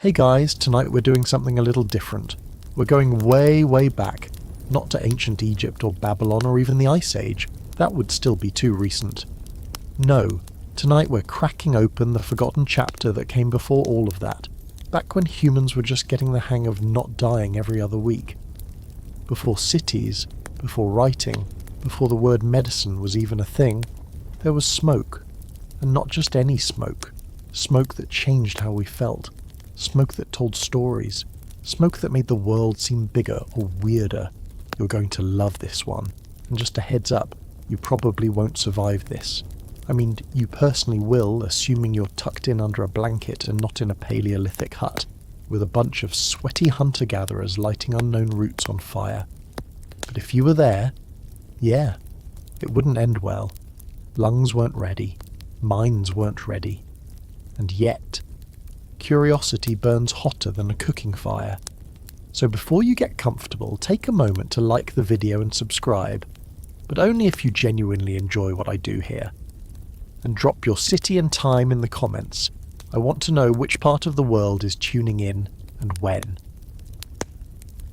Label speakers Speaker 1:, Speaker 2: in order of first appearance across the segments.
Speaker 1: Hey guys, tonight we're doing something a little different. We're going way, way back. Not to ancient Egypt or Babylon or even the Ice Age. That would still be too recent. No, tonight we're cracking open the forgotten chapter that came before all of that. Back when humans were just getting the hang of not dying every other week. Before cities, before writing, before the word medicine was even a thing, there was smoke. And not just any smoke. Smoke that changed how we felt. Smoke that told stories. Smoke that made the world seem bigger or weirder. You're going to love this one. And just a heads up, you probably won't survive this. I mean, you personally will, assuming you're tucked in under a blanket and not in a Paleolithic hut, with a bunch of sweaty hunter-gatherers lighting unknown roots on fire. But if you were there, yeah, it wouldn't end well. Lungs weren't ready. Minds weren't ready. And yet, curiosity burns hotter than a cooking fire. So before you get comfortable, take a moment to like the video and subscribe, but only if you genuinely enjoy what I do here. And drop your city and time in the comments. I want to know which part of the world is tuning in and when.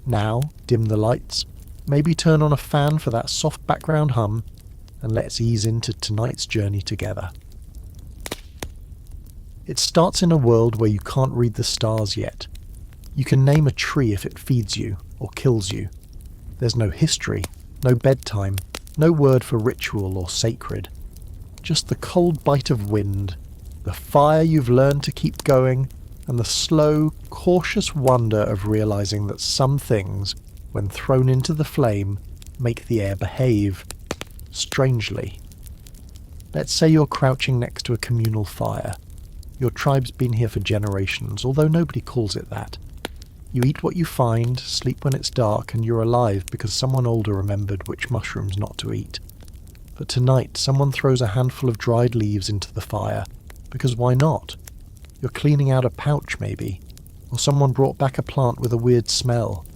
Speaker 1: Now, dim the lights, maybe turn on a fan for that soft background hum, and let's ease into tonight's journey together. It starts in a world where you can't read the stars yet. You can name a tree if it feeds you or kills you. There's no history, no bedtime, no word for ritual or sacred. Just the cold bite of wind, the fire you've learned to keep going, and the slow, cautious wonder of realizing that some things, when thrown into the flame, make the air behave. Strangely. Let's say you're crouching next to a communal fire. Your tribe's been here for generations, although nobody calls it that. You eat what you find, sleep when it's dark, and you're alive because someone older remembered which mushrooms not to eat. But tonight, someone throws a handful of dried leaves into the fire, because why not? You're cleaning out a pouch, maybe, or someone brought back a plant with a weird smell.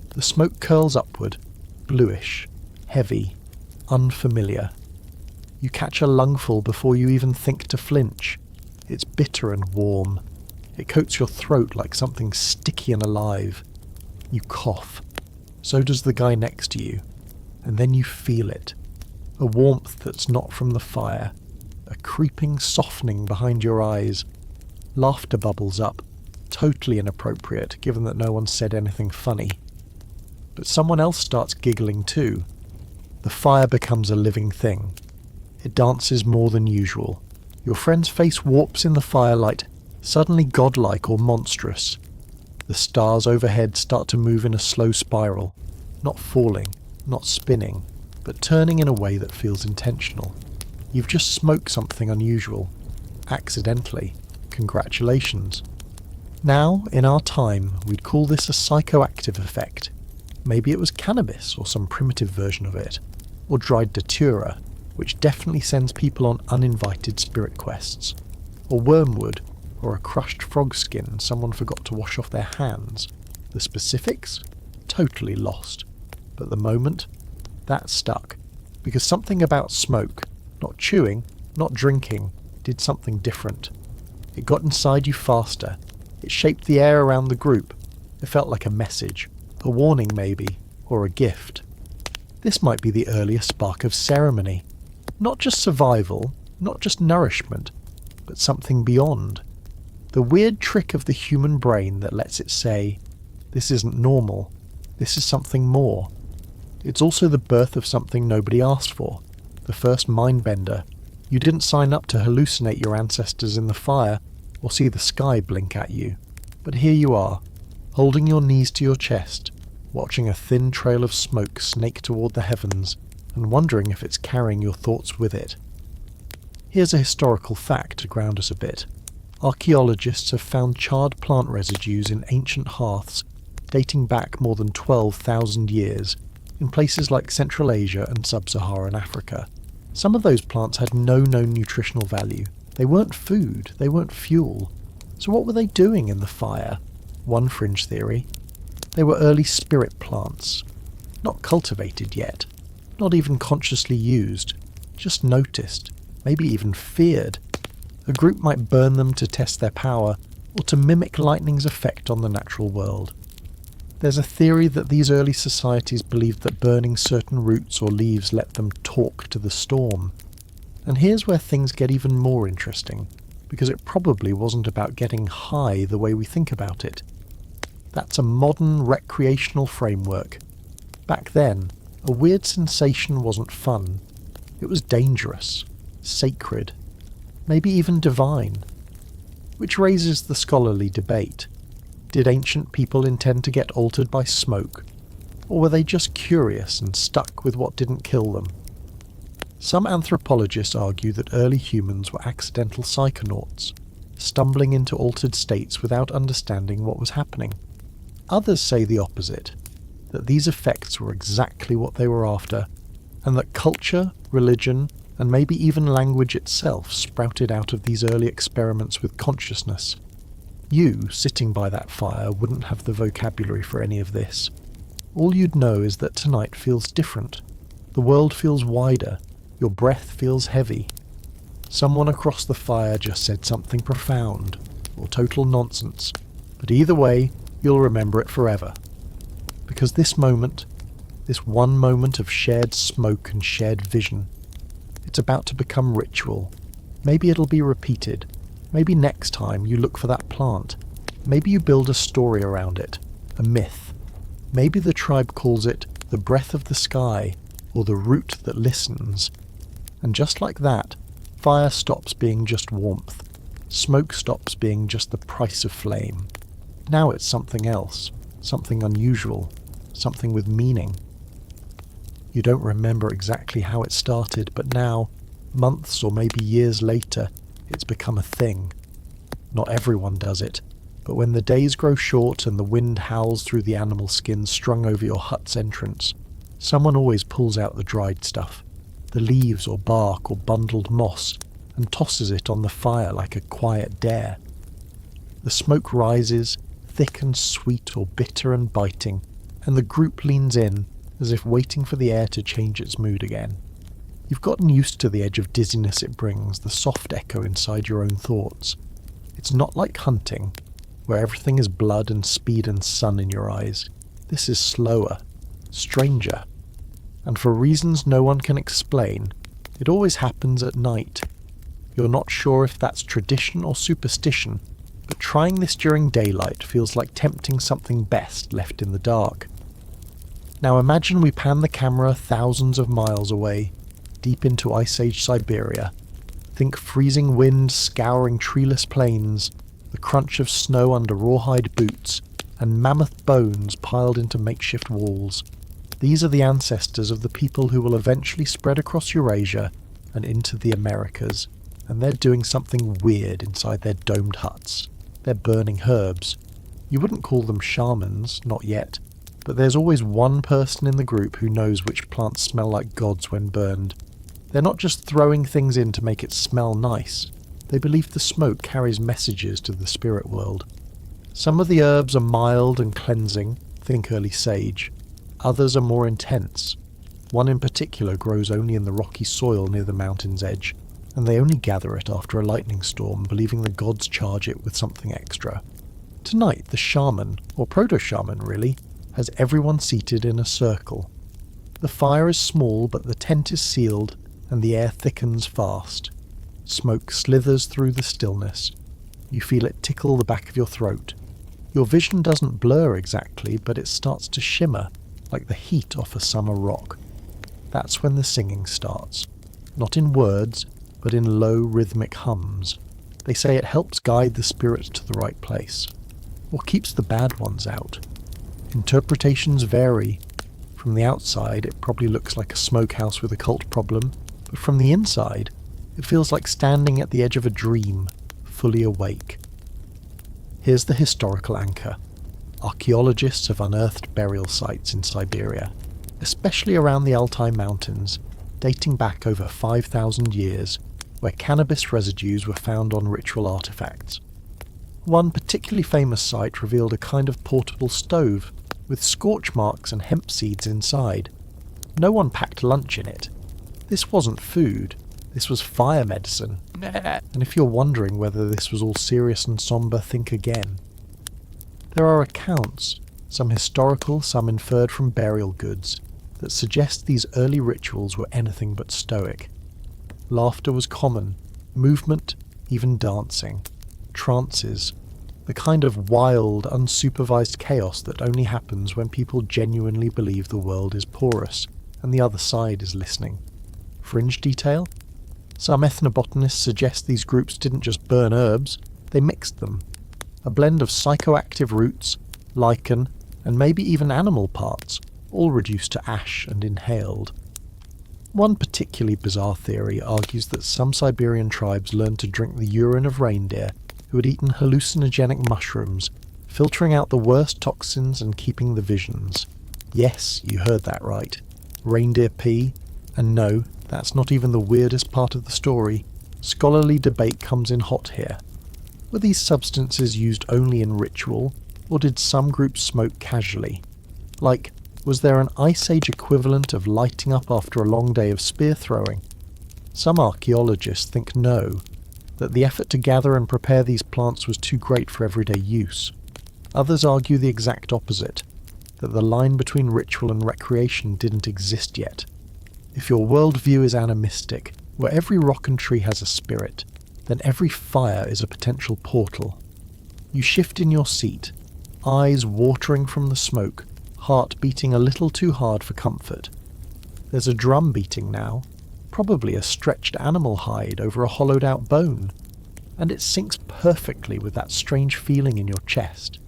Speaker 1: The smoke curls upward, bluish, heavy, unfamiliar. You catch a lungful before you even think to flinch. It's bitter and warm. It coats your throat like something sticky and alive. You cough. So does the guy next to you. And then you feel it. A warmth that's not from the fire. A creeping softening behind your eyes. Laughter bubbles up. Totally inappropriate, given that no one said anything funny. But someone else starts giggling too. The fire becomes a living thing. It dances more than usual. Your friend's face warps in the firelight, suddenly godlike or monstrous. The stars overhead start to move in a slow spiral, not falling, not spinning, but turning in a way that feels intentional. You've just smoked something unusual. Accidentally. Congratulations. Now, in our time, we'd call this a psychoactive effect. Maybe it was cannabis or some primitive version of it, or dried datura, which definitely sends people on uninvited spirit quests, or wormwood, or a crushed frog skin someone forgot to wash off their hands. The specifics? Totally lost. But the moment? That stuck. Because something about smoke, not chewing, not drinking, did something different. It got inside you faster. It shaped the air around the group. It felt like a message. A warning maybe, or a gift. This might be the earliest spark of ceremony. Not just survival, not just nourishment, but something beyond. The weird trick of the human brain that lets it say, this isn't normal, this is something more. It's also the birth of something nobody asked for, the first mindbender. You didn't sign up to hallucinate your ancestors in the fire, or see the sky blink at you. But here you are, holding your knees to your chest, watching a thin trail of smoke snake toward the heavens, and wondering if it's carrying your thoughts with it. Here's a historical fact to ground us a bit. Archaeologists have found charred plant residues in ancient hearths dating back more than 12,000 years in places like Central Asia and Sub-Saharan Africa. Some of those plants had no known nutritional value. They weren't food, they weren't fuel. So what were they doing in the fire? One fringe theory. They were early spirit plants. Not cultivated yet. Not even consciously used, just noticed, maybe even feared. A group might burn them to test their power, or to mimic lightning's effect on the natural world. There's a theory that these early societies believed that burning certain roots or leaves let them talk to the storm. And here's where things get even more interesting, because it probably wasn't about getting high the way we think about it. That's a modern recreational framework. Back then, a weird sensation wasn't fun. It was dangerous, sacred, maybe even divine. Which raises the scholarly debate. Did ancient people intend to get altered by smoke? Or were they just curious and stuck with what didn't kill them? Some anthropologists argue that early humans were accidental psychonauts, stumbling into altered states without understanding what was happening. Others say the opposite, that these effects were exactly what they were after, and that culture, religion, and maybe even language itself sprouted out of these early experiments with consciousness. You, sitting by that fire, wouldn't have the vocabulary for any of this. All you'd know is that tonight feels different. The world feels wider. Your breath feels heavy. Someone across the fire just said something profound, or total nonsense. But either way, you'll remember it forever. Because this moment, this one moment of shared smoke and shared vision, it's about to become ritual. Maybe it'll be repeated. Maybe next time you look for that plant. Maybe you build a story around it, a myth. Maybe the tribe calls it the breath of the sky, or the root that listens. And just like that, fire stops being just warmth. Smoke stops being just the price of flame. Now it's something else, something unusual, something with meaning. You don't remember exactly how it started, but now, months or maybe years later, it's become a thing. Not everyone does it, but when the days grow short and the wind howls through the animal skins strung over your hut's entrance, someone always pulls out the dried stuff, the leaves or bark or bundled moss, and tosses it on the fire like a quiet dare. The smoke rises, thick and sweet or bitter and biting, and the group leans in, as if waiting for the air to change its mood again. You've gotten used to the edge of dizziness it brings, the soft echo inside your own thoughts. It's not like hunting, where everything is blood and speed and sun in your eyes. This is slower, stranger, and for reasons no one can explain, it always happens at night. You're not sure if that's tradition or superstition, but trying this during daylight feels like tempting something best left in the dark. Now imagine we pan the camera thousands of miles away, deep into Ice Age Siberia. Think freezing wind scouring treeless plains, the crunch of snow under rawhide boots, and mammoth bones piled into makeshift walls. These are the ancestors of the people who will eventually spread across Eurasia and into the Americas, and they're doing something weird inside their domed huts. They're burning herbs. You wouldn't call them shamans, not yet, but there's always one person in the group who knows which plants smell like gods when burned. They're not just throwing things in to make it smell nice. They believe the smoke carries messages to the spirit world. Some of the herbs are mild and cleansing, think early sage. Others are more intense. One in particular grows only in the rocky soil near the mountain's edge, and they only gather it after a lightning storm, believing the gods charge it with something extra. Tonight, the shaman, or proto-shaman really, has everyone seated in a circle. The fire is small, but the tent is sealed, and the air thickens fast. Smoke slithers through the stillness. You feel it tickle the back of your throat. Your vision doesn't blur exactly, but it starts to shimmer, like the heat off a summer rock. That's when the singing starts. Not in words, but in low rhythmic hums. They say it helps guide the spirits to the right place, or keeps the bad ones out. Interpretations vary. From the outside, it probably looks like a smokehouse with a cult problem, but from the inside, it feels like standing at the edge of a dream, fully awake. Here's the historical anchor. Archaeologists have unearthed burial sites in Siberia, especially around the Altai Mountains, dating back over 5,000 years, where cannabis residues were found on ritual artifacts. One particularly famous site revealed a kind of portable stove, with scorch marks and hemp seeds inside. No one packed lunch in it. This wasn't food. This was fire medicine. And if you're wondering whether this was all serious and somber, think again. There are accounts, some historical, some inferred from burial goods, that suggest these early rituals were anything but stoic. Laughter was common, movement, even dancing, trances, the kind of wild, unsupervised chaos that only happens when people genuinely believe the world is porous and the other side is listening. Fringe detail? Some ethnobotanists suggest these groups didn't just burn herbs, they mixed them. A blend of psychoactive roots, lichen, and maybe even animal parts, all reduced to ash and inhaled. One particularly bizarre theory argues that some Siberian tribes learned to drink the urine of reindeer who had eaten hallucinogenic mushrooms, filtering out the worst toxins and keeping the visions. Yes, you heard that right. Reindeer pee. And no, that's not even the weirdest part of the story. Scholarly debate comes in hot here. Were these substances used only in ritual, or did some groups smoke casually? Like, was there an Ice Age equivalent of lighting up after a long day of spear throwing? Some archaeologists think no, that the effort to gather and prepare these plants was too great for everyday use. Others argue the exact opposite, that the line between ritual and recreation didn't exist yet. If your worldview is animistic, where every rock and tree has a spirit, then every fire is a potential portal. You shift in your seat, eyes watering from the smoke, heart beating a little too hard for comfort. There's a drum beating now, probably a stretched animal hide over a hollowed out bone, and it syncs perfectly with that strange feeling in your chest.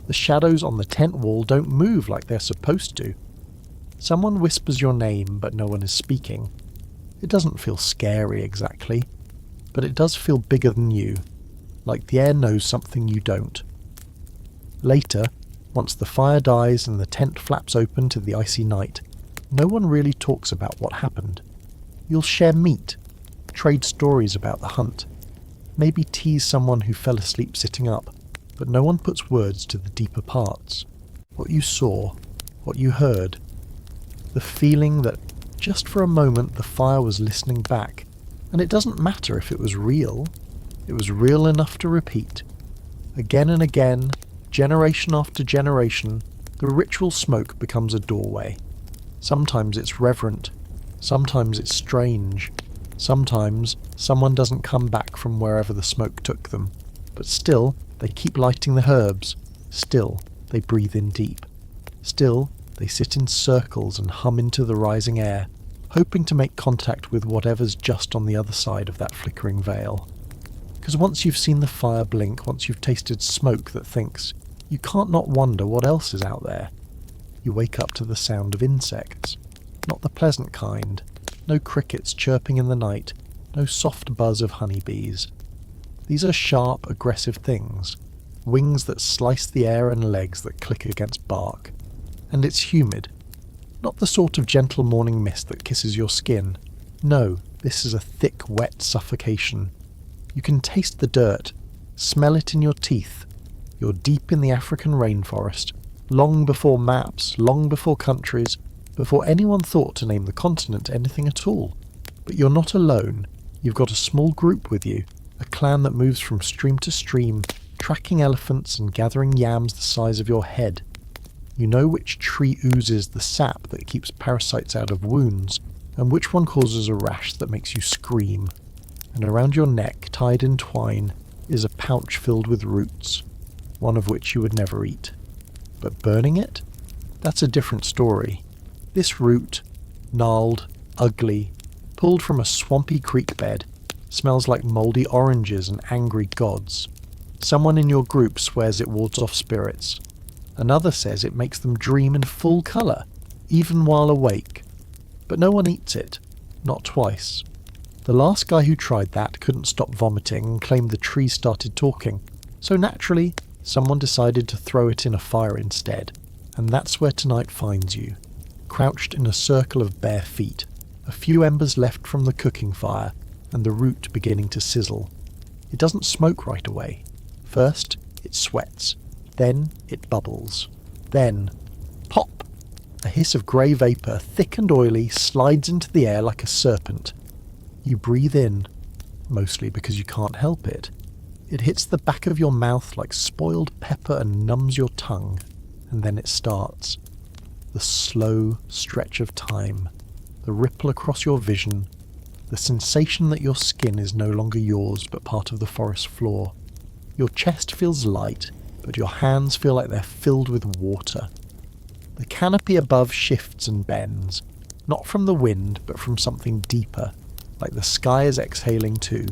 Speaker 1: The shadows on the tent wall don't move like they're supposed to. Someone whispers your name, but no one is speaking. It doesn't feel scary exactly, but it does feel bigger than you, like the air knows something you don't. Later, once the fire dies and the tent flaps open to the icy night, no one really talks about what happened. You'll share meat, trade stories about the hunt, maybe tease someone who fell asleep sitting up, but no one puts words to the deeper parts. What you saw, what you heard, the feeling that just for a moment the fire was listening back, and it doesn't matter if it was real enough to repeat. Again and again, generation after generation, the ritual smoke becomes a doorway. Sometimes it's reverent, sometimes it's strange, sometimes someone doesn't come back from wherever the smoke took them, but still they keep lighting the herbs, still they breathe in deep, still they sit in circles and hum into the rising air, hoping to make contact with whatever's just on the other side of that flickering veil. Because once you've seen the fire blink, once you've tasted smoke that thinks, you can't not wonder what else is out there. You wake up to the sound of insects. Not the pleasant kind. No crickets chirping in the night. No soft buzz of honeybees. These are sharp, aggressive things. Wings that slice the air and legs that click against bark. And it's humid. Not the sort of gentle morning mist that kisses your skin. No, this is a thick, wet suffocation. You can taste the dirt, smell it in your teeth. You're deep in the African rainforest, long before maps, long before countries, before anyone thought to name the continent anything at all. But you're not alone. You've got a small group with you, a clan that moves from stream to stream, tracking elephants and gathering yams the size of your head. You know which tree oozes the sap that keeps parasites out of wounds, and which one causes a rash that makes you scream. And around your neck, tied in twine, is a pouch filled with roots, one of which you would never eat. But burning it? That's a different story. This root, gnarled, ugly, pulled from a swampy creek bed, smells like mouldy oranges and angry gods. Someone in your group swears it wards off spirits. Another says it makes them dream in full colour, even while awake. But no one eats it. Not twice. The last guy who tried that couldn't stop vomiting and claimed the tree started talking, so naturally, someone decided to throw it in a fire instead. And that's where tonight finds you, crouched in a circle of bare feet, a few embers left from the cooking fire, and the root beginning to sizzle. It doesn't smoke right away. First, it sweats. Then it bubbles. Then, pop! A hiss of grey vapour, thick and oily, slides into the air like a serpent. You breathe in, mostly because you can't help it. It hits the back of your mouth like spoiled pepper and numbs your tongue, and then it starts. The slow stretch of time, the ripple across your vision, the sensation that your skin is no longer yours but part of the forest floor. Your chest feels light, but your hands feel like they're filled with water. The canopy above shifts and bends, not from the wind but from something deeper, like the sky is exhaling too.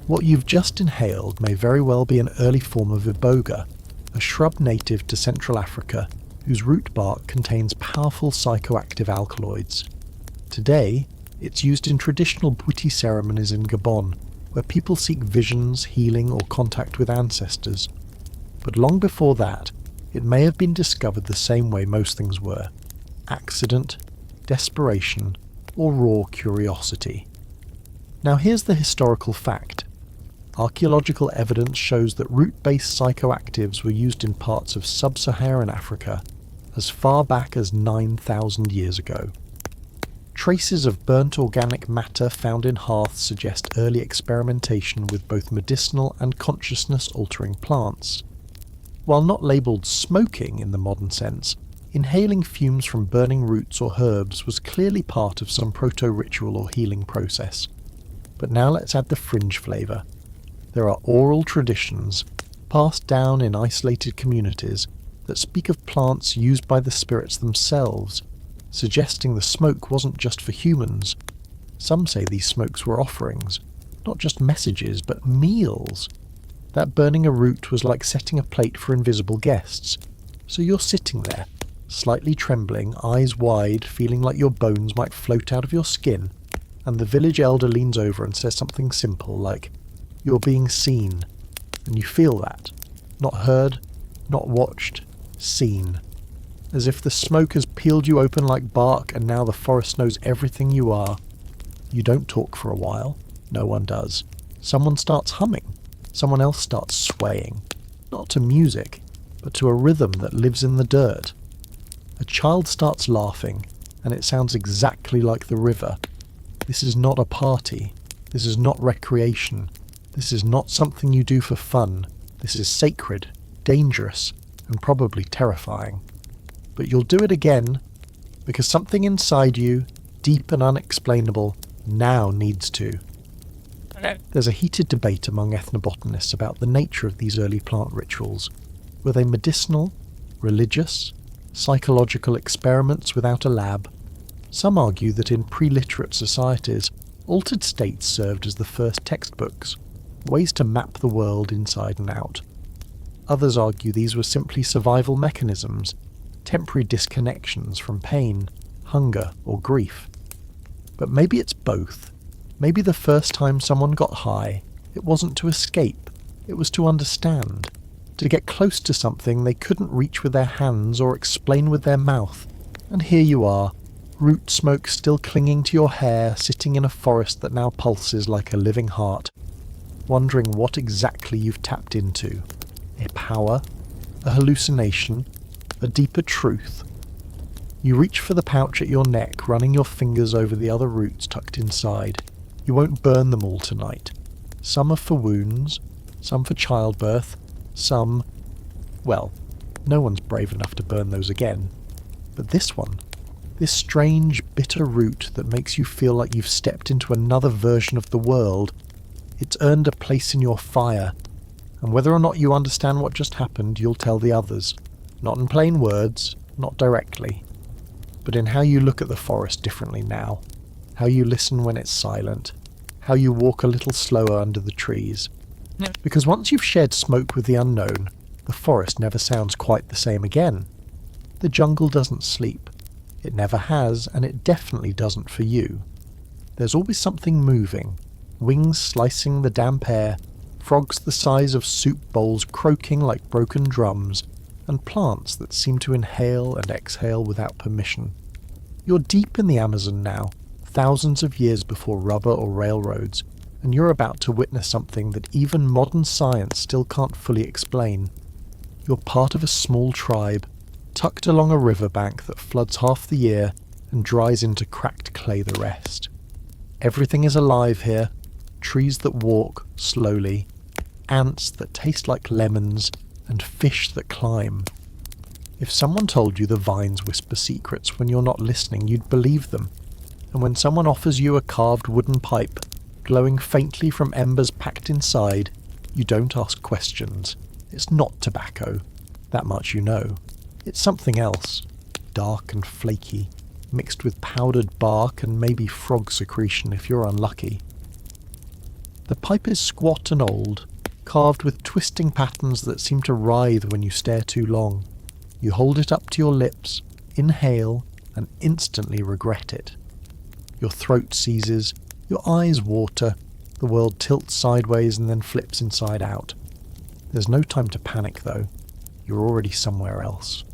Speaker 1: What you've just inhaled may very well be an early form of iboga, a shrub native to Central Africa whose root bark contains powerful psychoactive alkaloids. Today, it's used in traditional Bwiti ceremonies in Gabon, where people seek visions, healing, or contact with ancestors. But long before that, it may have been discovered the same way most things were: accident, desperation, or raw curiosity. Now here's the historical fact. Archaeological evidence shows that root-based psychoactives were used in parts of sub-Saharan Africa as far back as 9,000 years ago. Traces of burnt organic matter found in hearths suggest early experimentation with both medicinal and consciousness-altering plants. While not labelled smoking in the modern sense, inhaling fumes from burning roots or herbs was clearly part of some proto-ritual or healing process. But now let's add the fringe flavour. There are oral traditions, passed down in isolated communities, that speak of plants used by the spirits themselves, suggesting the smoke wasn't just for humans. Some say these smokes were offerings, not just messages, but meals. That burning a root was like setting a plate for invisible guests. So you're sitting there, slightly trembling, eyes wide, feeling like your bones might float out of your skin, and the village elder leans over and says something simple like, "You're being seen," and you feel that. Not heard, not watched, seen. As if the smoke has peeled you open like bark and now the forest knows everything you are. You don't talk for a while. No one does. Someone starts humming. Someone else starts swaying. Not to music, but to a rhythm that lives in the dirt. A child starts laughing, and it sounds exactly like the river. This is not a party. This is not recreation. This is not something you do for fun. This is sacred, dangerous, and probably terrifying. But you'll do it again, because something inside you, deep and unexplainable, now needs to. There's a heated debate among ethnobotanists about the nature of these early plant rituals. Were they medicinal, religious, psychological experiments without a lab? Some argue that in pre-literate societies, altered states served as the first textbooks, ways to map the world inside and out. Others argue these were simply survival mechanisms, temporary disconnections from pain, hunger, or grief. But maybe it's both. Maybe the first time someone got high, it wasn't to escape, it was to understand, to get close to something they couldn't reach with their hands or explain with their mouth. And here you are, root smoke still clinging to your hair, sitting in a forest that now pulses like a living heart, wondering what exactly you've tapped into. A power, a hallucination, a deeper truth. You reach for the pouch at your neck, running your fingers over the other roots tucked inside. You won't burn them all tonight. Some are for wounds, some for childbirth, some... well, no one's brave enough to burn those again. But this one, this strange, bitter root that makes you feel like you've stepped into another version of the world, it's earned a place in your fire, and whether or not you understand what just happened, you'll tell the others. Not in plain words, not directly, but in how you look at the forest differently now, how you listen when it's silent, how you walk a little slower under the trees. Because once you've shared smoke with the unknown, the forest never sounds quite the same again. The jungle doesn't sleep. It never has, and it definitely doesn't for you. There's always something moving, wings slicing the damp air, frogs the size of soup bowls croaking like broken drums, and plants that seem to inhale and exhale without permission. You're deep in the Amazon now, thousands of years before rubber or railroads, and you're about to witness something that even modern science still can't fully explain. You're part of a small tribe, tucked along a riverbank that floods half the year and dries into cracked clay the rest. Everything is alive here. Trees that walk slowly, ants that taste like lemons, and fish that climb. If someone told you the vines whisper secrets when you're not listening, you'd believe them. And when someone offers you a carved wooden pipe, glowing faintly from embers packed inside, you don't ask questions. It's not tobacco. That much you know. It's something else. Dark and flaky, mixed with powdered bark and maybe frog secretion if you're unlucky. The pipe is squat and old, carved with twisting patterns that seem to writhe when you stare too long. You hold it up to your lips, inhale, and instantly regret it. Your throat seizes, your eyes water, the world tilts sideways and then flips inside out. There's no time to panic though. You're already somewhere else.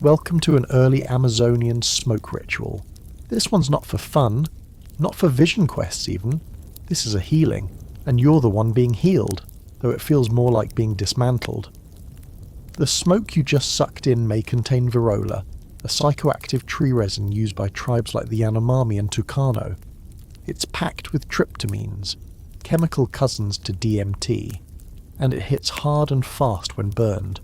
Speaker 1: Welcome to an early Amazonian smoke ritual. This one's not for fun, not for vision quests even. This is a healing, and you're the one being healed, though it feels more like being dismantled. The smoke you just sucked in may contain virola, a psychoactive tree resin used by tribes like the Yanomami and Tucano. It's packed with tryptamines, chemical cousins to DMT, and it hits hard and fast when burned.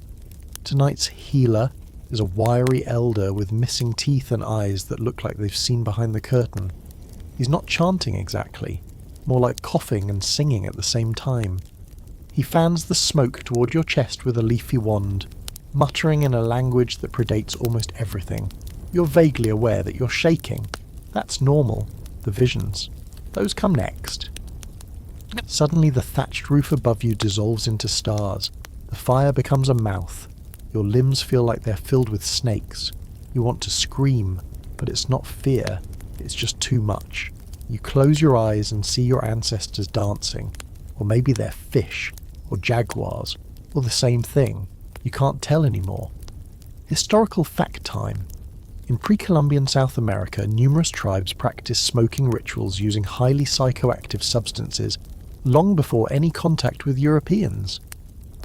Speaker 1: Tonight's healer is a wiry elder with missing teeth and eyes that look like they've seen behind the curtain. He's not chanting exactly, more like coughing and singing at the same time. He fans the smoke toward your chest with a leafy wand, muttering in a language that predates almost everything. You're vaguely aware that you're shaking. That's normal. The visions. Those come next. Suddenly the thatched roof above you dissolves into stars. The fire becomes a mouth. Your limbs feel like they're filled with snakes. You want to scream, but it's not fear. It's just too much. You close your eyes and see your ancestors dancing. Or maybe they're fish, or jaguars, or the same thing. You can't tell anymore. Historical fact time. In pre-Columbian South America, numerous tribes practiced smoking rituals using highly psychoactive substances long before any contact with Europeans.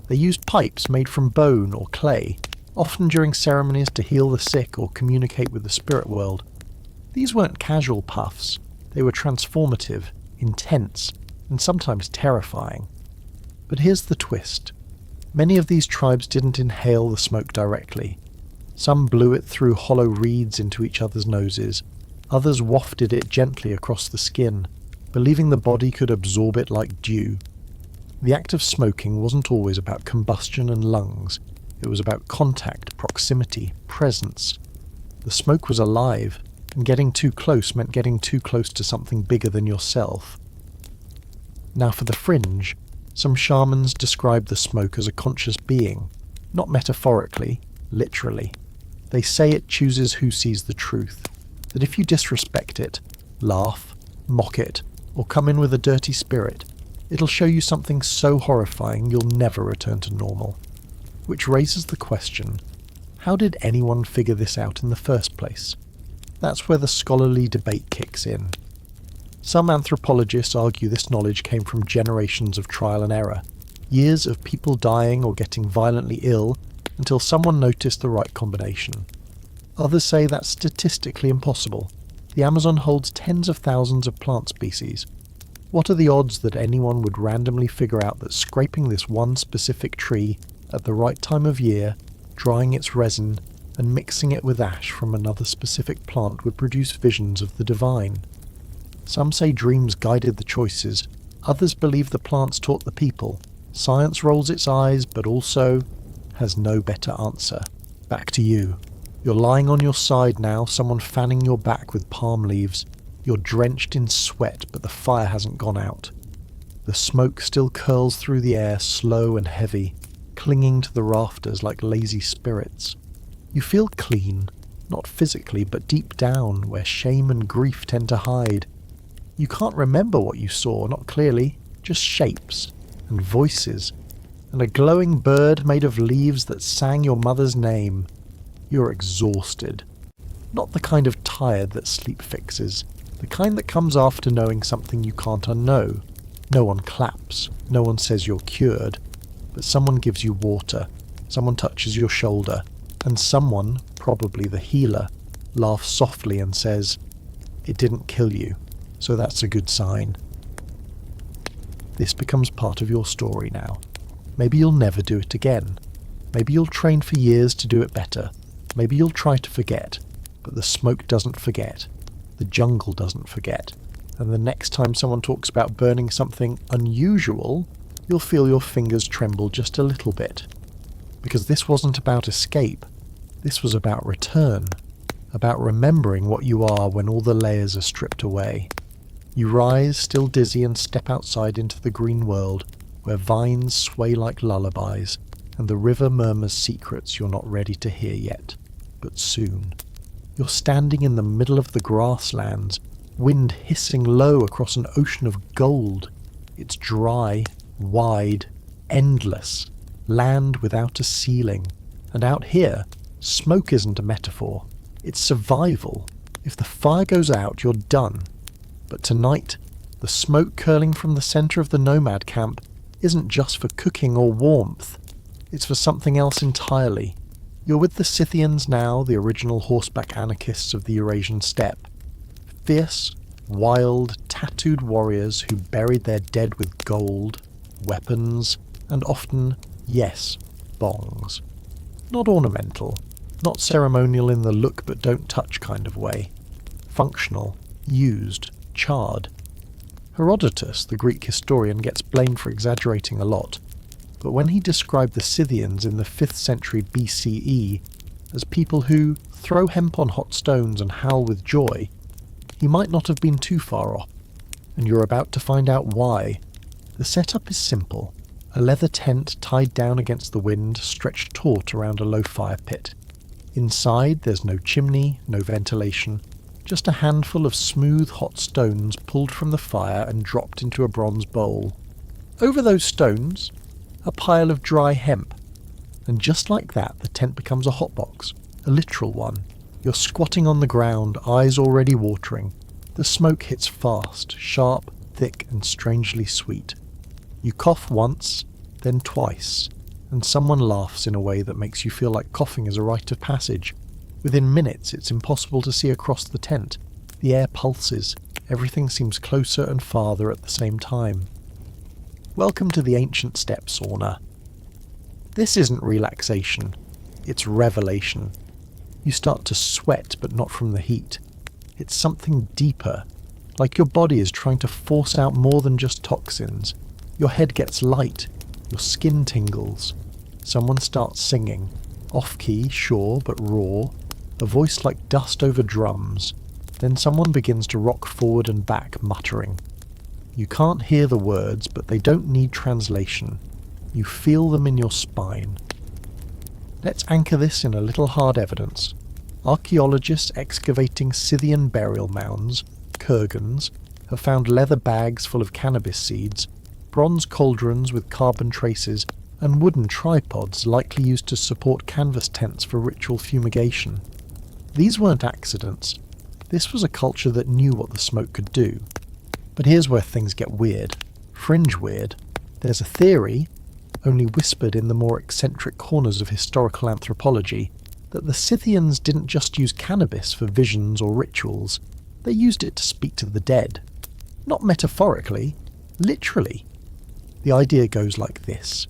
Speaker 1: They used pipes made from bone or clay, often during ceremonies to heal the sick or communicate with the spirit world. These weren't casual puffs. They were transformative, intense, and sometimes terrifying. But here's the twist. Many of these tribes didn't inhale the smoke directly. Some blew it through hollow reeds into each other's noses. Others wafted it gently across the skin, believing the body could absorb it like dew. The act of smoking wasn't always about combustion and lungs. It was about contact, proximity, presence. The smoke was alive, and getting too close meant getting too close to something bigger than yourself. Now for the fringe, some shamans describe the smoke as a conscious being, not metaphorically, literally. They say it chooses who sees the truth, that if you disrespect it, laugh, mock it, or come in with a dirty spirit, it'll show you something so horrifying you'll never return to normal. Which raises the question, how did anyone figure this out in the first place? That's where the scholarly debate kicks in. Some anthropologists argue this knowledge came from generations of trial and error, years of people dying or getting violently ill until someone noticed the right combination. Others say that's statistically impossible. The Amazon holds tens of thousands of plant species. What are the odds that anyone would randomly figure out that scraping this one specific tree at the right time of year, drying its resin, and mixing it with ash from another specific plant would produce visions of the divine? Some say dreams guided the choices. Others believe the plants taught the people. Science rolls its eyes, but also has no better answer. Back to you. You're lying on your side now, someone fanning your back with palm leaves. You're drenched in sweat, but the fire hasn't gone out. The smoke still curls through the air, slow and heavy, clinging to the rafters like lazy spirits. You feel clean, not physically, but deep down, where shame and grief tend to hide. You can't remember what you saw, not clearly, just shapes, and voices, and a glowing bird made of leaves that sang your mother's name. You're exhausted. Not the kind of tired that sleep fixes, the kind that comes after knowing something you can't unknow. No one claps, no one says you're cured, but someone gives you water, someone touches your shoulder, and someone, probably the healer, laughs softly and says, "It didn't kill you. so that's a good sign. This becomes part of your story now. Maybe you'll never do it again. Maybe you'll train for years to do it better. Maybe you'll try to forget, but the smoke doesn't forget. The jungle doesn't forget. And the next time someone talks about burning something unusual, you'll feel your fingers tremble just a little bit. Because this wasn't about escape. This was about return. About remembering what you are when all the layers are stripped away. You rise, still dizzy, and step outside into the green world, where vines sway like lullabies, and the river murmurs secrets you're not ready to hear yet, but soon. You're standing in the middle of the grasslands, wind hissing low across an ocean of gold. It's dry, wide, endless, land without a ceiling. And out here, smoke isn't a metaphor. It's survival. If the fire goes out, you're done. But tonight, the smoke curling from the centre of the nomad camp isn't just for cooking or warmth. It's for something else entirely. You're with the Scythians now, the original horseback anarchists of the Eurasian Steppe. Fierce, wild, tattooed warriors who buried their dead with gold, weapons, and often, yes, bongs. Not ornamental, not ceremonial in the look but don't touch kind of way. Functional, used, charred. Herodotus, the Greek historian, gets blamed for exaggerating a lot, but when he described the Scythians in the 5th century BCE as people who throw hemp on hot stones and howl with joy, he might not have been too far off, and you're about to find out why. The setup is simple. A leather tent tied down against the wind, stretched taut around a low fire pit. Inside there's no chimney, no ventilation, just a handful of smooth hot stones pulled from the fire and dropped into a bronze bowl. Over those stones, a pile of dry hemp. And just like that, the tent becomes a hotbox, a literal one. You're squatting on the ground, eyes already watering. The smoke hits fast, sharp, thick, and strangely sweet. You cough once, then twice, and someone laughs in a way that makes you feel like coughing is a rite of passage. Within minutes, it's impossible to see across the tent. The air pulses. Everything seems closer and farther at the same time. Welcome to the ancient steppe sauna. This isn't relaxation. It's revelation. You start to sweat, but not from the heat. It's something deeper, like your body is trying to force out more than just toxins. Your head gets light. Your skin tingles. Someone starts singing. Off-key, sure, but raw. A voice like dust over drums. Then someone begins to rock forward and back, muttering. You can't hear the words, but they don't need translation. You feel them in your spine. Let's anchor this in a little hard evidence. Archaeologists excavating Scythian burial mounds, kurgans, have found leather bags full of cannabis seeds, bronze cauldrons with carbon traces, and wooden tripods likely used to support canvas tents for ritual fumigation. These weren't accidents. This was a culture that knew what the smoke could do. But here's where things get weird. Fringe weird. There's a theory, only whispered in the more eccentric corners of historical anthropology, that the Scythians didn't just use cannabis for visions or rituals. They used it to speak to the dead. Not metaphorically, literally. The idea goes like this.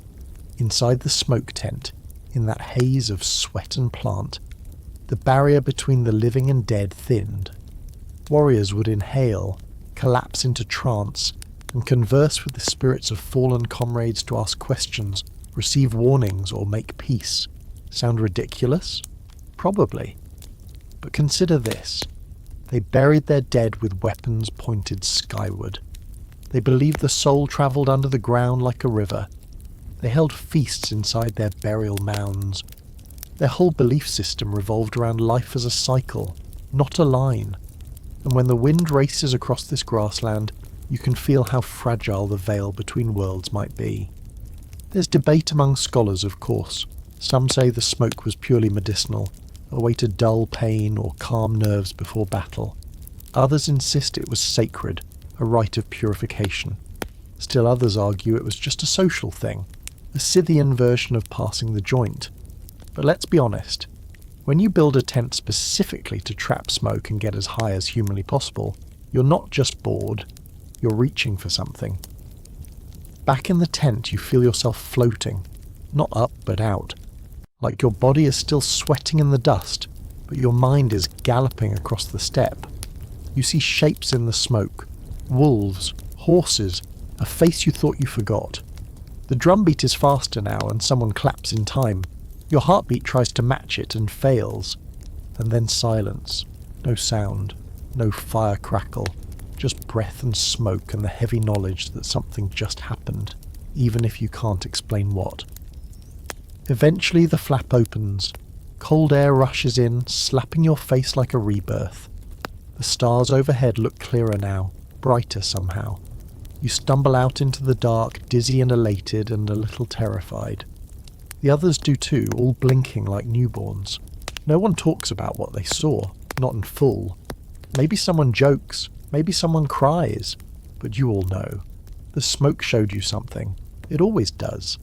Speaker 1: Inside the smoke tent, in that haze of sweat and plant, the barrier between the living and dead thinned. Warriors would inhale, collapse into trance, and converse with the spirits of fallen comrades to ask questions, receive warnings, or make peace. Sound ridiculous? Probably. But consider this. They buried their dead with weapons pointed skyward. They believed the soul travelled under the ground like a river. They held feasts inside their burial mounds. Their whole belief system revolved around life as a cycle, not a line. And when the wind races across this grassland, you can feel how fragile the veil between worlds might be. There's debate among scholars, of course. Some say the smoke was purely medicinal, a way to dull pain or calm nerves before battle. Others insist it was sacred, a rite of purification. Still others argue it was just a social thing, a Scythian version of passing the joint. But let's be honest, when you build a tent specifically to trap smoke and get as high as humanly possible, You're not just bored, you're reaching for something. Back in the tent, you feel yourself floating, not up but out, like your body is still sweating in the dust, but your mind is galloping across the steppe. You see shapes in the smoke, wolves, horses, a face you thought you forgot. The drumbeat is faster now and someone claps in time. Your heartbeat tries to match it and fails. And then silence. No sound. No fire crackle. Just breath and smoke and the heavy knowledge that something just happened, even if you can't explain what. Eventually the flap opens. Cold air rushes in, slapping your face like a rebirth. The stars overhead look clearer now, brighter somehow. You stumble out into the dark, dizzy and elated and a little terrified. The others do too, all blinking like newborns. No one talks about what they saw, not in full. Maybe someone jokes, maybe someone cries, but you all know. The smoke showed you something. It always does.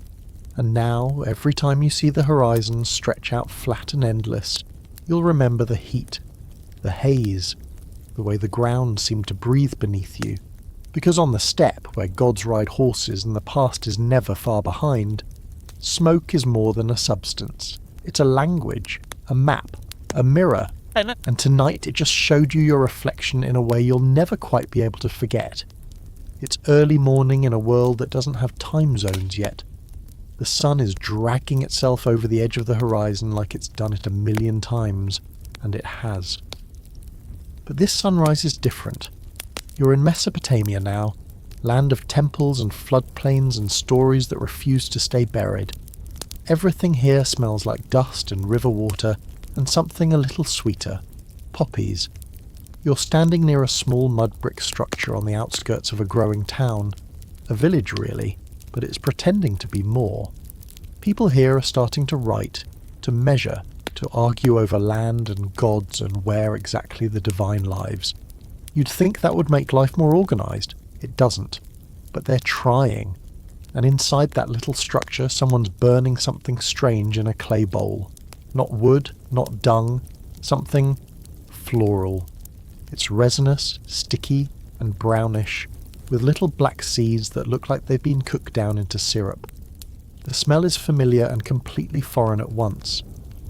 Speaker 1: And now, every time you see the horizon stretch out flat and endless, you'll remember the heat, the haze, the way the ground seemed to breathe beneath you. Because on the steppe, where gods ride horses and the past is never far behind, smoke is more than a substance. It's a language, a map, a mirror, and tonight it just showed you your reflection in a way you'll never quite be able to forget. It's early morning in a world that doesn't have time zones yet. The sun is dragging itself over the edge of the horizon like it's done it 1,000,000 times, and it has. But this sunrise is different. You're in Mesopotamia now, land of temples and floodplains and stories that refuse to stay buried. Everything here smells like dust and river water, and something a little sweeter. Poppies. You're standing near a small mud brick structure on the outskirts of a growing town. A village really, but it's pretending to be more. People here are starting to write, to measure, to argue over land and gods and where exactly the divine lives. You'd think that would make life more organised. It doesn't. But they're trying. And inside that little structure, someone's burning something strange in a clay bowl. Not wood, not dung, something floral. It's resinous, sticky, and brownish, with little black seeds that look like they've been cooked down into syrup. The smell is familiar and completely foreign at once.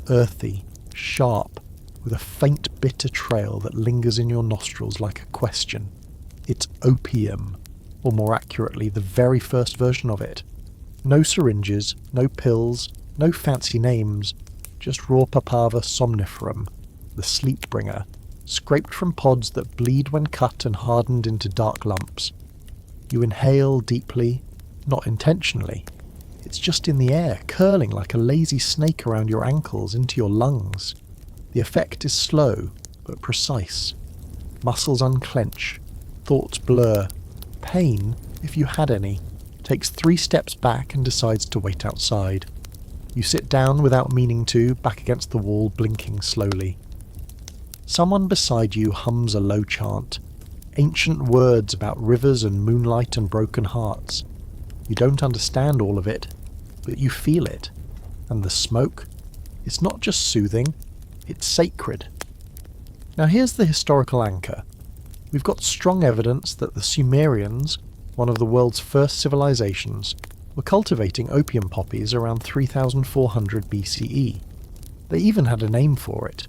Speaker 1: Earthy, sharp, with a faint bitter trail that lingers in your nostrils like a question. It's opium, or more accurately, the very first version of it. No syringes, no pills, no fancy names, just raw papava somniferum, the sleep bringer, scraped from pods that bleed when cut and hardened into dark lumps. You inhale deeply, not intentionally. It's just in the air, curling like a lazy snake around your ankles into your lungs. The effect is slow, but precise. Muscles unclench, thoughts blur. Pain, if you had any, takes 3 steps back and decides to wait outside. You sit down without meaning to, back against the wall, blinking slowly. Someone beside you hums a low chant, ancient words about rivers and moonlight and broken hearts. You don't understand all of it, but you feel it. And the smoke? It's not just soothing, it's sacred. Now here's the historical anchor. We've got strong evidence that the Sumerians, one of the world's first civilizations, were cultivating opium poppies around 3400 BCE. They even had a name for it,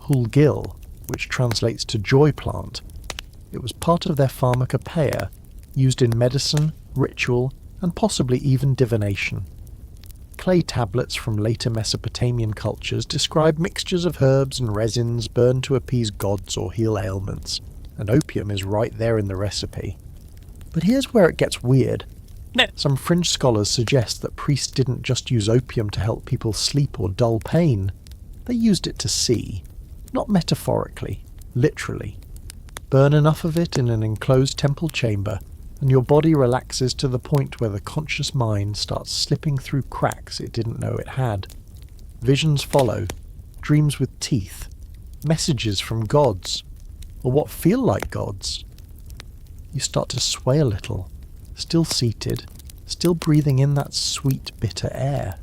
Speaker 1: Hulgil, which translates to joy plant. It was part of their pharmacopoeia, used in medicine, ritual, and possibly even divination. Clay tablets from later Mesopotamian cultures describe mixtures of herbs and resins burned to appease gods or heal ailments, and opium is right there in the recipe. But here's where it gets weird. Some fringe scholars suggest that priests didn't just use opium to help people sleep or dull pain. They used it to see. Not metaphorically, literally. Burn enough of it in an enclosed temple chamber, and your body relaxes to the point where the conscious mind starts slipping through cracks it didn't know it had. Visions follow, dreams with teeth, messages from gods, or what feel like gods. You start to sway a little, still seated, still breathing in that sweet, bitter air.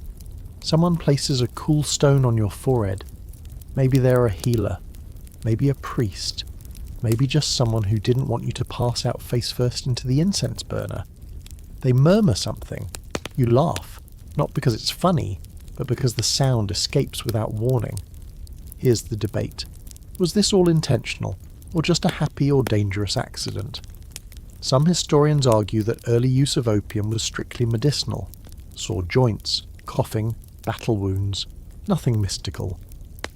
Speaker 1: Someone places a cool stone on your forehead. Maybe they're a healer, maybe a priest, maybe just someone who didn't want you to pass out face first into the incense burner. They murmur something. You laugh, not because it's funny, but because the sound escapes without warning. Here's the debate. Was this all intentional, or just a happy or dangerous accident? Some historians argue that early use of opium was strictly medicinal. Sore joints, coughing, battle wounds, nothing mystical.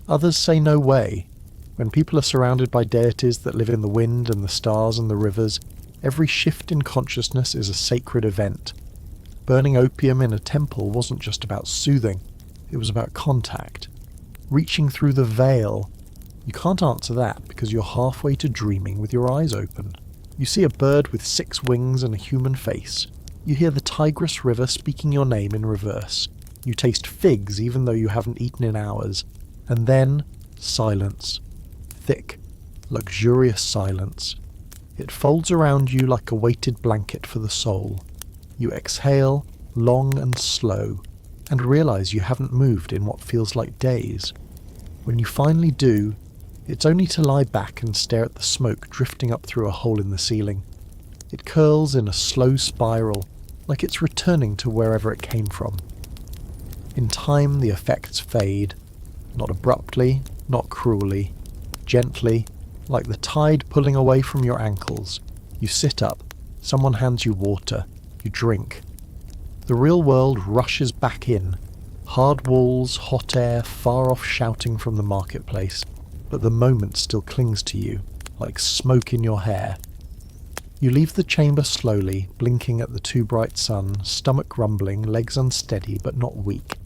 Speaker 1: Others say no way. When people are surrounded by deities that live in the wind and the stars and the rivers, every shift in consciousness is a sacred event. Burning opium in a temple wasn't just about soothing, it was about contact. Reaching through the veil. You can't answer that because you're halfway to dreaming with your eyes open. You see a bird with 6 wings and a human face. You hear the Tigris River speaking your name in reverse. You taste figs even though you haven't eaten in hours. And then, silence. Thick, luxurious silence. It folds around you like a weighted blanket for the soul. You exhale, long and slow, and realize you haven't moved in what feels like days. When you finally do, it's only to lie back and stare at the smoke drifting up through a hole in the ceiling. It curls in a slow spiral, like it's returning to wherever it came from. In time, the effects fade, not abruptly, not cruelly, gently, like the tide pulling away from your ankles. You sit up, someone hands you water, you drink. The real world rushes back in, hard walls, hot air, far off shouting from the marketplace, but the moment still clings to you, like smoke in your hair. You leave the chamber slowly, blinking at the too bright sun, stomach rumbling, legs unsteady but not weak.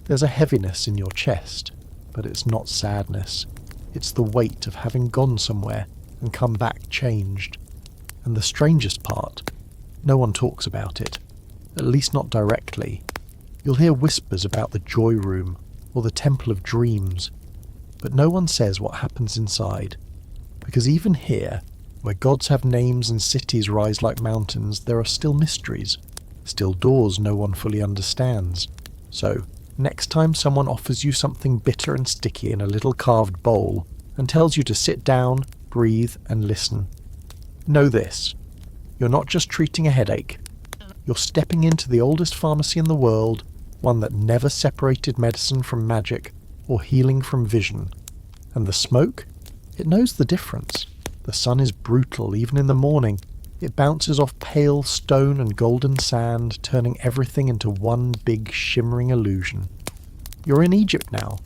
Speaker 1: There's a heaviness in your chest, but it's not sadness. It's the weight of having gone somewhere and come back changed. And the strangest part, no one talks about it, at least not directly. You'll hear whispers about the joy room or the temple of dreams, but no one says what happens inside. Because even here, where gods have names and cities rise like mountains, there are still mysteries, still doors no one fully understands. So, next time someone offers you something bitter and sticky in a little carved bowl and tells you to sit down, breathe and listen, know this. You're not just treating a headache. You're stepping into the oldest pharmacy in the world, one that never separated medicine from magic or healing from vision. And the smoke? It knows the difference. The sun is brutal even in the morning. It bounces off pale stone and golden sand, turning everything into one big shimmering illusion. You're in Egypt now.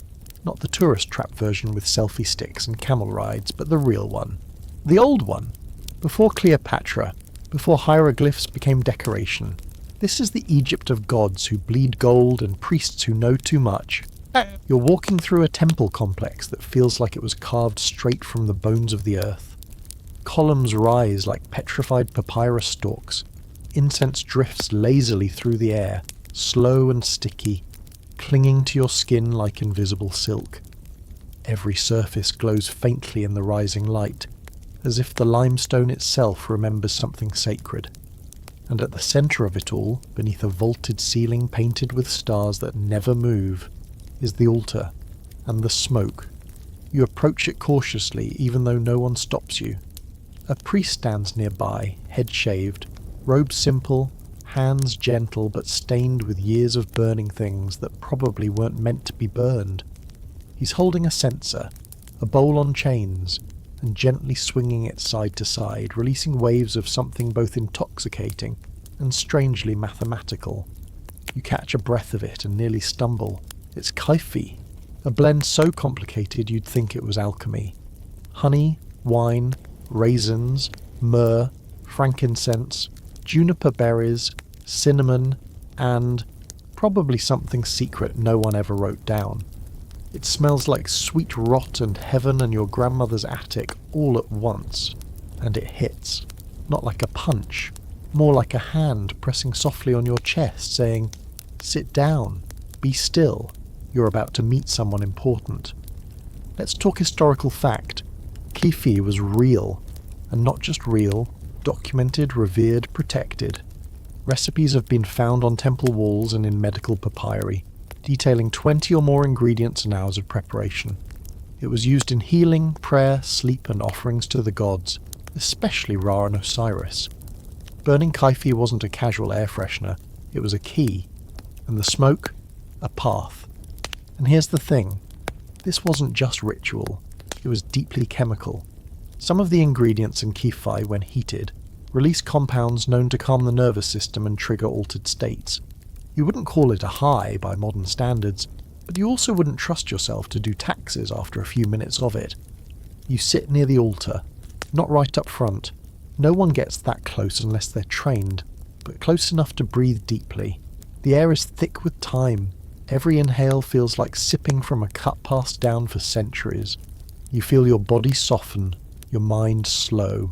Speaker 1: Not the tourist trap version with selfie sticks and camel rides, but the real one. The old one. Before Cleopatra. Before hieroglyphs became decoration. This is the Egypt of gods who bleed gold and priests who know too much. You're walking through a temple complex that feels like it was carved straight from the bones of the earth. Columns rise like petrified papyrus stalks. Incense drifts lazily through the air, slow and sticky, clinging to your skin like invisible silk. Every surface glows faintly in the rising light, as if the limestone itself remembers something sacred. And at the centre of it all, beneath a vaulted ceiling painted with stars that never move, is the altar, and the smoke. You approach it cautiously, even though no one stops you. A priest stands nearby, head shaved, robes simple, hands gentle but stained with years of burning things that probably weren't meant to be burned. He's holding a censer, a bowl on chains, and gently swinging it side to side, releasing waves of something both intoxicating and strangely mathematical. You catch a breath of it and nearly stumble. It's Kyphi, a blend so complicated you'd think it was alchemy. Honey, wine, raisins, myrrh, frankincense, juniper berries, cinnamon, and probably something secret no one ever wrote down. It smells like sweet rot and heaven and your grandmother's attic all at once, and it hits, not like a punch, more like a hand pressing softly on your chest saying, "Sit down, be still, you're about to meet someone important." Let's talk historical fact. Kyphi was real, and not just real, documented, revered, protected. Recipes have been found on temple walls and in medical papyri, detailing 20 or more ingredients and hours of preparation. It was used in healing, prayer, sleep and offerings to the gods, especially Ra and Osiris. Burning Kyphi wasn't a casual air freshener, it was a key, and the smoke, a path. And here's the thing, this wasn't just ritual, it was deeply chemical. Some of the ingredients in Kyphi, when heated, release compounds known to calm the nervous system and trigger altered states. You wouldn't call it a high by modern standards, but you also wouldn't trust yourself to do taxes after a few minutes of it. You sit near the altar, not right up front. No one gets that close unless they're trained, but close enough to breathe deeply. The air is thick with time. Every inhale feels like sipping from a cup passed down for centuries. You feel your body soften, your mind slow.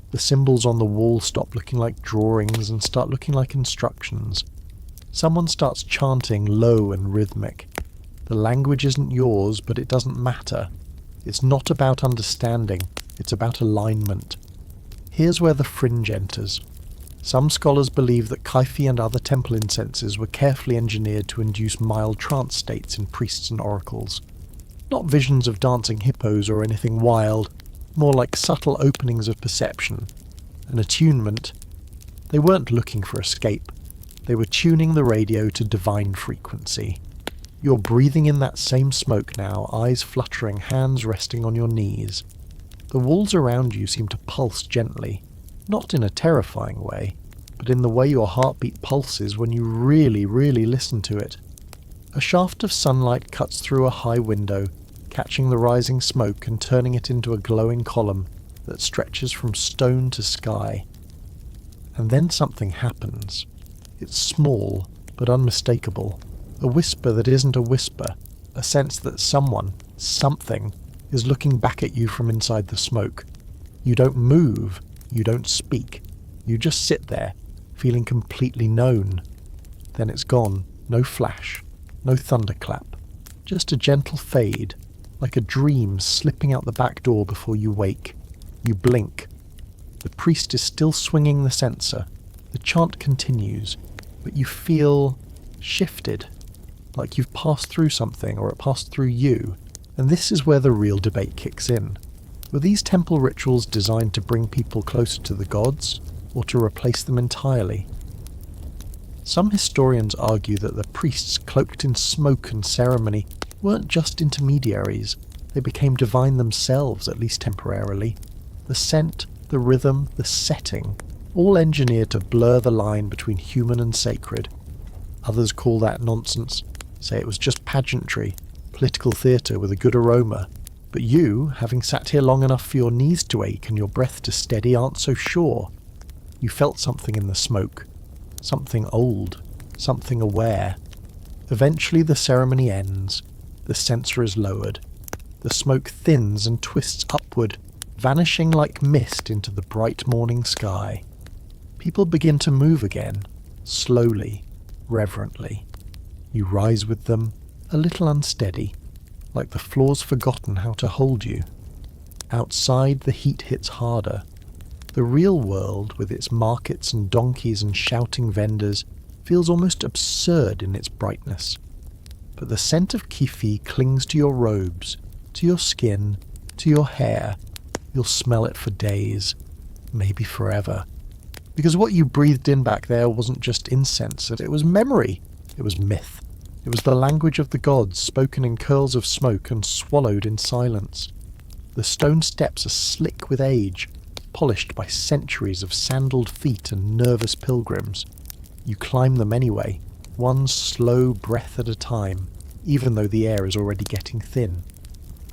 Speaker 1: The symbols on the wall stop looking like drawings and start looking like instructions. Someone starts chanting low and rhythmic. The language isn't yours, but it doesn't matter. It's not about understanding, it's about alignment. Here's where the fringe enters. Some scholars believe that Kyphi and other temple incenses were carefully engineered to induce mild trance states in priests and oracles. Not visions of dancing hippos or anything wild, more like subtle openings of perception. An attunement. They weren't looking for escape. They were tuning the radio to divine frequency. You're breathing in that same smoke now, eyes fluttering, hands resting on your knees. The walls around you seem to pulse gently, not in a terrifying way, but in the way your heartbeat pulses when you really, really listen to it. A shaft of sunlight cuts through a high window, catching the rising smoke and turning it into a glowing column that stretches from stone to sky. And then something happens. It's small, but unmistakable. A whisper that isn't a whisper. A sense that someone, something, is looking back at you from inside the smoke. You don't move. You don't speak. You just sit there, feeling completely known. Then it's gone. No flash. No thunderclap. Just a gentle fade, like a dream slipping out the back door before you wake. You blink. The priest is still swinging the censer. The chant continues, but you feel shifted, like you've passed through something or it passed through you, and this is where the real debate kicks in. Were these temple rituals designed to bring people closer to the gods, or to replace them entirely? Some historians argue that the priests cloaked in smoke and ceremony weren't just intermediaries, they became divine themselves, at least temporarily. The scent, the rhythm, the setting, all engineered to blur the line between human and sacred. Others call that nonsense, say it was just pageantry, political theatre with a good aroma. But you, having sat here long enough for your knees to ache and your breath to steady, aren't so sure. You felt something in the smoke. Something old. Something aware. Eventually the ceremony ends. The censer is lowered. The smoke thins and twists upward, vanishing like mist into the bright morning sky. People begin to move again, slowly, reverently. You rise with them, a little unsteady, like the floor's forgotten how to hold you. Outside, the heat hits harder. The real world, with its markets and donkeys and shouting vendors, feels almost absurd in its brightness. But the scent of Kyphi clings to your robes, to your skin, to your hair. You'll smell it for days, maybe forever. Because what you breathed in back there wasn't just incense, it was memory, it was myth. It was the language of the gods, spoken in curls of smoke and swallowed in silence. The stone steps are slick with age, polished by centuries of sandaled feet and nervous pilgrims. You climb them anyway, one slow breath at a time, even though the air is already getting thin.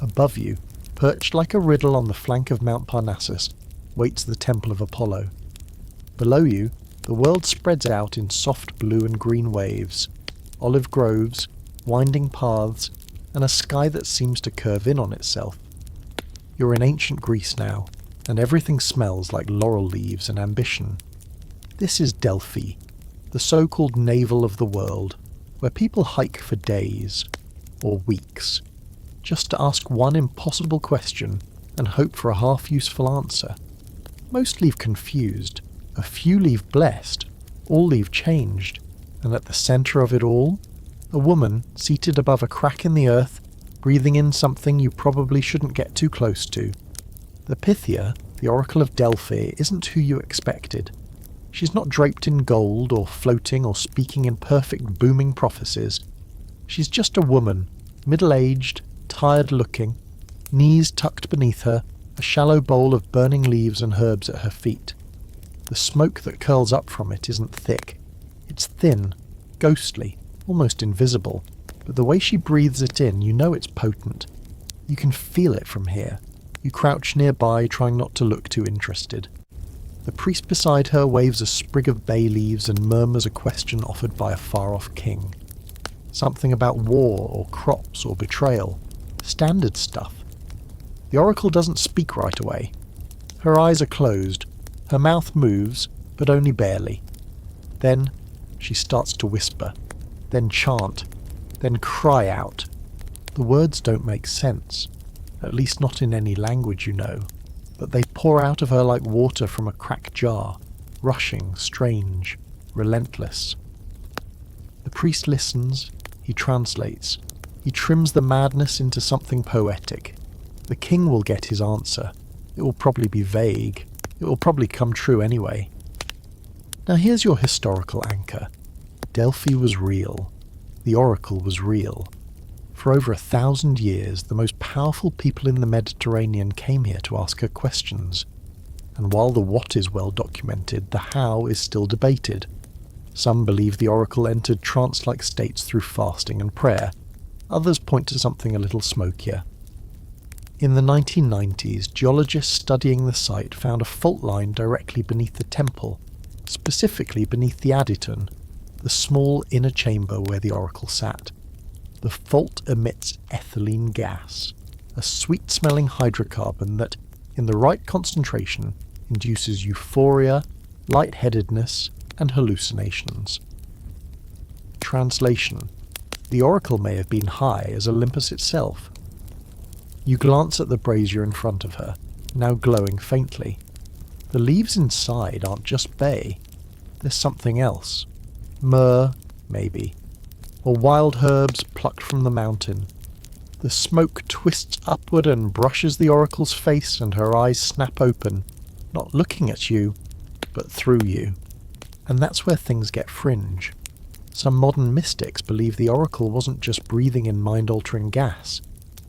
Speaker 1: Above you, perched like a riddle on the flank of Mount Parnassus, waits the Temple of Apollo. Below you, the world spreads out in soft blue and green waves, olive groves, winding paths, and a sky that seems to curve in on itself. You're in ancient Greece now, and everything smells like laurel leaves and ambition. This is Delphi, the so-called navel of the world, where people hike for days, or weeks, just to ask one impossible question and hope for a half-useful answer. Most leave confused, a few leave blessed, all leave changed, and at the centre of it all, a woman seated above a crack in the earth, breathing in something you probably shouldn't get too close to. The Pythia, the Oracle of Delphi, isn't who you expected. She's not draped in gold or floating or speaking in perfect booming prophecies. She's just a woman, middle-aged, tired-looking, knees tucked beneath her, a shallow bowl of burning leaves and herbs at her feet. The smoke that curls up from it isn't thick. It's thin, ghostly, almost invisible, but the way she breathes it in, you know it's potent. You can feel it from here. You crouch nearby, trying not to look too interested. The priest beside her waves a sprig of bay leaves and murmurs a question offered by a far-off king. Something about war or crops or betrayal. Standard stuff. The oracle doesn't speak right away. Her eyes are closed. Her mouth moves, but only barely. Then she starts to whisper, then chant, then cry out. The words don't make sense, at least not in any language you know, but they pour out of her like water from a cracked jar, rushing, strange, relentless. The priest listens, he translates, he trims the madness into something poetic. The king will get his answer. It will probably be vague. It will probably come true anyway. Now here's your historical anchor. Delphi was real. The oracle was real. For over 1,000 years, the most powerful people in the Mediterranean came here to ask her questions. And while the what is well documented, the how is still debated. Some believe the oracle entered trance-like states through fasting and prayer. Others point to something a little smokier. In the 1990s, geologists studying the site found a fault line directly beneath the temple, specifically beneath the adyton, the small inner chamber where the oracle sat. The fault emits ethylene gas, a sweet-smelling hydrocarbon that, in the right concentration, induces euphoria, lightheadedness, and hallucinations. Translation: the oracle may have been high as Olympus itself. You glance at the brazier in front of her, now glowing faintly. The leaves inside aren't just bay. There's something else. Myrrh, maybe. Or wild herbs plucked from the mountain. The smoke twists upward and brushes the oracle's face, and her eyes snap open, not looking at you, but through you. And that's where things get fringe. Some modern mystics believe the oracle wasn't just breathing in mind-altering gas.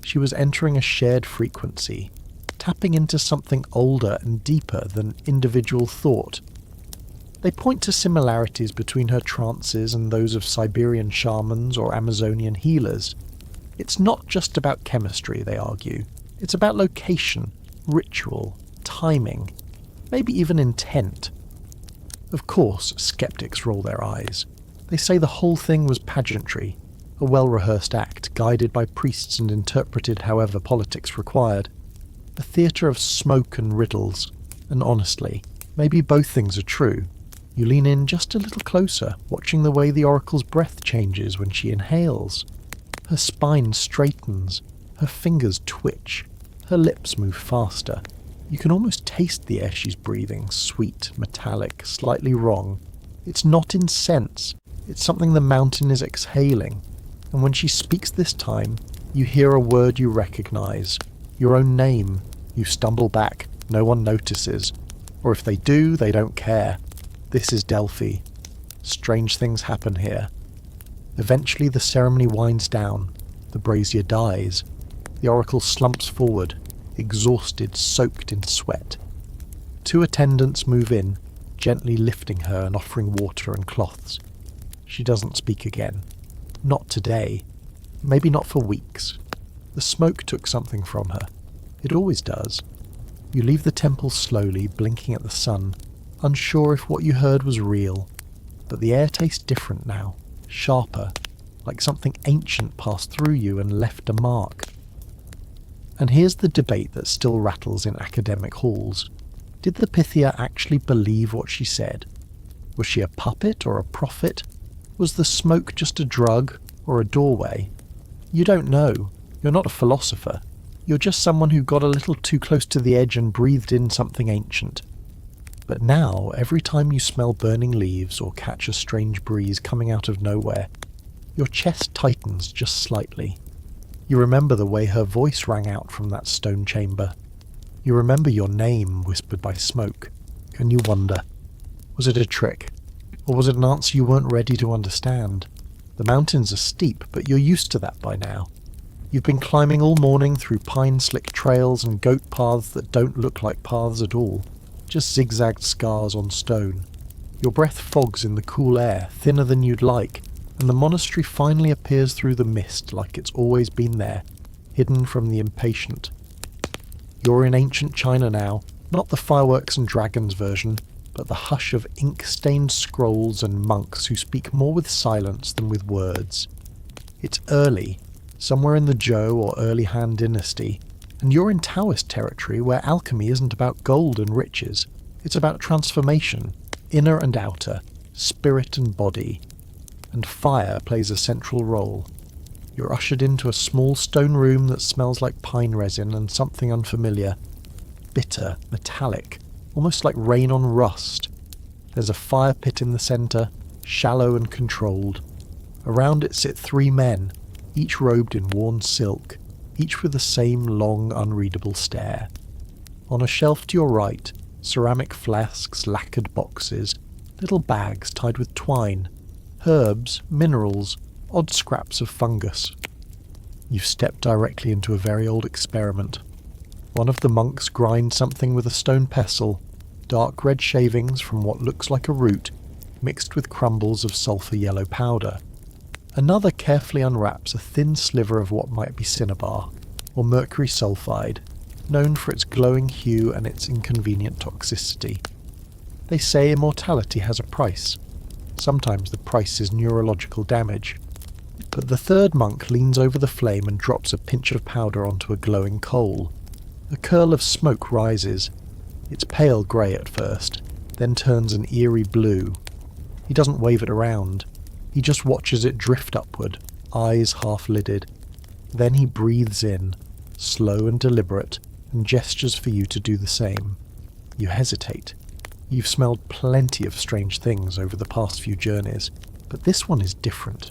Speaker 1: She was entering a shared frequency, tapping into something older and deeper than individual thought. They point to similarities between her trances and those of Siberian shamans or Amazonian healers. It's not just about chemistry, they argue. It's about location, ritual, timing, maybe even intent. Of course, skeptics roll their eyes. They say the whole thing was pageantry, a well-rehearsed act guided by priests and interpreted however politics required. A theatre of smoke and riddles, and honestly, maybe both things are true. You lean in just a little closer, watching the way the oracle's breath changes when she inhales. Her spine straightens, her fingers twitch, her lips move faster. You can almost taste the air she's breathing, sweet, metallic, slightly wrong. It's not incense, it's something the mountain is exhaling. And when she speaks this time, you hear a word you recognize, your own name. You stumble back, no one notices. Or if they do, they don't care. This is Delphi. Strange things happen here. Eventually the ceremony winds down. The brazier dies. The oracle slumps forward, exhausted, soaked in sweat. 2 attendants move in, gently lifting her and offering water and cloths. She doesn't speak again. Not today. Maybe not for weeks. The smoke took something from her. It always does. You leave the temple slowly, blinking at the sun, unsure if what you heard was real. But the air tastes different now, sharper, like something ancient passed through you and left a mark. And here's the debate that still rattles in academic halls. Did the Pythia actually believe what she said? Was she a puppet or a prophet? Was the smoke just a drug or a doorway? You don't know. You're not a philosopher. You're just someone who got a little too close to the edge and breathed in something ancient. But now, every time you smell burning leaves or catch a strange breeze coming out of nowhere, your chest tightens just slightly. You remember the way her voice rang out from that stone chamber. You remember your name whispered by smoke, and you wonder, was it a trick? Or was it an answer you weren't ready to understand? The mountains are steep, but you're used to that by now. You've been climbing all morning through pine-slick trails and goat paths that don't look like paths at all, just zigzagged scars on stone. Your breath fogs in the cool air, thinner than you'd like, and the monastery finally appears through the mist like it's always been there, hidden from the impatient. You're in ancient China now, not the fireworks and dragons version, but the hush of ink-stained scrolls and monks who speak more with silence than with words. It's early, somewhere in the Zhou or early Han dynasty, and you're in Daoist territory where alchemy isn't about gold and riches, it's about transformation, inner and outer, spirit and body, and fire plays a central role. You're ushered into a small stone room that smells like pine resin and something unfamiliar, bitter, metallic, almost like rain on rust. There's a fire pit in the centre, shallow and controlled. Around it sit 3 men, each robed in worn silk, each with the same long, unreadable stare. On a shelf to your right, ceramic flasks, lacquered boxes, little bags tied with twine, herbs, minerals, odd scraps of fungus. You've stepped directly into a very old experiment. One of the monks grinds something with a stone pestle, dark red shavings from what looks like a root, mixed with crumbles of sulphur yellow powder. Another carefully unwraps a thin sliver of what might be cinnabar, or mercury sulfide, known for its glowing hue and its inconvenient toxicity. They say immortality has a price. Sometimes the price is neurological damage. But the third monk leans over the flame and drops a pinch of powder onto a glowing coal. A curl of smoke rises. It's pale grey at first, then turns an eerie blue. He doesn't wave it around. He just watches it drift upward, eyes half-lidded. Then he breathes in, slow and deliberate, and gestures for you to do the same. You hesitate. You've smelled plenty of strange things over the past few journeys, but this one is different.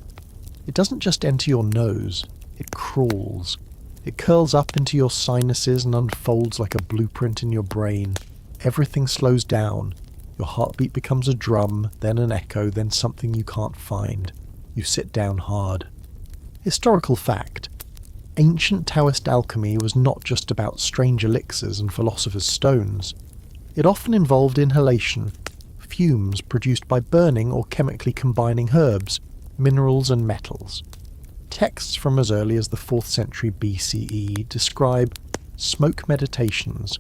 Speaker 1: It doesn't just enter your nose, it crawls. It curls up into your sinuses and unfolds like a blueprint in your brain. Everything slows down. Your heartbeat becomes a drum, then an echo, then something you can't find. You sit down hard. Historical fact. Ancient Taoist alchemy was not just about strange elixirs and philosopher's stones. It often involved inhalation, fumes produced by burning or chemically combining herbs, minerals and metals. Texts from as early as the 4th century BCE describe smoke meditations,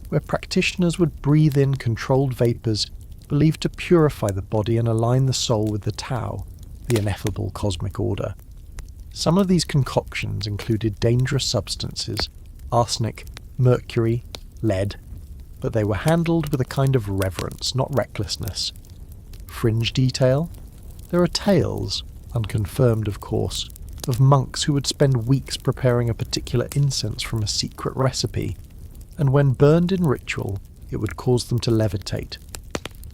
Speaker 1: where practitioners would breathe in controlled vapours believed to purify the body and align the soul with the Tao, the ineffable cosmic order. Some of these concoctions included dangerous substances, arsenic, mercury, lead, but they were handled with a kind of reverence, not recklessness. Fringe detail? There are tales, unconfirmed of course, of monks who would spend weeks preparing a particular incense from a secret recipe, and when burned in ritual, it would cause them to levitate.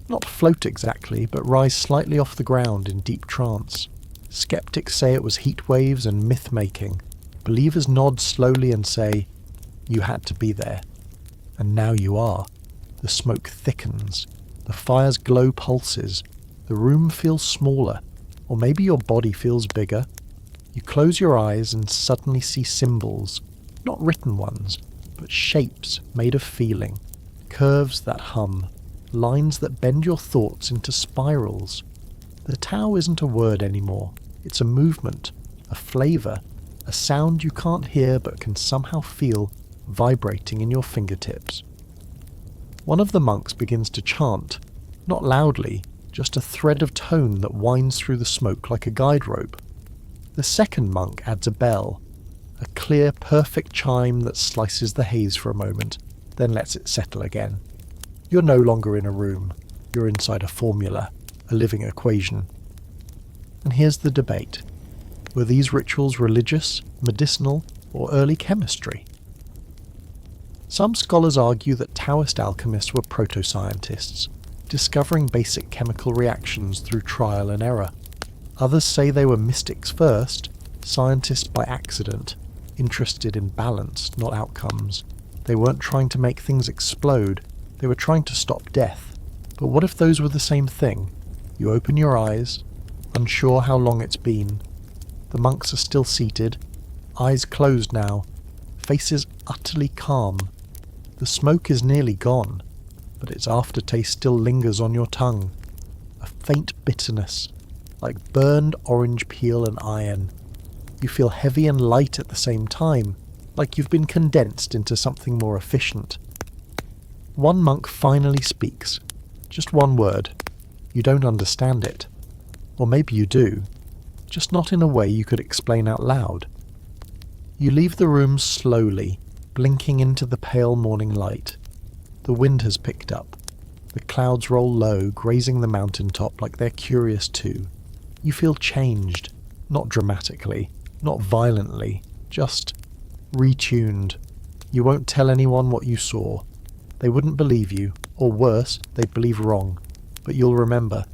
Speaker 1: Not float exactly, but rise slightly off the ground in deep trance. Skeptics say it was heat waves and myth-making. Believers nod slowly and say, "You had to be there." And now you are. The smoke thickens. The fire's glow pulses. The room feels smaller, or maybe your body feels bigger. You close your eyes and suddenly see symbols, not written ones, but shapes made of feeling, curves that hum, lines that bend your thoughts into spirals. The Tao isn't a word anymore. It's a movement, a flavour, a sound you can't hear but can somehow feel vibrating in your fingertips. One of the monks begins to chant, not loudly, just a thread of tone that winds through the smoke like a guide rope. The second monk adds a bell, a clear, perfect chime that slices the haze for a moment, then lets it settle again. You're no longer in a room. You're inside a formula, a living equation. And here's the debate. Were these rituals religious, medicinal, or early chemistry? Some scholars argue that Taoist alchemists were proto-scientists, discovering basic chemical reactions through trial and error. Others say they were mystics first, scientists by accident, interested in balance, not outcomes. They weren't trying to make things explode, they were trying to stop death. But what if those were the same thing? You open your eyes, unsure how long it's been. The monks are still seated, eyes closed now, faces utterly calm. The smoke is nearly gone, but its aftertaste still lingers on your tongue. A faint bitterness, like burned orange peel and iron. You feel heavy and light at the same time, like you've been condensed into something more efficient. One monk finally speaks. Just one word. You don't understand it. Or maybe you do, just not in a way you could explain out loud. You leave the room slowly, blinking into the pale morning light. The wind has picked up. The clouds roll low, grazing the mountaintop like they're curious too. You feel changed, not dramatically, not violently, just retuned. You won't tell anyone what you saw. They wouldn't believe you, or worse, they'd believe wrong. But you'll remember,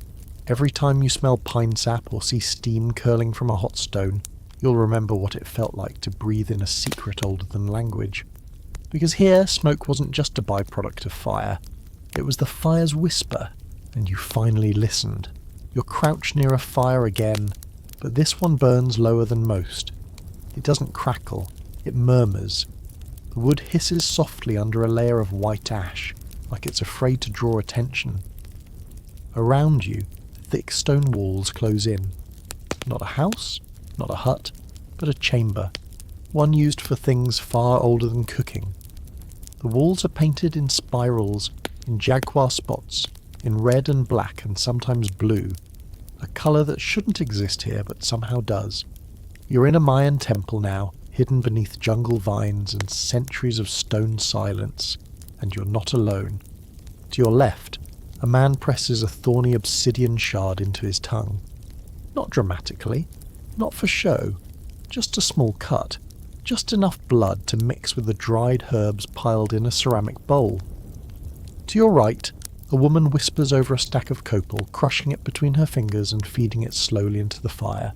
Speaker 1: every time you smell pine sap or see steam curling from a hot stone, you'll remember what it felt like to breathe in a secret older than language. Because here, smoke wasn't just a byproduct of fire. It was the fire's whisper, and you finally listened. You're crouched near a fire again, but this one burns lower than most. It doesn't crackle, it murmurs. The wood hisses softly under a layer of white ash, like it's afraid to draw attention. Around you, thick stone walls close in. Not a house, not a hut, but a chamber, one used for things far older than cooking. The walls are painted in spirals, in jaguar spots, in red and black and sometimes blue, a colour that shouldn't exist here but somehow does. You're in a Mayan temple now, hidden beneath jungle vines and centuries of stone silence, and you're not alone. To your left, a man presses a thorny obsidian shard into his tongue. Not dramatically, not for show, just a small cut, just enough blood to mix with the dried herbs piled in a ceramic bowl. To your right, a woman whispers over a stack of copal, crushing it between her fingers and feeding it slowly into the fire.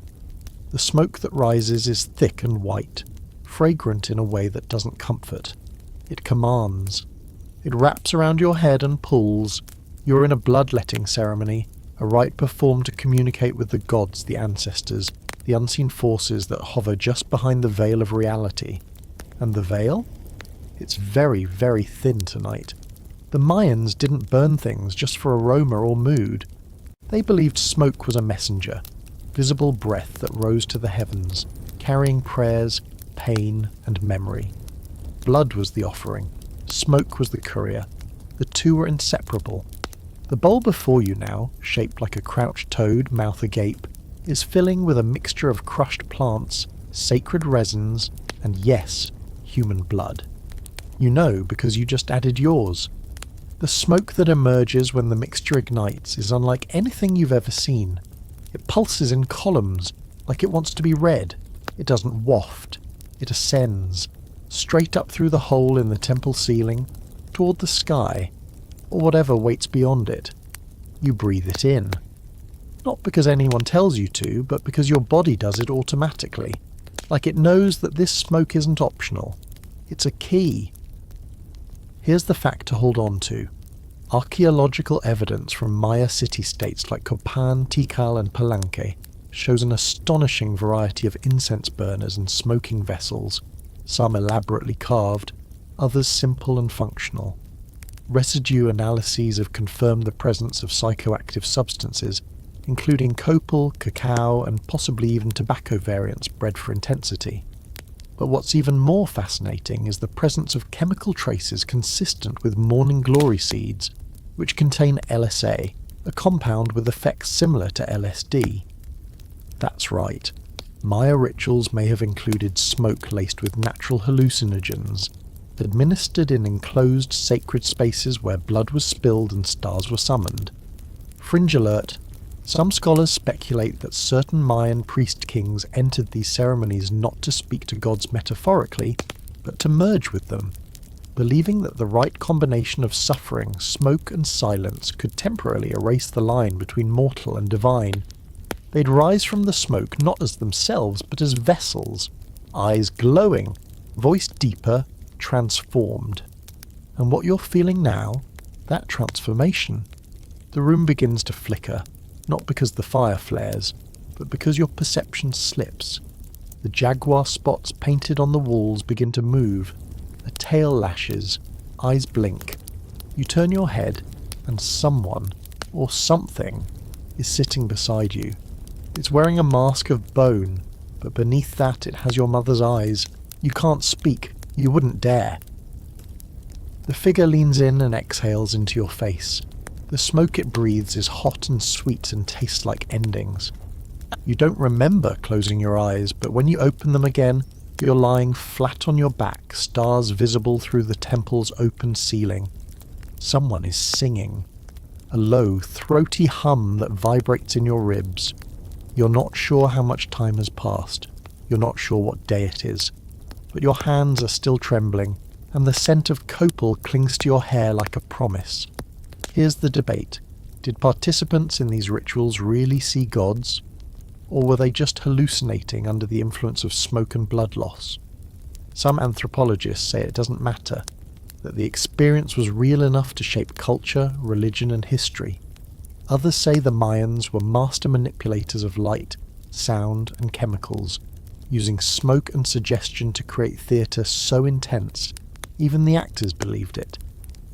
Speaker 1: The smoke that rises is thick and white, fragrant in a way that doesn't comfort. It commands. It wraps around your head and pulls. You're in a bloodletting ceremony, a rite performed to communicate with the gods, the ancestors, the unseen forces that hover just behind the veil of reality. And the veil? It's very, very thin tonight. The Mayans didn't burn things just for aroma or mood. They believed smoke was a messenger, visible breath that rose to the heavens, carrying prayers, pain, and memory. Blood was the offering, smoke was the courier. The two were inseparable. The bowl before you now, shaped like a crouched toad, mouth agape, is filling with a mixture of crushed plants, sacred resins, and yes, human blood. You know because you just added yours. The smoke that emerges when the mixture ignites is unlike anything you've ever seen. It pulses in columns, like it wants to be read. It doesn't waft. It ascends, straight up through the hole in the temple ceiling, toward the sky, or whatever waits beyond it. You breathe it in. Not because anyone tells you to, but because your body does it automatically. Like it knows that this smoke isn't optional. It's a key. Here's the fact to hold on to. Archaeological evidence from Maya city-states like Copan, Tikal and Palenque shows an astonishing variety of incense burners and smoking vessels, some elaborately carved, others simple and functional. Residue analyses have confirmed the presence of psychoactive substances, including copal, cacao and possibly even tobacco variants bred for intensity. But what's even more fascinating is the presence of chemical traces consistent with morning glory seeds, which contain LSA, a compound with effects similar to LSD. That's right. Maya rituals may have included smoke laced with natural hallucinogens, administered in enclosed sacred spaces where blood was spilled and stars were summoned. Fringe alert. Some scholars speculate that certain Mayan priest-kings entered these ceremonies not to speak to gods metaphorically, but to merge with them, believing that the right combination of suffering, smoke and silence could temporarily erase the line between mortal and divine. They'd rise from the smoke not as themselves, but as vessels, eyes glowing, voice deeper, transformed. And what you're feeling now, that transformation. The room begins to flicker, not because the fire flares, but because your perception slips. The jaguar spots painted on the walls begin to move, a tail lashes, eyes blink. You turn your head, and someone, or something, is sitting beside you. It's wearing a mask of bone, but beneath that it has your mother's eyes. You can't speak, you wouldn't dare. The figure leans in and exhales into your face. The smoke it breathes is hot and sweet and tastes like endings. You don't remember closing your eyes, but when you open them again, you're lying flat on your back, stars visible through the temple's open ceiling. Someone is singing. A low, throaty hum that vibrates in your ribs. You're not sure how much time has passed. You're not sure what day it is. But your hands are still trembling, and the scent of copal clings to your hair like a promise. Here's the debate. Did participants in these rituals really see gods? Or were they just hallucinating under the influence of smoke and blood loss? Some anthropologists say it doesn't matter, that the experience was real enough to shape culture, religion and history. Others say the Mayans were master manipulators of light, sound and chemicals, using smoke and suggestion to create theatre so intense, even the actors believed it.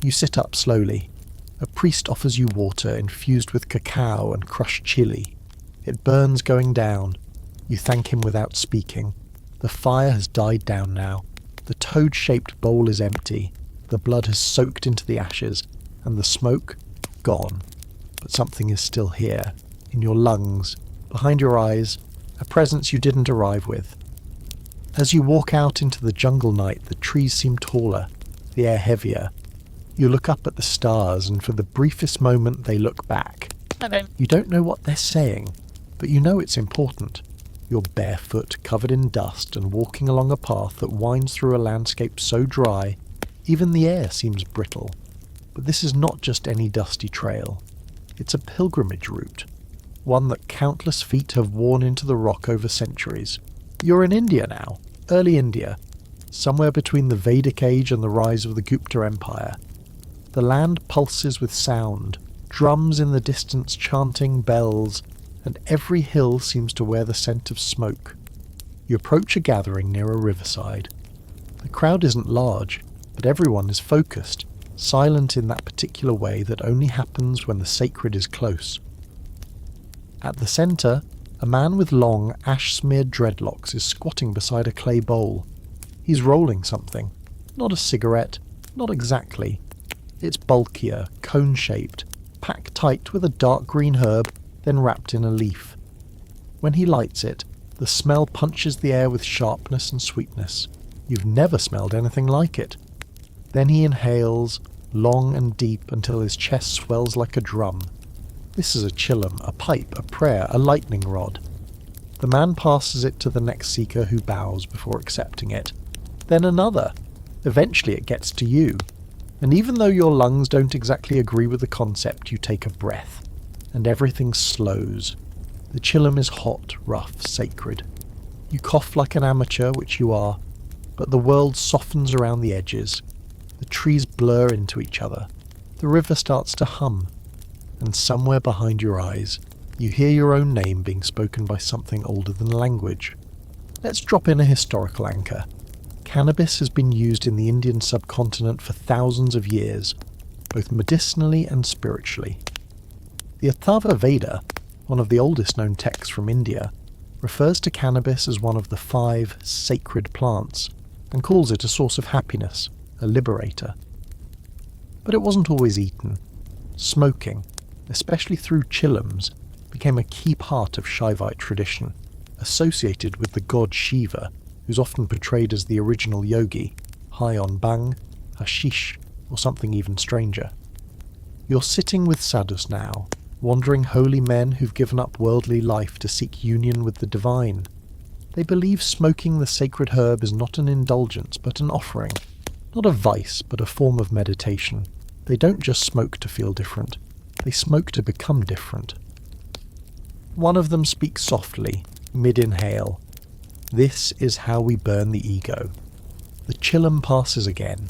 Speaker 1: You sit up slowly. A priest offers you water infused with cacao and crushed chili. It burns going down. You thank him without speaking. The fire has died down now. The toad-shaped bowl is empty. The blood has soaked into the ashes, and the smoke, gone. But something is still here, in your lungs, behind your eyes, a presence you didn't arrive with. As you walk out into the jungle night, the trees seem taller, the air heavier. You look up at the stars, and for the briefest moment they look back. You don't know what they're saying, but you know it's important. You're barefoot, covered in dust, and walking along a path that winds through a landscape so dry, even the air seems brittle. But this is not just any dusty trail. It's a pilgrimage route, one that countless feet have worn into the rock over centuries. You're in India now, early India, somewhere between the Vedic age and the rise of the Gupta Empire. The land pulses with sound, drums in the distance chanting bells, and every hill seems to wear the scent of smoke. You approach a gathering near a riverside. The crowd isn't large, but everyone is focused, silent in that particular way that only happens when the sacred is close. At the centre, a man with long, ash-smeared dreadlocks is squatting beside a clay bowl. He's rolling something. Not a cigarette, not exactly. It's bulkier, cone-shaped, packed tight with a dark green herb, then wrapped in a leaf. When he lights it, the smell punches the air with sharpness and sweetness. You've never smelled anything like it. Then he inhales, long and deep, until his chest swells like a drum. This is a chillum, a pipe, a prayer, a lightning rod. The man passes it to the next seeker who bows before accepting it. Then another. Eventually it gets to you. And even though your lungs don't exactly agree with the concept, you take a breath. And everything slows. The chillum is hot, rough, sacred. You cough like an amateur, which you are, but the world softens around the edges. The trees blur into each other. The river starts to hum. And somewhere behind your eyes, you hear your own name being spoken by something older than language. Let's drop in a historical anchor. Cannabis has been used in the Indian subcontinent for thousands of years, both medicinally and spiritually. The Atharva Veda, one of the oldest known texts from India, refers to cannabis as one of the 5 sacred plants, and calls it a source of happiness, a liberator. But it wasn't always eaten. Smoking, especially through chillums, became a key part of Shaivite tradition, associated with the god Shiva, who's often portrayed as the original yogi, high on bhang, hashish, or something even stranger. You're sitting with sadhus now, wandering holy men who've given up worldly life to seek union with the divine. They believe smoking the sacred herb is not an indulgence but an offering, not a vice but a form of meditation. They don't just smoke to feel different, they smoke to become different. One of them speaks softly, mid-inhale. This is how we burn the ego. The chillum passes again.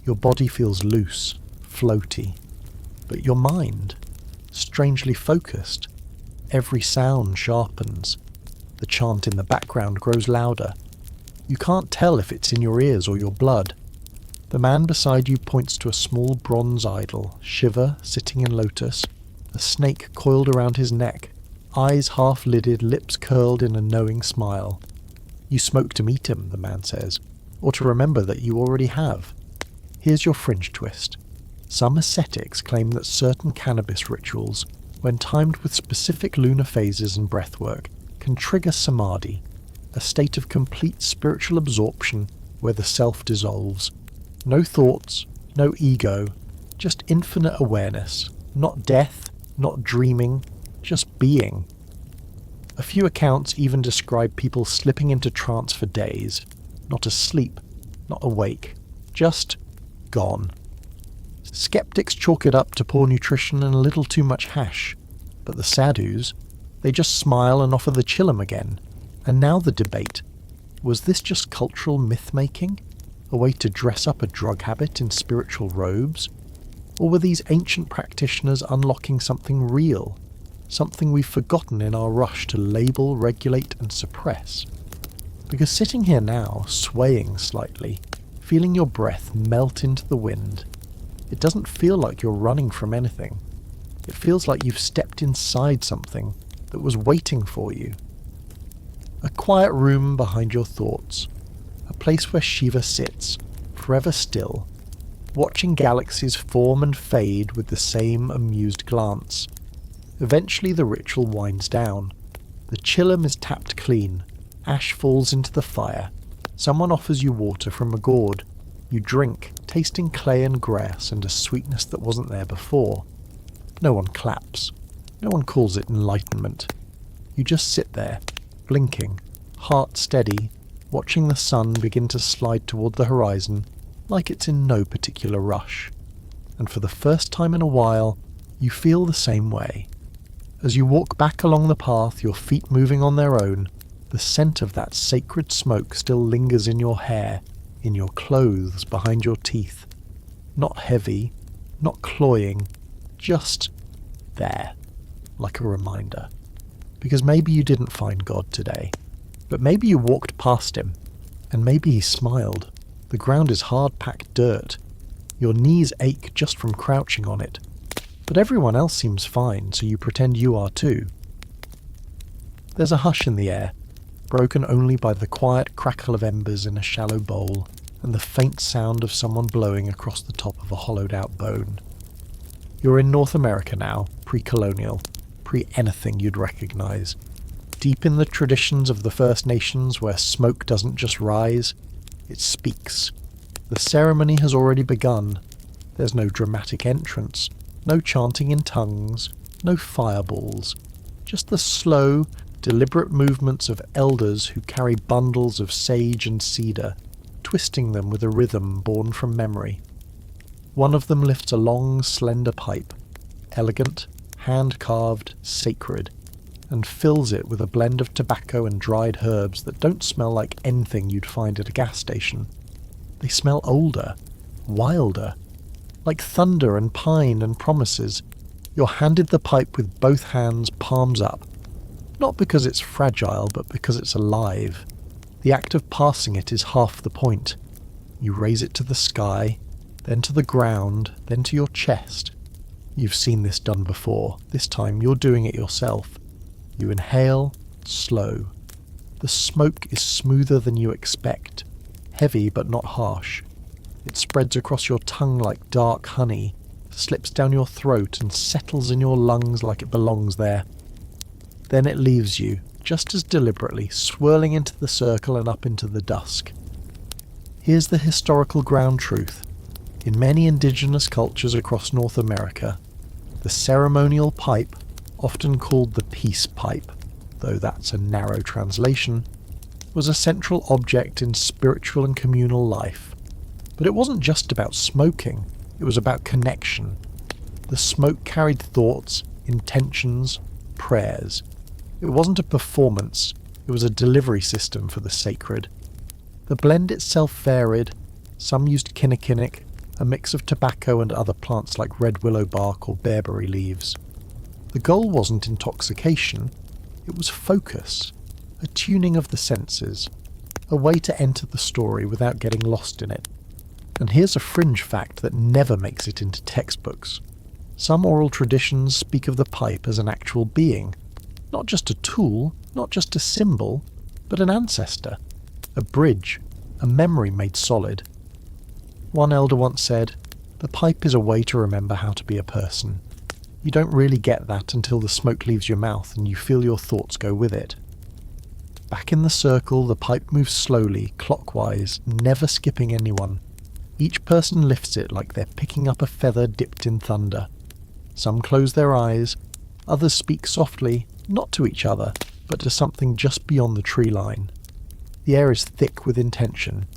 Speaker 1: Your body feels loose, floaty. But your mind, strangely focused. Every sound sharpens. The chant in the background grows louder. You can't tell if it's in your ears or your blood. The man beside you points to a small bronze idol, Shiva sitting in lotus, a snake coiled around his neck, eyes half-lidded, lips curled in a knowing smile. You smoke to meet him, the man says, or to remember that you already have. Here's your fringe twist. Some ascetics claim that certain cannabis rituals, when timed with specific lunar phases and breathwork, can trigger samadhi, a state of complete spiritual absorption where the self dissolves. No thoughts, no ego, just infinite awareness, not death, not dreaming, just being. A few accounts even describe people slipping into trance for days, not asleep, not awake, just gone. Skeptics chalk it up to poor nutrition and a little too much hash, but the sadhus, they just smile and offer the chillum again. And now the debate. Was this just cultural myth-making? A way to dress up a drug habit in spiritual robes? Or were these ancient practitioners unlocking something real? Something we've forgotten in our rush to label, regulate and suppress? Because sitting here now, swaying slightly, feeling your breath melt into the wind, it doesn't feel like you're running from anything. It feels like you've stepped inside something that was waiting for you. A quiet room behind your thoughts, a place where Shiva sits, forever still, watching galaxies form and fade with the same amused glance. Eventually the ritual winds down. The chillum is tapped clean, ash falls into the fire, someone offers you water from a gourd. You drink, tasting clay and grass and a sweetness that wasn't there before. No one claps. No one calls it enlightenment. You just sit there, blinking, heart steady, watching the sun begin to slide toward the horizon like it's in no particular rush. And for the first time in a while, you feel the same way. As you walk back along the path, your feet moving on their own, the scent of that sacred smoke still lingers in your hair, in your clothes, behind your teeth. Not heavy, not cloying, just there, like a reminder. Because maybe you didn't find God today, but maybe you walked past him, and maybe he smiled. The ground is hard-packed dirt. Your knees ache just from crouching on it. But everyone else seems fine, so you pretend you are too. There's a hush in the air, broken only by the quiet crackle of embers in a shallow bowl, and the faint sound of someone blowing across the top of a hollowed-out bone. You're in North America now, pre-colonial, pre-anything you'd recognize. Deep in the traditions of the First Nations where smoke doesn't just rise, it speaks. The ceremony has already begun. There's no dramatic entrance, no chanting in tongues, no fireballs, just the slow, deliberate movements of elders who carry bundles of sage and cedar, twisting them with a rhythm born from memory. One of them lifts a long, slender pipe, elegant, hand-carved, sacred, and fills it with a blend of tobacco and dried herbs that don't smell like anything you'd find at a gas station. They smell older, wilder, like thunder and pine and promises. You're handed the pipe with both hands, palms up. Not because it's fragile, but because it's alive. The act of passing it is half the point. You raise it to the sky, then to the ground, then to your chest. You've seen this done before. This time you're doing it yourself. You inhale, slow. The smoke is smoother than you expect, heavy but not harsh. It spreads across your tongue like dark honey, slips down your throat and settles in your lungs like it belongs there. Then it leaves you, just as deliberately, swirling into the circle and up into the dusk. Here's the historical ground truth. In many indigenous cultures across North America, the ceremonial pipe, often called the peace pipe, though that's a narrow translation, was a central object in spiritual and communal life. But it wasn't just about smoking, it was about connection. The smoke carried thoughts, intentions, prayers. It wasn't a performance, It was a delivery system for the sacred. The blend itself varied. Some used kinnikinic, a mix of tobacco and other plants like red willow bark or bearberry leaves. The goal wasn't intoxication, it was focus, a tuning of the senses, a way to enter the story without getting lost in it. And here's a fringe fact that never makes it into textbooks. Some oral traditions speak of the pipe as an actual being, not just a tool, not just a symbol, but an ancestor, a bridge, a memory made solid. One elder once said, "The pipe is a way to remember how to be a person. You don't really get that until the smoke leaves your mouth and you feel your thoughts go with it." Back in the circle, the pipe moves slowly, clockwise, never skipping anyone. Each person lifts it like they're picking up a feather dipped in thunder. Some close their eyes, others speak softly, not to each other, but to something just beyond the tree line. The air is thick with intention.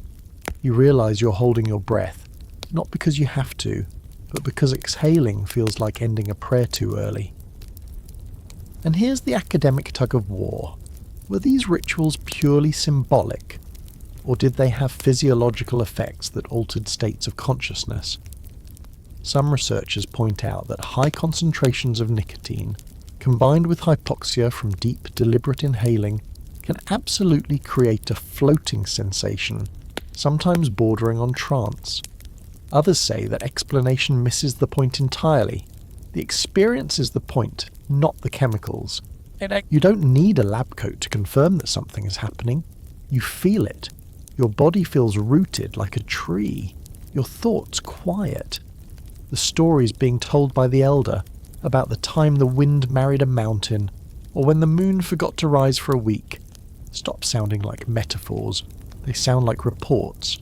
Speaker 1: You realise you're holding your breath, not because you have to, but because exhaling feels like ending a prayer too early. And here's the academic tug of war. Were these rituals purely symbolic, or did they have physiological effects that altered states of consciousness? Some researchers point out that high concentrations of nicotine, combined with hypoxia from deep, deliberate inhaling, can absolutely create a floating sensation, sometimes bordering on trance. Others say that explanation misses the point entirely. The experience is the point, not the chemicals. You don't need a lab coat to confirm that something is happening. You feel it. Your body feels rooted like a tree. Your thoughts quiet. The stories being told by the elder about the time the wind married a mountain, or when the moon forgot to rise for a week, stop sounding like metaphors. They sound like reports.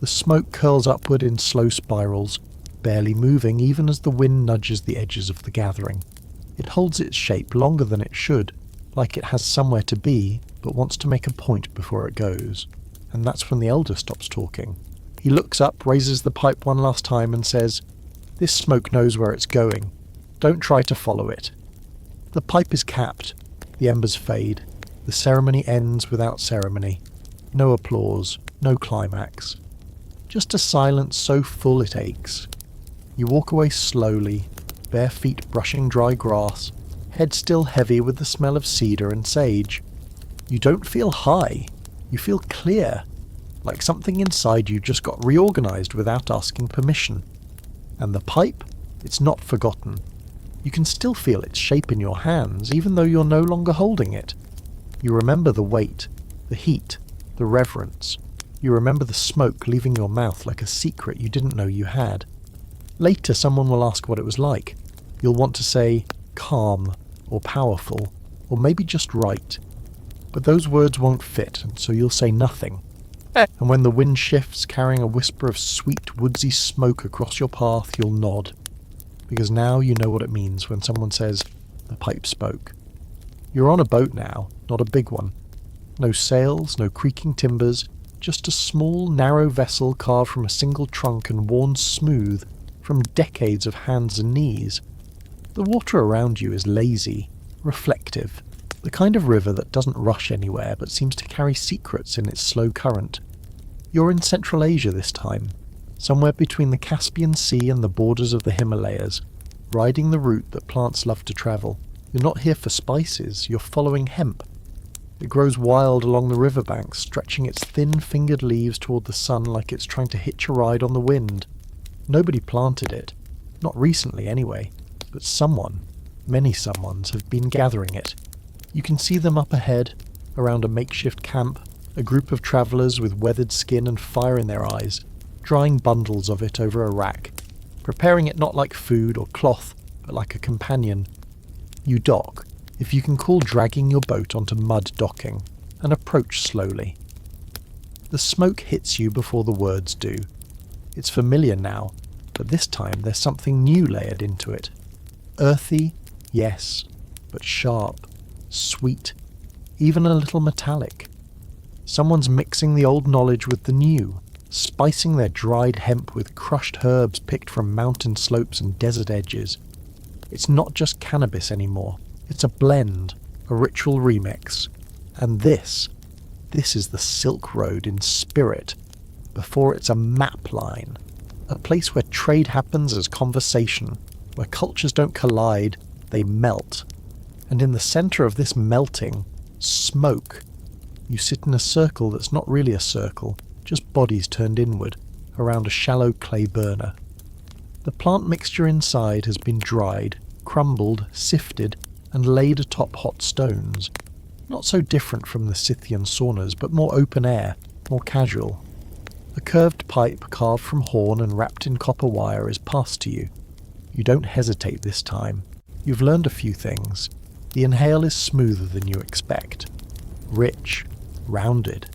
Speaker 1: The smoke curls upward in slow spirals, barely moving even as the wind nudges the edges of the gathering. It holds its shape longer than it should, like it has somewhere to be, but wants to make a point before it goes. And that's when the elder stops talking. He looks up, raises the pipe one last time and says, "This smoke knows where it's going. Don't try to follow it." The pipe is capped. The embers fade. The ceremony ends without ceremony. No applause, no climax. Just a silence so full it aches. You walk away slowly, bare feet brushing dry grass, head still heavy with the smell of cedar and sage. You don't feel high, you feel clear, like something inside you just got reorganized without asking permission. And the pipe? It's not forgotten. You can still feel its shape in your hands, even though you're no longer holding it. You remember the weight, the heat, the reverence. You remember the smoke leaving your mouth like a secret you didn't know you had. Later someone will ask what it was like. You'll want to say calm, or powerful, or maybe just right. But those words won't fit, and so you'll say nothing. And when the wind shifts, carrying a whisper of sweet, woodsy smoke across your path, you'll nod. Because now you know what it means when someone says, "The pipe spoke." You're on a boat now, not a big one. No sails, no creaking timbers, just a small, narrow vessel carved from a single trunk and worn smooth from decades of hands and knees. The water around you is lazy, reflective, the kind of river that doesn't rush anywhere but seems to carry secrets in its slow current. You're in Central Asia this time, somewhere between the Caspian Sea and the borders of the Himalayas, riding the route that plants love to travel. You're not here for spices, you're following hemp. It grows wild along the riverbanks, stretching its thin-fingered leaves toward the sun like it's trying to hitch a ride on the wind. Nobody planted it, not recently anyway, but someone, many someones, have been gathering it. You can see them up ahead, around a makeshift camp, a group of travellers with weathered skin and fire in their eyes, drying bundles of it over a rack, preparing it not like food or cloth, but like a companion. You dock, if you can call dragging your boat onto mud docking, and approach slowly. The smoke hits you before the words do. It's familiar now, but this time there's something new layered into it. Earthy, yes, but sharp, sweet, even a little metallic. Someone's mixing the old knowledge with the new, spicing their dried hemp with crushed herbs picked from mountain slopes and desert edges. It's not just cannabis anymore. It's a blend, a ritual remix, And this is the Silk Road in spirit, before it's a map line, a place where trade happens as conversation, where cultures don't collide, they melt. And in the centre of this melting, smoke. You sit in a circle that's not really a circle, just bodies turned inward, around a shallow clay burner. The plant mixture inside has been dried, crumbled, sifted, and laid atop hot stones. Not so different from the Scythian saunas, but more open air, more casual. A curved pipe carved from horn and wrapped in copper wire is passed to you. You don't hesitate this time. You've learned a few things. The inhale is smoother than you expect. Rich, rounded.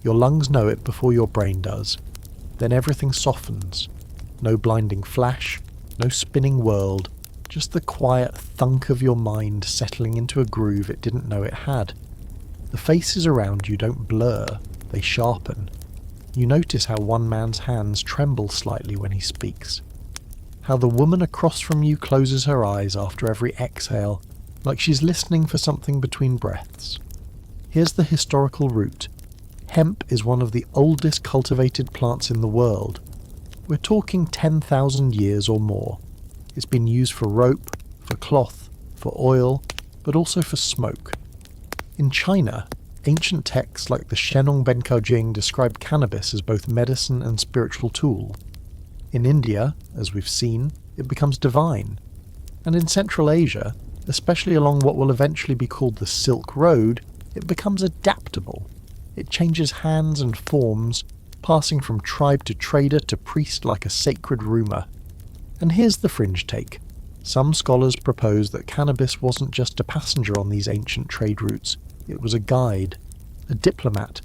Speaker 1: Your lungs know it before your brain does. Then everything softens. No blinding flash, no spinning world, just the quiet thunk of your mind settling into a groove it didn't know it had. The faces around you don't blur, they sharpen. You notice how one man's hands tremble slightly when he speaks. How the woman across from you closes her eyes after every exhale, like she's listening for something between breaths. Here's the historical root. Hemp is one of the oldest cultivated plants in the world. We're talking 10,000 years or more. It's been used for rope, for cloth, for oil, but also for smoke. In China, ancient texts like the Shenong Benkao Jing describe cannabis as both medicine and spiritual tool. In India, as we've seen, it becomes divine. And in Central Asia, especially along what will eventually be called the Silk Road, it becomes adaptable. It changes hands and forms, passing from tribe to trader to priest like a sacred rumour. And here's the fringe take. Some scholars propose that cannabis wasn't just a passenger on these ancient trade routes, it was a guide, a diplomat,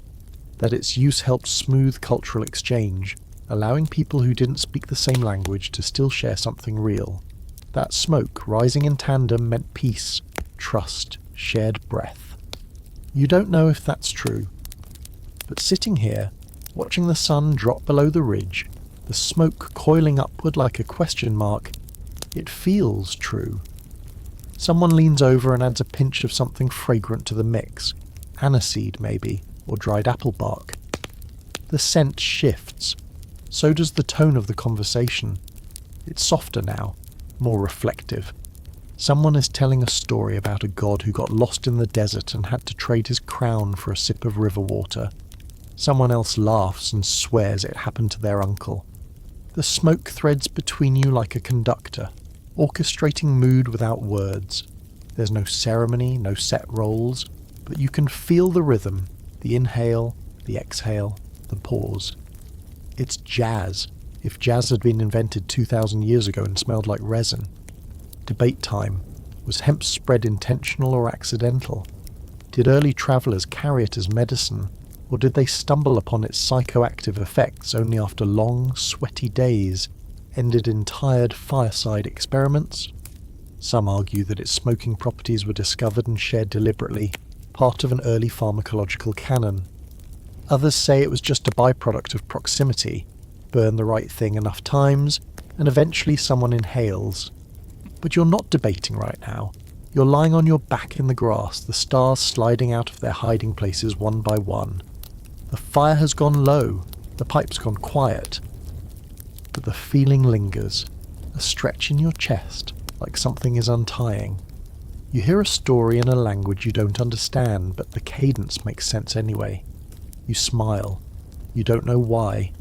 Speaker 1: that its use helped smooth cultural exchange, allowing people who didn't speak the same language to still share something real. That smoke rising in tandem meant peace, trust, shared breath. You don't know if that's true, but sitting here, watching the sun drop below the ridge, the smoke coiling upward like a question mark, it feels true. Someone leans over and adds a pinch of something fragrant to the mix, aniseed maybe, or dried apple bark. The scent shifts. So does the tone of the conversation. It's softer now, more reflective. Someone is telling a story about a god who got lost in the desert and had to trade his crown for a sip of river water. Someone else laughs and swears it happened to their uncle. The smoke threads between you like a conductor, orchestrating mood without words. There's no ceremony, no set roles, but you can feel the rhythm, the inhale, the exhale, the pause. It's jazz, if jazz had been invented 2,000 years ago and smelled like resin. Debate time. Was hemp spread intentional or accidental? Did early travellers carry it as medicine, or did they stumble upon its psychoactive effects only after long, sweaty days ended in tired fireside experiments? Some argue that its smoking properties were discovered and shared deliberately, part of an early pharmacological canon. Others say it was just a byproduct of proximity, burn the right thing enough times, and eventually someone inhales. But you're not debating right now. You're lying on your back in the grass, the stars sliding out of their hiding places one by one. The fire has gone low, the pipe's gone quiet. But the feeling lingers, a stretch in your chest, like something is untying. You hear a story in a language you don't understand, but the cadence makes sense anyway. You smile. You don't know why.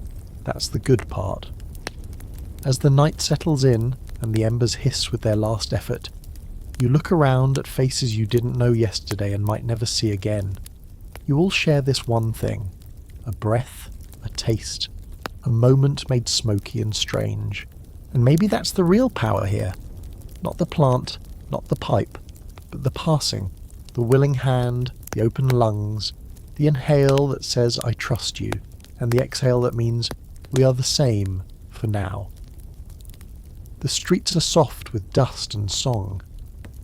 Speaker 1: That's the good part. As the night settles in, and the embers hiss with their last effort, you look around at faces you didn't know yesterday and might never see again. You all share this one thing. A breath, a taste, a moment made smoky and strange. And maybe that's the real power here. Not the plant, not the pipe, but the passing, the willing hand, the open lungs, the inhale that says, I trust you, and the exhale that means, we are the same, for now. The streets are soft with dust and song.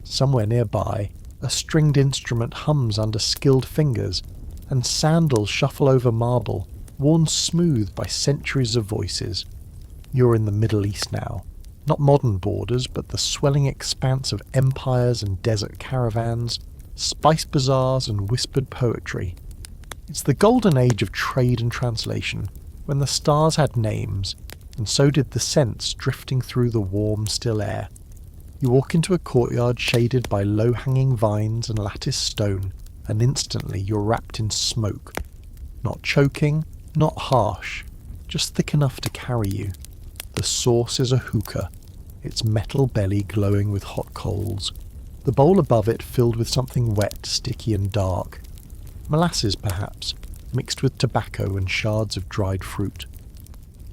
Speaker 1: Somewhere nearby, a stringed instrument hums under skilled fingers, and sandals shuffle over marble, worn smooth by centuries of voices. You're in the Middle East now. Not modern borders, but the swelling expanse of empires and desert caravans, spice bazaars and whispered poetry. It's the golden age of trade and translation, when the stars had names, and so did the scents drifting through the warm, still air. You walk into a courtyard shaded by low-hanging vines and latticed stone, and instantly you're wrapped in smoke. Not choking, not harsh, just thick enough to carry you. The source is a hookah, its metal belly glowing with hot coals. The bowl above it filled with something wet, sticky and dark. Molasses, perhaps, mixed with tobacco and shards of dried fruit.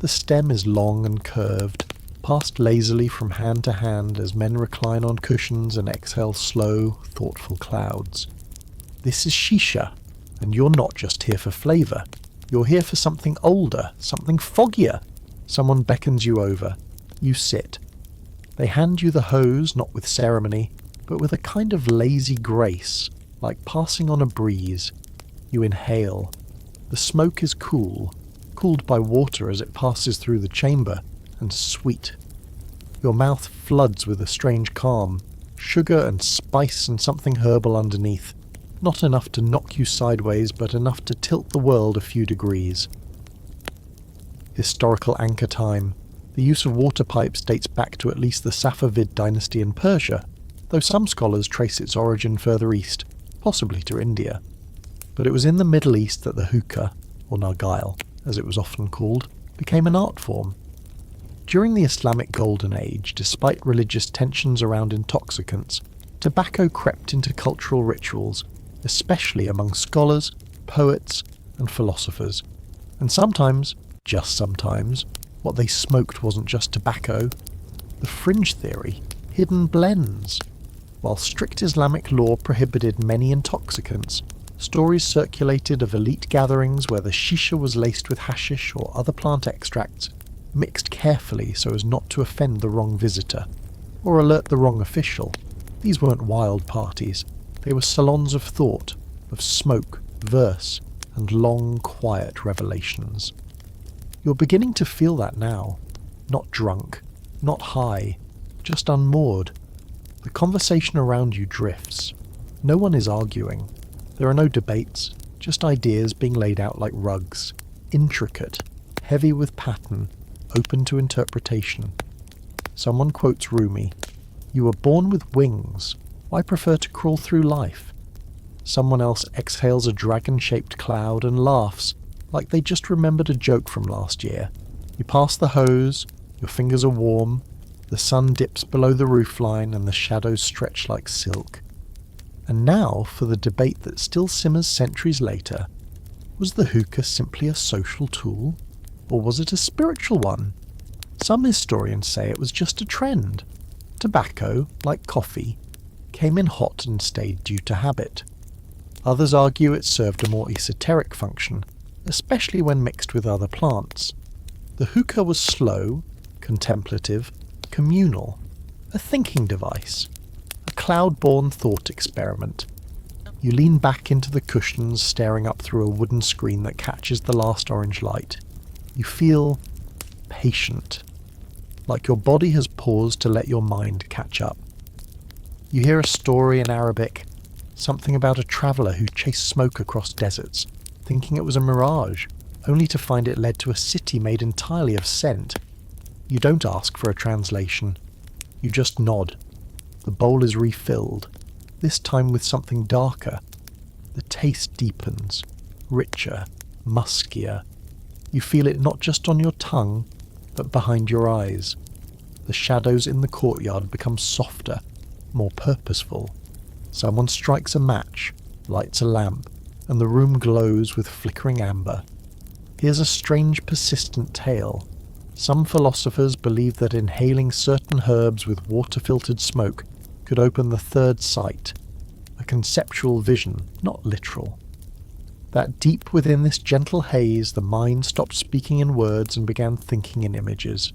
Speaker 1: The stem is long and curved, passed lazily from hand to hand as men recline on cushions and exhale slow, thoughtful clouds. This is shisha, and you're not just here for flavour. You're here for something older, something foggier. Someone beckons you over. You sit. They hand you the hose, not with ceremony, but with a kind of lazy grace, like passing on a breeze. You inhale. The smoke is cool, cooled by water as it passes through the chamber, and sweet. Your mouth floods with a strange calm, sugar and spice and something herbal underneath. Not enough to knock you sideways, but enough to tilt the world a few degrees. Historical anchor time. The use of water pipes dates back to at least the Safavid dynasty in Persia, though some scholars trace its origin further east, possibly to India. But it was in the Middle East that the hookah, or nargile, as it was often called, became an art form. During the Islamic Golden Age, despite religious tensions around intoxicants, tobacco crept into cultural rituals, especially among scholars, poets, and philosophers. And sometimes, just sometimes, what they smoked wasn't just tobacco. The fringe theory, hidden blends. While strict Islamic law prohibited many intoxicants, stories circulated of elite gatherings where the shisha was laced with hashish or other plant extracts, mixed carefully so as not to offend the wrong visitor, or alert the wrong official. These weren't wild parties. They were salons of thought, of smoke, verse, and long, quiet revelations. You're beginning to feel that now. Not drunk, not high, just unmoored. The conversation around you drifts. No one is arguing. There are no debates, just ideas being laid out like rugs. Intricate, heavy with pattern, open to interpretation. Someone quotes Rumi, "You were born with wings. Why prefer to crawl through life?" Someone else exhales a dragon-shaped cloud and laughs, like they just remembered a joke from last year. You pass the hose, your fingers are warm, the sun dips below the roofline and the shadows stretch like silk. And now for the debate that still simmers centuries later. Was the hookah simply a social tool? Or was it a spiritual one? Some historians say it was just a trend. Tobacco, like coffee, came in hot and stayed due to habit. Others argue it served a more esoteric function, especially when mixed with other plants. The hookah was slow, contemplative, communal, a thinking device, a cloud-born thought experiment. You lean back into the cushions, staring up through a wooden screen that catches the last orange light. You feel patient, like your body has paused to let your mind catch up. You hear a story in Arabic, something about a traveller who chased smoke across deserts, thinking it was a mirage, only to find it led to a city made entirely of scent. You don't ask for a translation. You just nod. The bowl is refilled, this time with something darker. The taste deepens, richer, muskier. You feel it not just on your tongue, but behind your eyes. The shadows in the courtyard become softer, more purposeful. Someone strikes a match, lights a lamp, and the room glows with flickering amber. Here's a strange, persistent tale. Some philosophers believe that inhaling certain herbs with water-filtered smoke could open the third sight, a conceptual vision, not literal. That deep within this gentle haze the mind stopped speaking in words and began thinking in images.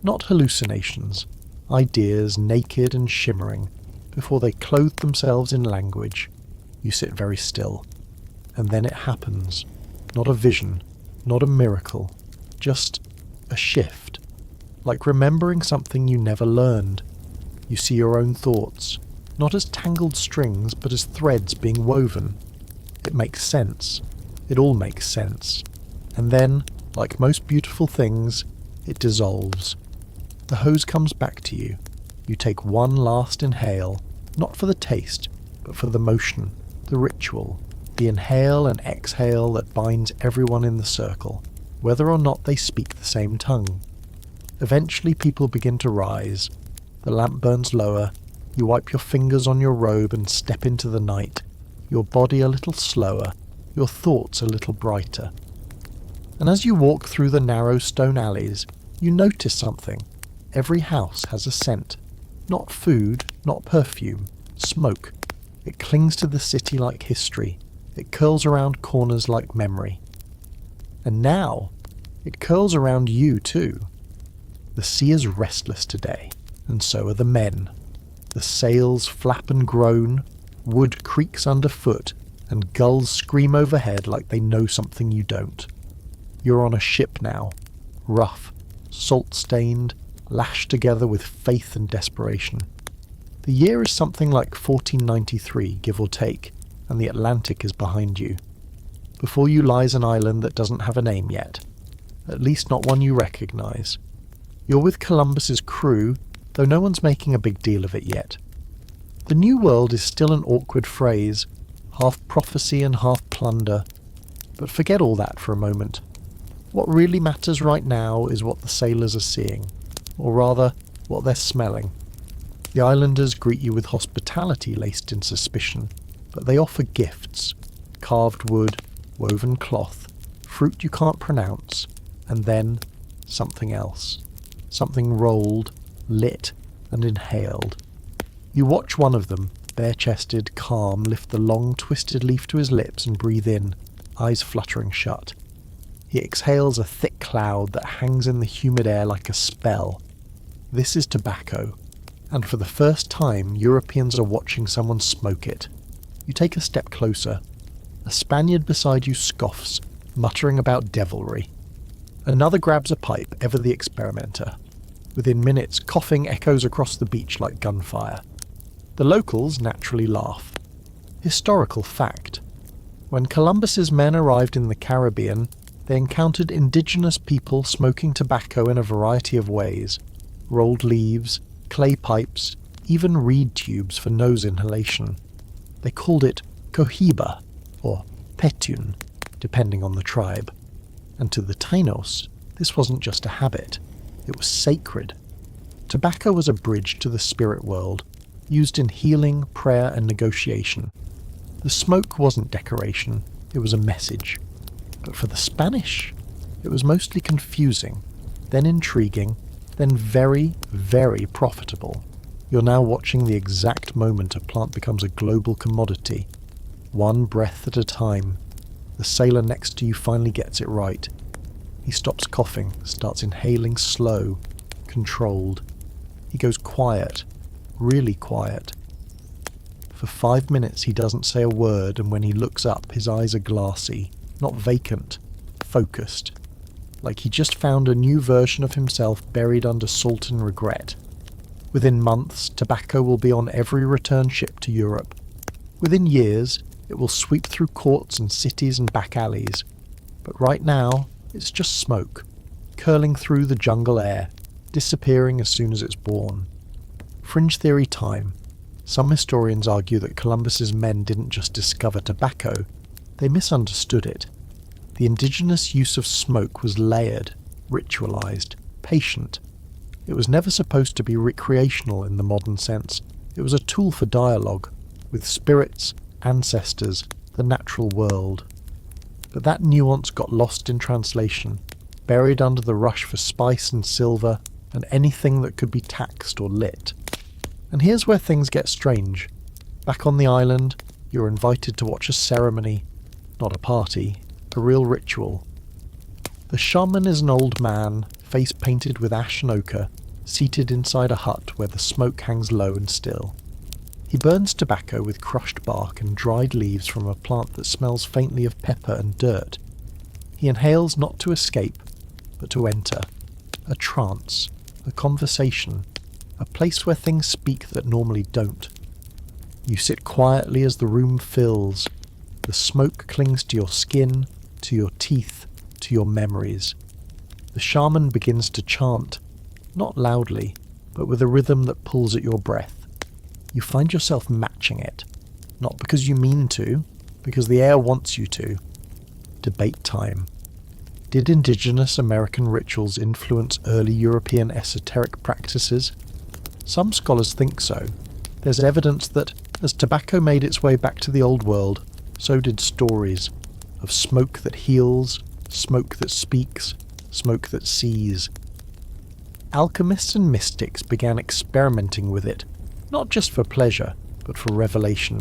Speaker 1: Not hallucinations, ideas naked and shimmering, before they clothed themselves in language. You sit very still. And then it happens. Not a vision, not a miracle, just a shift. Like remembering something you never learned. You see your own thoughts, not as tangled strings but as threads being woven. It makes sense. It all makes sense. And then, like most beautiful things, it dissolves. The hose comes back to you. You take one last inhale, not for the taste, but for the motion, the ritual, the inhale and exhale that binds everyone in the circle, whether or not they speak the same tongue. Eventually people begin to rise. The lamp burns lower. You wipe your fingers on your robe and step into the night, your body a little slower, your thoughts a little brighter. And as you walk through the narrow stone alleys, you notice something. Every house has a scent. Not food, not perfume, smoke. It clings to the city like history. It curls around corners like memory. And now, it curls around you too. The sea is restless today, and so are the men. The sails flap and groan, wood creaks underfoot, and gulls scream overhead like they know something you don't. You're on a ship now, rough, salt-stained, lashed together with faith and desperation. The year is something like 1493, give or take, and the Atlantic is behind you. Before you lies an island that doesn't have a name yet, at least not one you recognise. You're with Columbus's crew, though no one's making a big deal of it yet. The New World is still an awkward phrase, half prophecy and half plunder, but forget all that for a moment. What really matters right now is what the sailors are seeing, or rather, what they're smelling. The islanders greet you with hospitality laced in suspicion, but they offer gifts: carved wood, woven cloth, fruit you can't pronounce, and then something else. Something rolled, lit, and inhaled. You watch one of them, bare-chested, calm, lift the long, twisted leaf to his lips and breathe in, eyes fluttering shut. He exhales a thick cloud that hangs in the humid air like a spell. This is tobacco, and for the first time Europeans are watching someone smoke it. You take a step closer. A Spaniard beside you scoffs, muttering about devilry. Another grabs a pipe, ever the experimenter. Within minutes, coughing echoes across the beach like gunfire. The locals naturally laugh. Historical fact. When Columbus's men arrived in the Caribbean, they encountered indigenous people smoking tobacco in a variety of ways. Rolled leaves, clay pipes, even reed tubes for nose inhalation. They called it cohiba, or petun, depending on the tribe. And to the Tainos, this wasn't just a habit, it was sacred. Tobacco was a bridge to the spirit world, used in healing, prayer, and negotiation. The smoke wasn't decoration, it was a message. But for the Spanish, it was mostly confusing, then intriguing, then very, very profitable. You're now watching the exact moment a plant becomes a global commodity. One breath at a time. The sailor next to you finally gets it right. He stops coughing, starts inhaling slow, controlled. He goes quiet, really quiet. For 5 minutes he doesn't say a word, and when he looks up his eyes are glassy, not vacant, focused. Like he just found a new version of himself buried under salt and regret. Within months, tobacco will be on every return ship to Europe. Within years, it will sweep through courts and cities and back alleys. But right now, it's just smoke, curling through the jungle air, disappearing as soon as it's born. Fringe theory time. Some historians argue that Columbus's men didn't just discover tobacco, they misunderstood it. The indigenous use of smoke was layered, ritualized, patient. It was never supposed to be recreational in the modern sense. It was a tool for dialogue, with spirits, ancestors, the natural world. But that nuance got lost in translation, buried under the rush for spice and silver, and anything that could be taxed or lit. And here's where things get strange. Back on the island, you're invited to watch a ceremony, not a party, a real ritual. The shaman is an old man, face painted with ash and ochre, seated inside a hut where the smoke hangs low and still. He burns tobacco with crushed bark and dried leaves from a plant that smells faintly of pepper and dirt. He inhales not to escape, but to enter. A trance, a conversation, a place where things speak that normally don't. You sit quietly as the room fills. The smoke clings to your skin, to your teeth, to your memories. The shaman begins to chant, not loudly, but with a rhythm that pulls at your breath. You find yourself matching it, not because you mean to, because the air wants you to. Debate time. Did indigenous American rituals influence early European esoteric practices? Some scholars think so. There's evidence that, as tobacco made its way back to the Old World, so did stories of smoke that heals, smoke that speaks, smoke that sees. Alchemists and mystics began experimenting with it, not just for pleasure, but for revelation.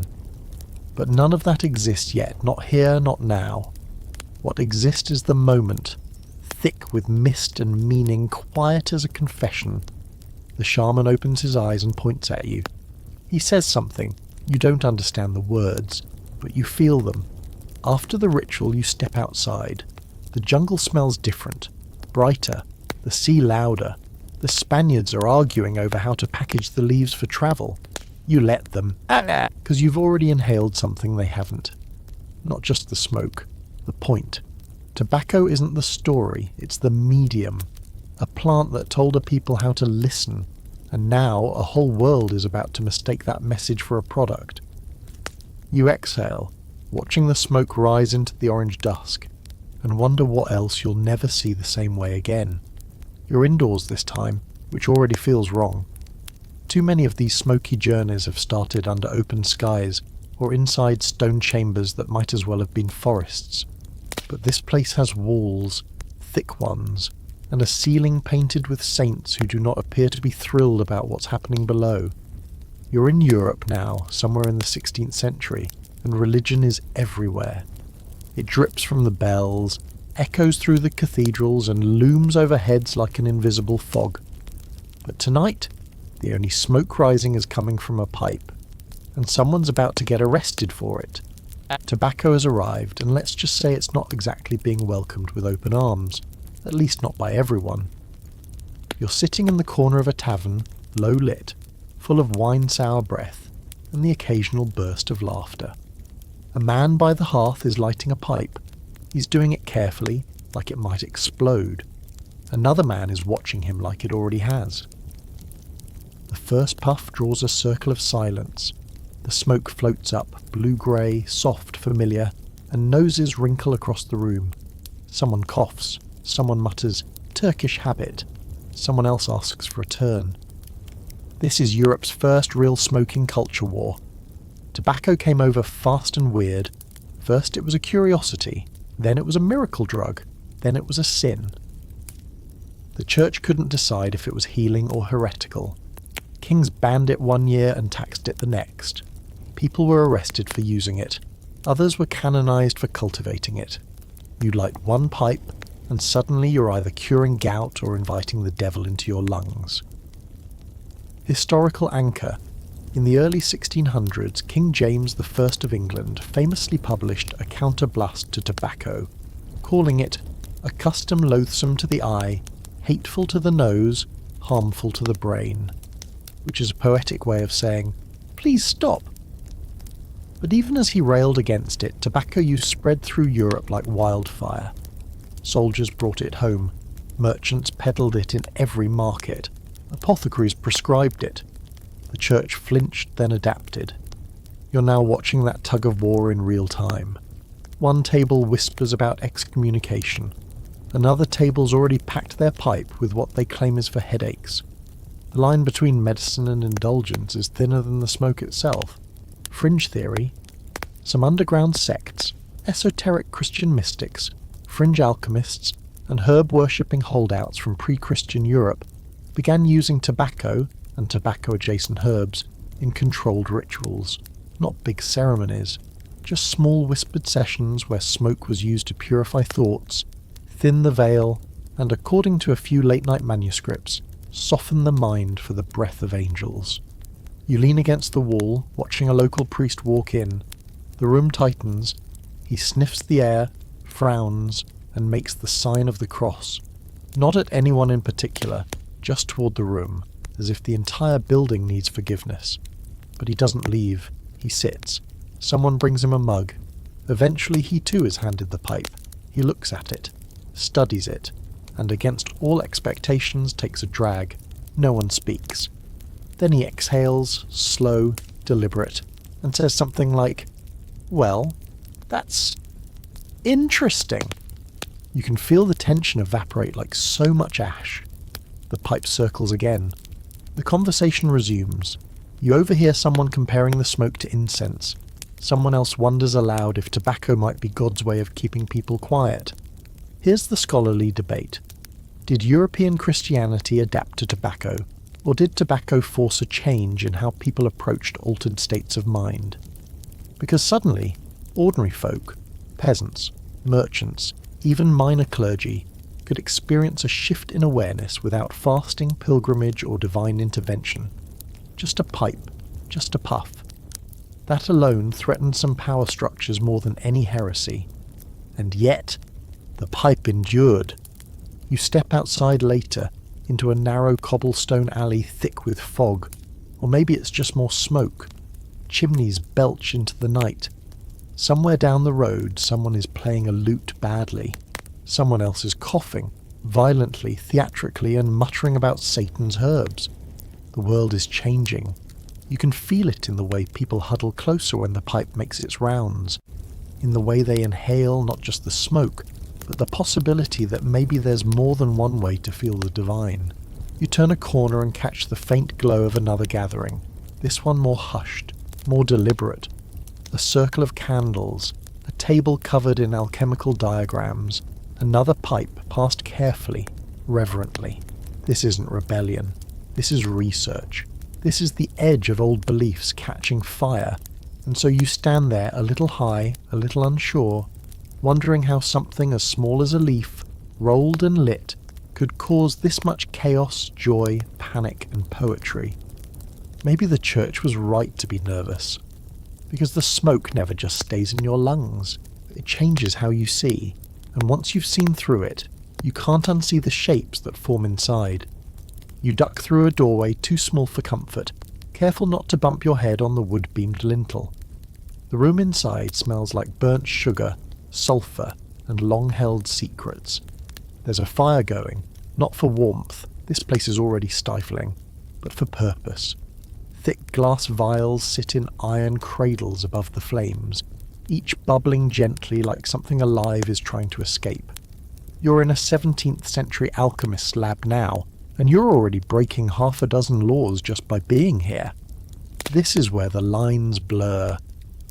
Speaker 1: But none of that exists yet, not here, not now. What exists is the moment, thick with mist and meaning, quiet as a confession. The shaman opens his eyes and points at you. He says something. You don't understand the words, but you feel them. After the ritual, you step outside. The jungle smells different, brighter, the sea louder. The Spaniards are arguing over how to package the leaves for travel. You let them, because you've already inhaled something they haven't. Not just the smoke, the point. Tobacco isn't the story, it's the medium. A plant that told a people how to listen, and now a whole world is about to mistake that message for a product. You exhale, watching the smoke rise into the orange dusk, and wonder what else you'll never see the same way again. You're indoors this time, which already feels wrong. Too many of these smoky journeys have started under open skies, or inside stone chambers that might as well have been forests. But this place has walls, thick ones, and a ceiling painted with saints who do not appear to be thrilled about what's happening below. You're in Europe now, somewhere in the 16th century, and religion is everywhere. It drips from the bells, echoes through the cathedrals, and looms over heads like an invisible fog. But tonight, the only smoke rising is coming from a pipe, and someone's about to get arrested for it. Tobacco has arrived, and let's just say it's not exactly being welcomed with open arms, at least not by everyone. You're sitting in the corner of a tavern, low lit, full of wine-sour breath, and the occasional burst of laughter. A man by the hearth is lighting a pipe. He's doing it carefully, like it might explode. Another man is watching him like it already has. The first puff draws a circle of silence. The smoke floats up, blue-grey, soft, familiar, and noses wrinkle across the room. Someone coughs. Someone mutters, "Turkish habit." Someone else asks for a turn. This is Europe's first real smoking culture war. Tobacco came over fast and weird. First it was a curiosity, then it was a miracle drug, then it was a sin. The church couldn't decide if it was healing or heretical. Kings banned it one year and taxed it the next. People were arrested for using it. Others were canonized for cultivating it. You light one pipe, and suddenly you're either curing gout or inviting the devil into your lungs. Historical anchor. In the early 1600s, King James I of England famously published a counterblast to tobacco, calling it a custom loathsome to the eye, hateful to the nose, harmful to the brain, which is a poetic way of saying, please stop. But even as he railed against it, tobacco use spread through Europe like wildfire. Soldiers brought it home, merchants peddled it in every market, apothecaries prescribed it. The church flinched, then adapted. You're now watching that tug of war in real time. One table whispers about excommunication. Another table's already packed their pipe with what they claim is for headaches. The line between medicine and indulgence is thinner than the smoke itself. Fringe theory. Some underground sects, esoteric Christian mystics, fringe alchemists, and herb-worshipping holdouts from pre-Christian Europe began using tobacco and tobacco-adjacent herbs in controlled rituals, not big ceremonies, just small whispered sessions where smoke was used to purify thoughts, thin the veil, and according to a few late-night manuscripts, soften the mind for the breath of angels. You lean against the wall, watching a local priest walk in. The room tightens. He sniffs the air, frowns, and makes the sign of the cross. Not at anyone in particular, just toward the room, as if the entire building needs forgiveness. But he doesn't leave. He sits. Someone brings him a mug. Eventually he too is handed the pipe. He looks at it, studies it, and against all expectations takes a drag. No one speaks. Then he exhales, slow, deliberate, and says something like, "Well, that's interesting." You can feel the tension evaporate like so much ash. The pipe circles again. The conversation resumes. You overhear someone comparing the smoke to incense. Someone else wonders aloud if tobacco might be God's way of keeping people quiet. Here's the scholarly debate. Did European Christianity adapt to tobacco, or did tobacco force a change in how people approached altered states of mind? Because suddenly, ordinary folk, peasants, merchants, even minor clergy, could experience a shift in awareness without fasting, pilgrimage, or divine intervention. Just a pipe, just a puff. That alone threatened some power structures more than any heresy. And yet, the pipe endured. You step outside later, into a narrow cobblestone alley thick with fog, or maybe it's just more smoke. Chimneys belch into the night. Somewhere down the road, someone is playing a lute badly. Someone else is coughing, violently, theatrically, and muttering about Satan's herbs. The world is changing. You can feel it in the way people huddle closer when the pipe makes its rounds, in the way they inhale not just the smoke, but the possibility that maybe there's more than one way to feel the divine. You turn a corner and catch the faint glow of another gathering, this one more hushed, more deliberate. A circle of candles, a table covered in alchemical diagrams, another pipe passed carefully, reverently. This isn't rebellion. This is research. This is the edge of old beliefs catching fire, and so you stand there a little high, a little unsure, wondering how something as small as a leaf, rolled and lit, could cause this much chaos, joy, panic, and poetry. Maybe the church was right to be nervous, because the smoke never just stays in your lungs. It changes how you see, and once you've seen through it, you can't unsee the shapes that form inside. You duck through a doorway too small for comfort, careful not to bump your head on the wood-beamed lintel. The room inside smells like burnt sugar, sulphur, and long-held secrets. There's a fire going, not for warmth, this place is already stifling, but for purpose. Thick glass vials sit in iron cradles above the flames, each bubbling gently like something alive is trying to escape. You're in a 17th century alchemist's lab now, and you're already breaking half a dozen laws just by being here. This is where the lines blur,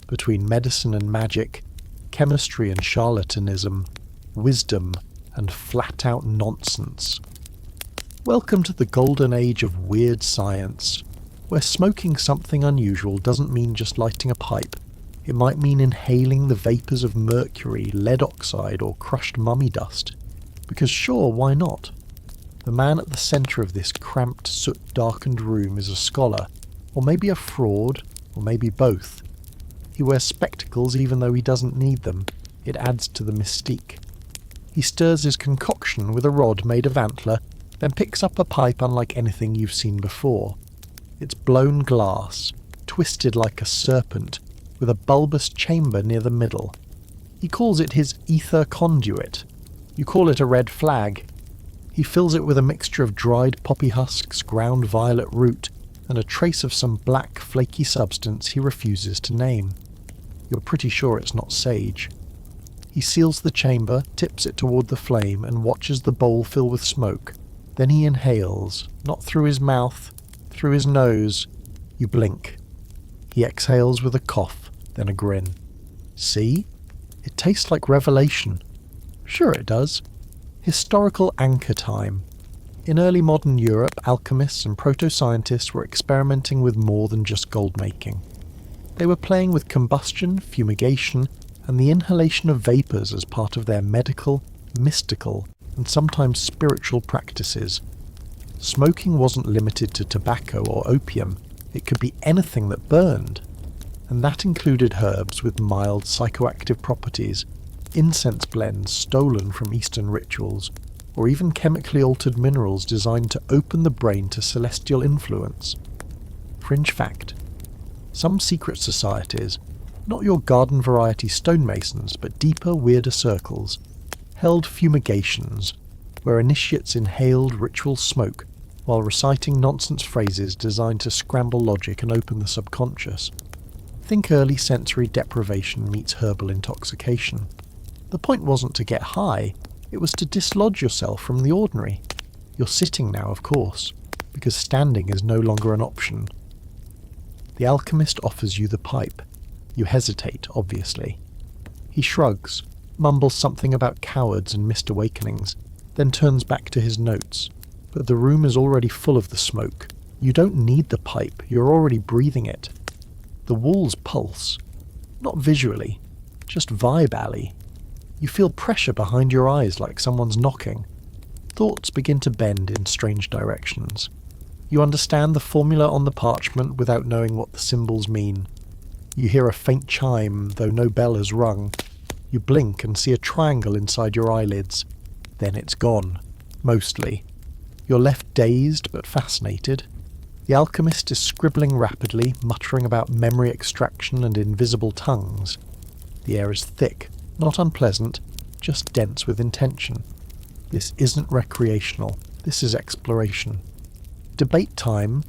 Speaker 1: between medicine and magic, chemistry and charlatanism, wisdom and flat-out nonsense. Welcome to the golden age of weird science, where smoking something unusual doesn't mean just lighting a pipe. It might mean inhaling the vapours of mercury, lead oxide, or crushed mummy dust. Because sure, why not? The man at the centre of this cramped, soot-darkened room is a scholar, or maybe a fraud, or maybe both. He wears spectacles even though he doesn't need them. It adds to the mystique. He stirs his concoction with a rod made of antler, then picks up a pipe unlike anything you've seen before. It's blown glass, twisted like a serpent, with a bulbous chamber near the middle. He calls it his ether conduit. You call it a red flag. He fills it with a mixture of dried poppy husks, ground violet root, and a trace of some black, flaky substance he refuses to name. You're pretty sure it's not sage. He seals the chamber, tips it toward the flame, and watches the bowl fill with smoke. Then he inhales, not through his mouth, through his nose. You blink. He exhales with a cough, then a grin. See? It tastes like revelation. Sure it does. Historical anchor time. In early modern Europe, alchemists and proto-scientists were experimenting with more than just gold-making. They were playing with combustion, fumigation, and the inhalation of vapours as part of their medical, mystical, and sometimes spiritual practices. Smoking wasn't limited to tobacco or opium, it could be anything that burned. And that included herbs with mild psychoactive properties, incense blends stolen from Eastern rituals, or even chemically altered minerals designed to open the brain to celestial influence. Fringe fact. Some secret societies, not your garden variety stonemasons, but deeper, weirder circles, held fumigations, where initiates inhaled ritual smoke while reciting nonsense phrases designed to scramble logic and open the subconscious. Think early sensory deprivation meets herbal intoxication. The point wasn't to get high, it was to dislodge yourself from the ordinary. You're sitting now, of course, because standing is no longer an option. The alchemist offers you the pipe. You hesitate, obviously. He shrugs, mumbles something about cowards and missed awakenings, then turns back to his notes. But the room is already full of the smoke. You don't need the pipe, you're already breathing it. The walls pulse. Not visually, just vibe-ally. You feel pressure behind your eyes like someone's knocking. Thoughts begin to bend in strange directions. You understand the formula on the parchment without knowing what the symbols mean. You hear a faint chime, though no bell has rung. You blink and see a triangle inside your eyelids. Then it's gone. Mostly. You're left dazed but fascinated. The alchemist is scribbling rapidly, muttering about memory extraction and invisible tongues. The air is thick, not unpleasant, just dense with intention. This isn't recreational, this is exploration. Debate time.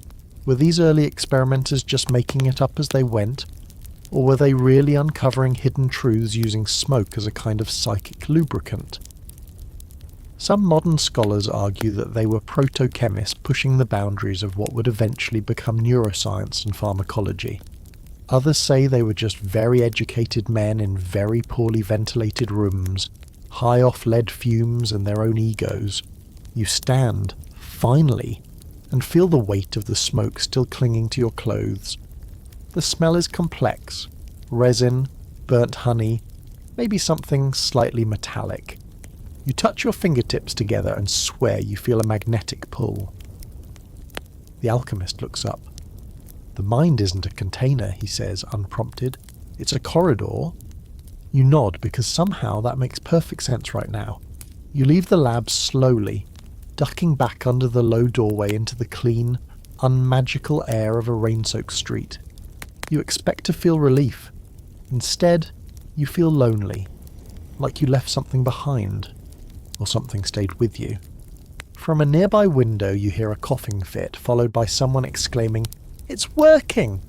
Speaker 1: Were these early experimenters just making it up as they went? Or were they really uncovering hidden truths using smoke as a kind of psychic lubricant? Some modern scholars argue that they were proto-chemists pushing the boundaries of what would eventually become neuroscience and pharmacology. Others say they were just very educated men in very poorly ventilated rooms, high off lead fumes and their own egos. You stand, finally, and feel the weight of the smoke still clinging to your clothes. The smell is complex. Resin, burnt honey, maybe something slightly metallic. You touch your fingertips together and swear you feel a magnetic pull. The alchemist looks up. The mind isn't a container, he says, unprompted. It's a corridor. You nod because somehow that makes perfect sense right now. You leave the lab slowly, ducking back under the low doorway into the clean, unmagical air of a rain-soaked street. You expect to feel relief. Instead, you feel lonely, like you left something behind, or something stayed with you. From a nearby window you hear a coughing fit, followed by someone exclaiming, "It's working!"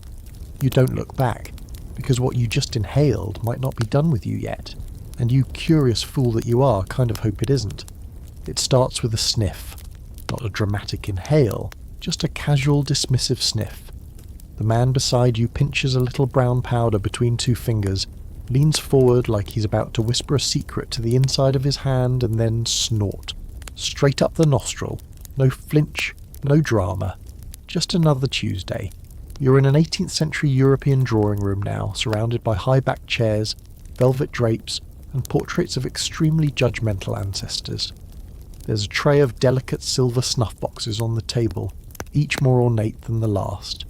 Speaker 1: You don't look back, because what you just inhaled might not be done with you yet, and you curious fool that you are kind of hope it isn't. It starts with a sniff, not a dramatic inhale, just a casual dismissive sniff. The man beside you pinches a little brown powder between two fingers, leans forward like he's about to whisper a secret to the inside of his hand and then snort. Straight up the nostril. No flinch, no drama. Just another Tuesday. You're in an 18th century European drawing room now, surrounded by high-backed chairs, velvet drapes, and portraits of extremely judgmental ancestors. There's a tray of delicate silver snuff boxes on the table, each more ornate than the last.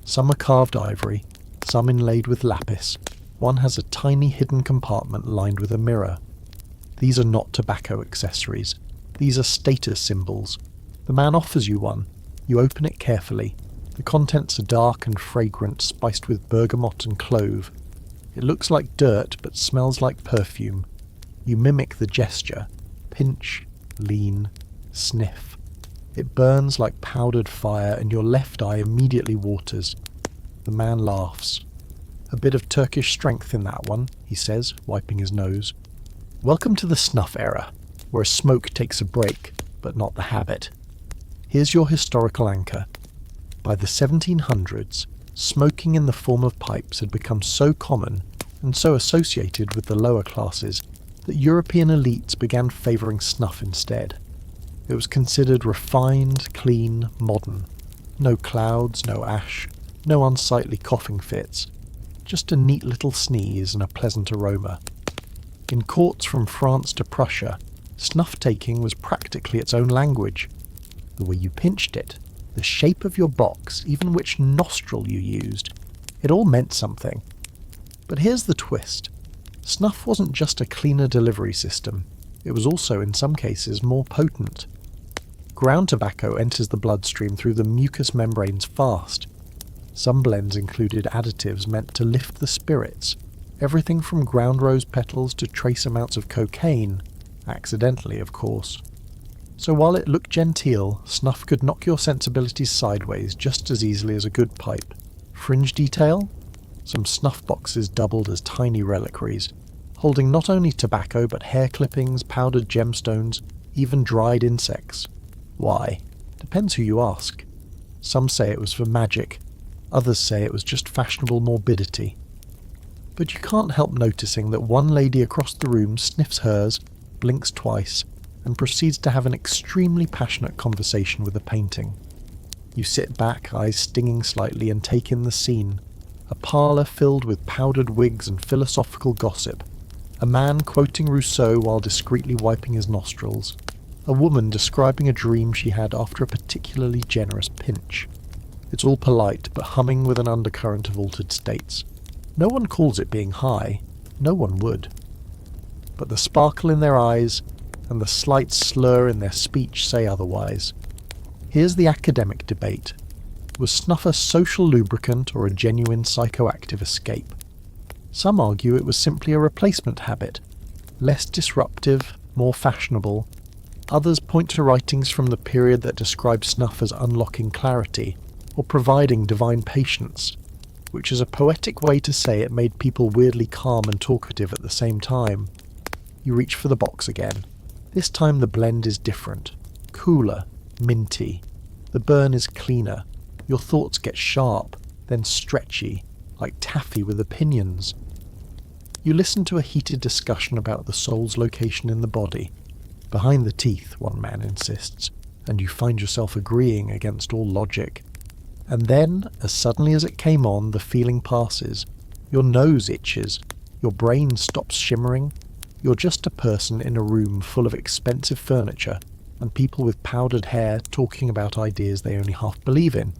Speaker 1: Some are carved ivory, some inlaid with lapis. One has a tiny hidden compartment lined with a mirror. These are not tobacco accessories. These are status symbols. The man offers you one. You open it carefully. The contents are dark and fragrant, spiced with bergamot and clove. It looks like dirt, but smells like perfume. You mimic the gesture. Pinch, lean, sniff. It burns like powdered fire, and your left eye immediately waters. The man laughs. "A bit of Turkish strength in that one," he says, wiping his nose. "Welcome to the snuff era, where smoke takes a break, but not the habit. Here's your historical anchor. By the 1700s, smoking in the form of pipes had become so common and so associated with the lower classes that European elites began favouring snuff instead. It was considered refined, clean, modern. No clouds, no ash, no unsightly coughing fits. Just a neat little sneeze and a pleasant aroma. In courts from France to Prussia, snuff-taking was practically its own language. The way you pinched it, the shape of your box, even which nostril you used, it all meant something. But here's the twist. Snuff wasn't just a cleaner delivery system. It was also, in some cases, more potent. Ground tobacco enters the bloodstream through the mucous membranes fast. Some blends included additives meant to lift the spirits, everything from ground rose petals to trace amounts of cocaine, accidentally of course. So while it looked genteel, snuff could knock your sensibilities sideways just as easily as a good pipe. Fringe detail? Some snuff boxes doubled as tiny reliquaries, holding not only tobacco but hair clippings, powdered gemstones, even dried insects. Why? Depends who you ask. Some say it was for magic, others say it was just fashionable morbidity. But you can't help noticing that one lady across the room sniffs hers, blinks twice, and proceeds to have an extremely passionate conversation with a painting. You sit back, eyes stinging slightly, and take in the scene. A parlour filled with powdered wigs and philosophical gossip. A man quoting Rousseau while discreetly wiping his nostrils. A woman describing a dream she had after a particularly generous pinch. It's all polite, but humming with an undercurrent of altered states. No one calls it being high. No one would. But the sparkle in their eyes and the slight slur in their speech say otherwise. Here's the academic debate. Was snuff a social lubricant or a genuine psychoactive escape? Some argue it was simply a replacement habit, less disruptive, more fashionable. Others point to writings from the period that describe snuff as unlocking clarity, or providing divine patience, which is a poetic way to say it made people weirdly calm and talkative at the same time. You reach for the box again. This time the blend is different, cooler, minty. The burn is cleaner. Your thoughts get sharp, then stretchy, like taffy with opinions. You listen to a heated discussion about the soul's location in the body. Behind the teeth, one man insists, and you find yourself agreeing against all logic. And then, as suddenly as it came on, the feeling passes. Your nose itches. Your brain stops shimmering. You're just a person in a room full of expensive furniture and people with powdered hair talking about ideas they only half believe in.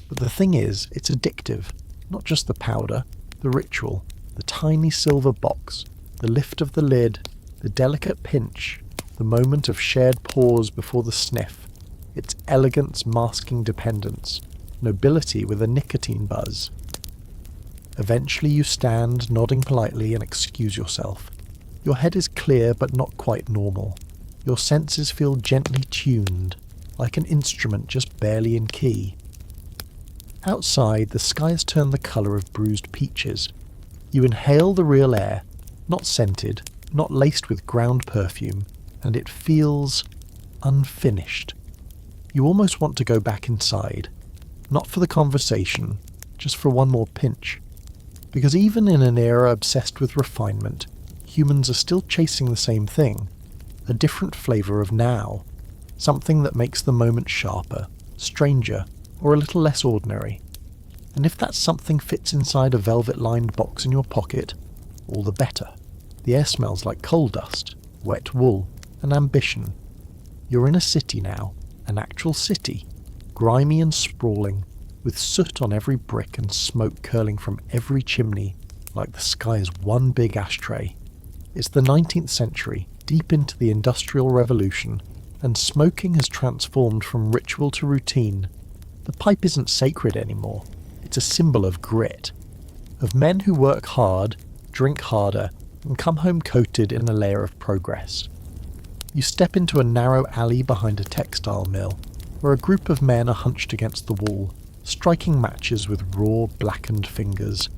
Speaker 1: But the thing is, it's addictive. Not just the powder, the ritual, the tiny silver box, the lift of the lid, the delicate pinch, the moment of shared pause before the sniff. It's elegance masking dependence, nobility with a nicotine buzz. Eventually you stand, nodding politely, and excuse yourself. Your head is clear but not quite normal. Your senses feel gently tuned, like an instrument just barely in key. Outside, the sky has turned the colour of bruised peaches. You inhale the real air, not scented, not laced with ground perfume, and it feels unfinished. You almost want to go back inside, not for the conversation, just for one more pinch. Because even in an era obsessed with refinement, humans are still chasing the same thing, a different flavour of now, something that makes the moment sharper, stranger, or a little less ordinary. And if that something fits inside a velvet-lined box in your pocket, all the better. The air smells like coal dust, wet wool, and ambition. You're in a city now, an actual city, grimy and sprawling, with soot on every brick and smoke curling from every chimney, like the sky is one big ashtray. It's the 19th century, deep into the Industrial Revolution, and smoking has transformed from ritual to routine. The pipe isn't sacred anymore. It's a symbol of grit, of men who work hard, drink harder, and come home coated in a layer of progress. You step into a narrow alley behind a textile mill, where a group of men are hunched against the wall, striking matches with raw, blackened fingers.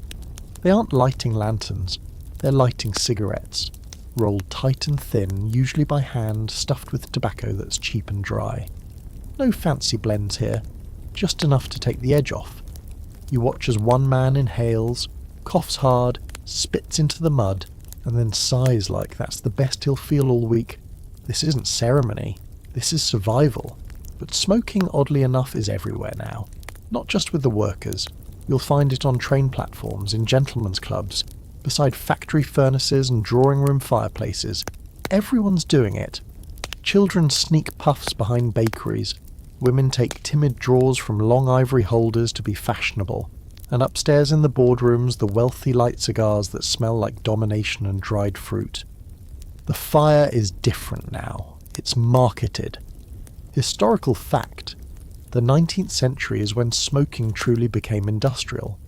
Speaker 1: They aren't lighting lanterns, they're lighting cigarettes, rolled tight and thin, usually by hand, stuffed with tobacco that's cheap and dry. No fancy blends here, just enough to take the edge off. You watch as one man inhales, coughs hard, spits into the mud, and then sighs like that's the best he'll feel all week. This isn't ceremony, this is survival. But smoking, oddly enough, is everywhere now. Not just with the workers. You'll find it on train platforms, in gentlemen's clubs, beside factory furnaces and drawing room fireplaces. Everyone's doing it. Children sneak puffs behind bakeries. Women take timid draws from long ivory holders to be fashionable. And upstairs in the boardrooms, the wealthy light cigars that smell like domination and dried fruit. The fire is different now. It's marketed. Historical fact. The 19th century is when smoking truly became industrial.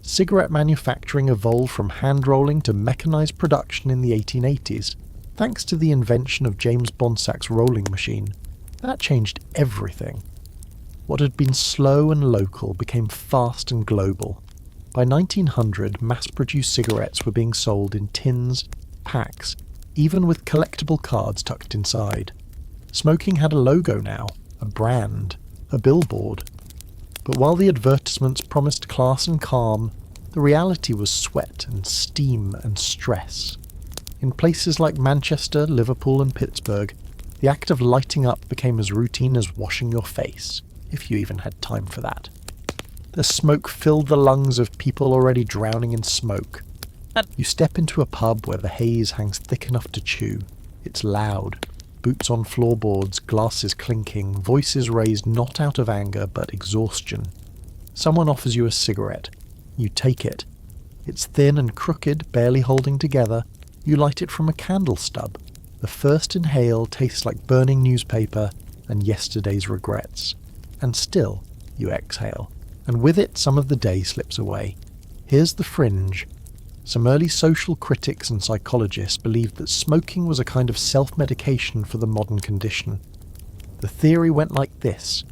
Speaker 1: Cigarette manufacturing evolved from hand-rolling to mechanized production in the 1880s, thanks to the invention of James Bonsak's rolling machine. That changed everything. What had been slow and local became fast and global. By 1900, mass-produced cigarettes were being sold in tins, packs, even with collectible cards tucked inside. Smoking had a logo now, a brand, a billboard. But while the advertisements promised class and calm, the reality was sweat and steam and stress. In places like Manchester, Liverpool and Pittsburgh, the act of lighting up became as routine as washing your face, if you even had time for that. The smoke filled the lungs of people already drowning in smoke. You step into a pub where the haze hangs thick enough to chew. It's loud. Boots on floorboards, glasses clinking, voices raised not out of anger but exhaustion. Someone offers you a cigarette. You take it. It's thin and crooked, barely holding together. You light it from a candle stub. The first inhale tastes like burning newspaper and yesterday's regrets. And still, you exhale. And with it, some of the day slips away. Here's the fringe. Some early social critics and psychologists believed that smoking was a kind of self-medication for the modern condition. The theory went like this.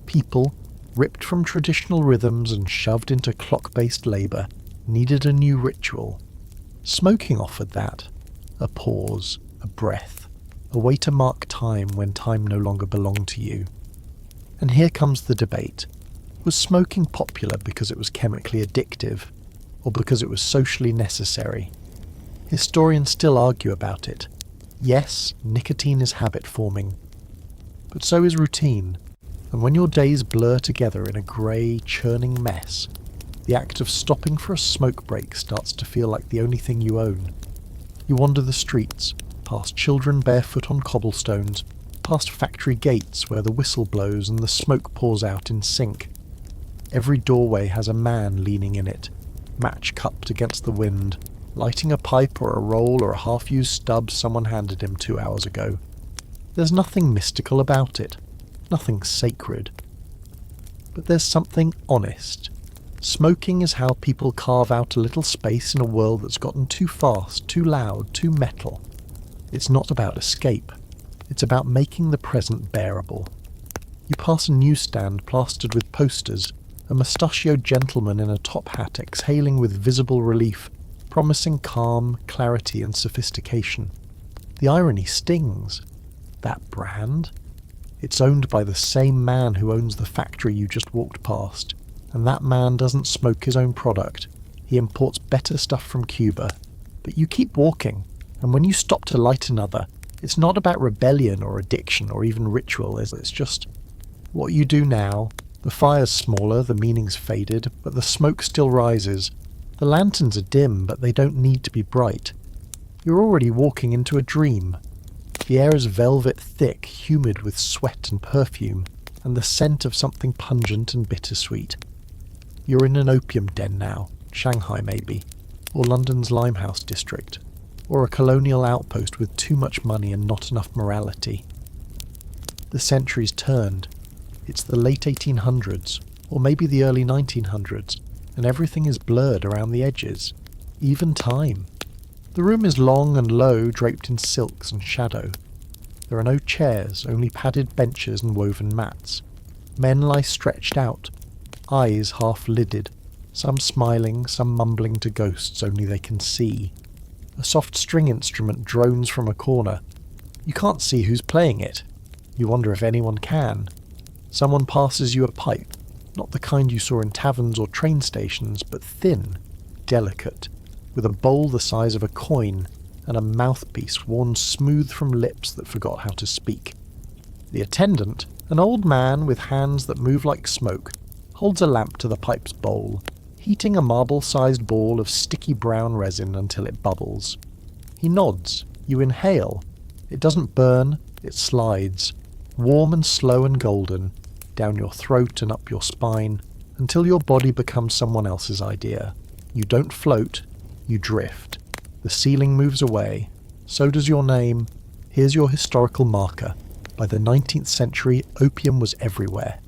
Speaker 1: People, ripped from traditional rhythms and shoved into clock-based labour, needed a new ritual. Smoking offered that. A pause, a breath, a way to mark time when time no longer belonged to you. And here comes the debate. Was smoking popular because it was chemically addictive, or because it was socially necessary? Historians still argue about it. Yes, nicotine is habit-forming, but so is routine, and when your days blur together in a grey, churning mess, the act of stopping for a smoke break starts to feel like the only thing you own. You wander the streets, past children barefoot on cobblestones, past factory gates where the whistle blows and the smoke pours out in sync. Every doorway has a man leaning in it, match cupped against the wind, lighting a pipe or a roll or a half-used stub someone handed him 2 hours ago. There's nothing mystical about it, nothing sacred. But there's something honest. Smoking is how people carve out a little space in a world that's gotten too fast, too loud, too metal. It's not about escape. It's about making the present bearable. You pass a newsstand plastered with posters, a mustachioed gentleman in a top hat exhaling with visible relief, promising calm, clarity and sophistication. The irony stings. That brand? It's owned by the same man who owns the factory you just walked past, and that man doesn't smoke his own product. He imports better stuff from Cuba. But you keep walking, and when you stop to light another, it's not about rebellion or addiction or even ritual, it's just what you do now. The fire's smaller, the meaning's faded, but the smoke still rises. The lanterns are dim, but they don't need to be bright. You're already walking into a dream. The air is velvet thick, humid with sweat and perfume, and the scent of something pungent and bittersweet. You're in an opium den now, Shanghai maybe, or London's Limehouse district, or a colonial outpost with too much money and not enough morality. The century's turned. It's the late 1800s, or maybe the early 1900s, and everything is blurred around the edges. Even time. The room is long and low, draped in silks and shadow. There are no chairs, only padded benches and woven mats. Men lie stretched out, eyes half-lidded, some smiling, some mumbling to ghosts only they can see. A soft string instrument drones from a corner. You can't see who's playing it. You wonder if anyone can. Someone passes you a pipe, not the kind you saw in taverns or train stations, but thin, delicate, with a bowl the size of a coin and a mouthpiece worn smooth from lips that forgot how to speak. The attendant, an old man with hands that move like smoke, holds a lamp to the pipe's bowl, heating a marble-sized ball of sticky brown resin until it bubbles. He nods. You inhale. It doesn't burn, it slides, warm and slow and golden, down your throat and up your spine, until your body becomes someone else's idea. You don't float, you drift. The ceiling moves away. So does your name. Here's your historical marker. By the 19th century, opium was everywhere.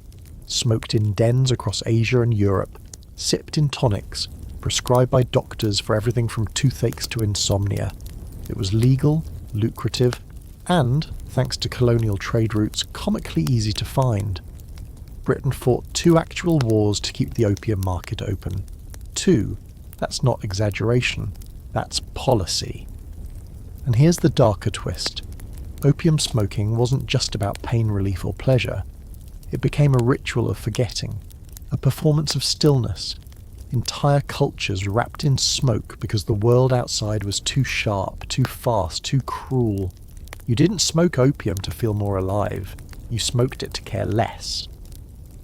Speaker 1: smoked in dens across Asia and Europe, sipped in tonics, prescribed by doctors for everything from toothaches to insomnia. It was legal, lucrative, and, thanks to colonial trade routes, comically easy to find. Britain fought 2 actual wars to keep the opium market open. 2. That's not exaggeration. That's policy. And here's the darker twist. Opium smoking wasn't just about pain relief or pleasure. It became a ritual of forgetting, a performance of stillness. Entire cultures wrapped in smoke because the world outside was too sharp, too fast, too cruel. You didn't smoke opium to feel more alive. You smoked it to care less.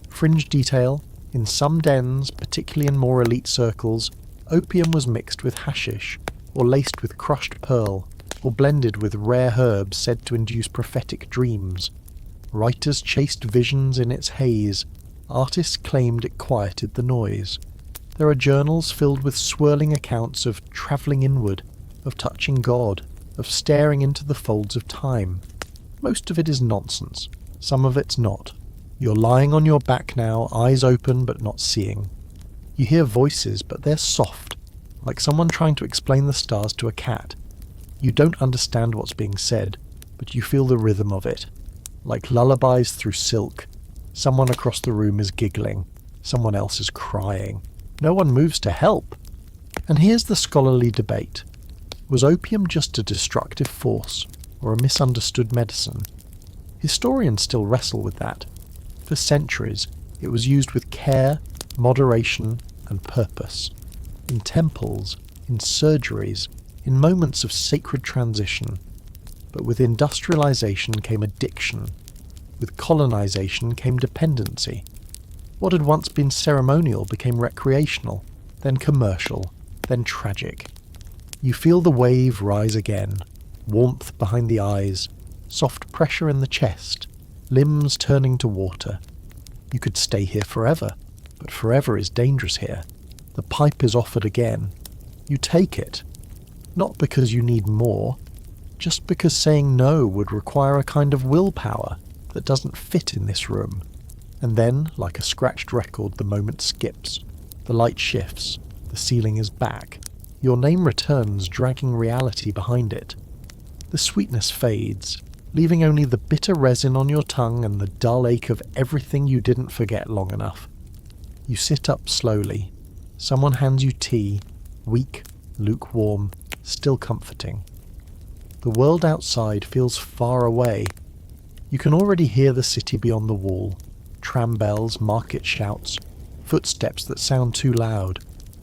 Speaker 1: Fringe detail, in some dens, particularly in more elite circles, opium was mixed with hashish, or laced with crushed pearl, or blended with rare herbs said to induce prophetic dreams. Writers chased visions in its haze. Artists claimed it quieted the noise. There are journals filled with swirling accounts of travelling inward, of touching God, of staring into the folds of time. Most of it is nonsense. Some of it's not. You're lying on your back now, eyes open but not seeing. You hear voices, but they're soft, like someone trying to explain the stars to a cat. You don't understand what's being said, but you feel the rhythm of it. Like lullabies through silk. Someone across the room is giggling. Someone else is crying. No one moves to help. And here's the scholarly debate. Was opium just a destructive force, or a misunderstood medicine? Historians still wrestle with that. For centuries, it was used with care, moderation, and purpose. In temples, in surgeries, in moments of sacred transition. But with industrialization came addiction. With colonization came dependency. What had once been ceremonial became recreational, then commercial, then tragic. You feel the wave rise again, warmth behind the eyes, soft pressure in the chest, limbs turning to water. You could stay here forever, but forever is dangerous here. The pipe is offered again. You take it. Not because you need more, just because saying no would require a kind of willpower that doesn't fit in this room. And then, like a scratched record, the moment skips. The light shifts. The ceiling is back. Your name returns, dragging reality behind it. The sweetness fades, leaving only the bitter resin on your tongue and the dull ache of everything you didn't forget long enough. You sit up slowly. Someone hands you tea, weak, lukewarm, still comforting. The world outside feels far away. You can already hear the city beyond the wall. Tram bells, market shouts, footsteps that sound too loud.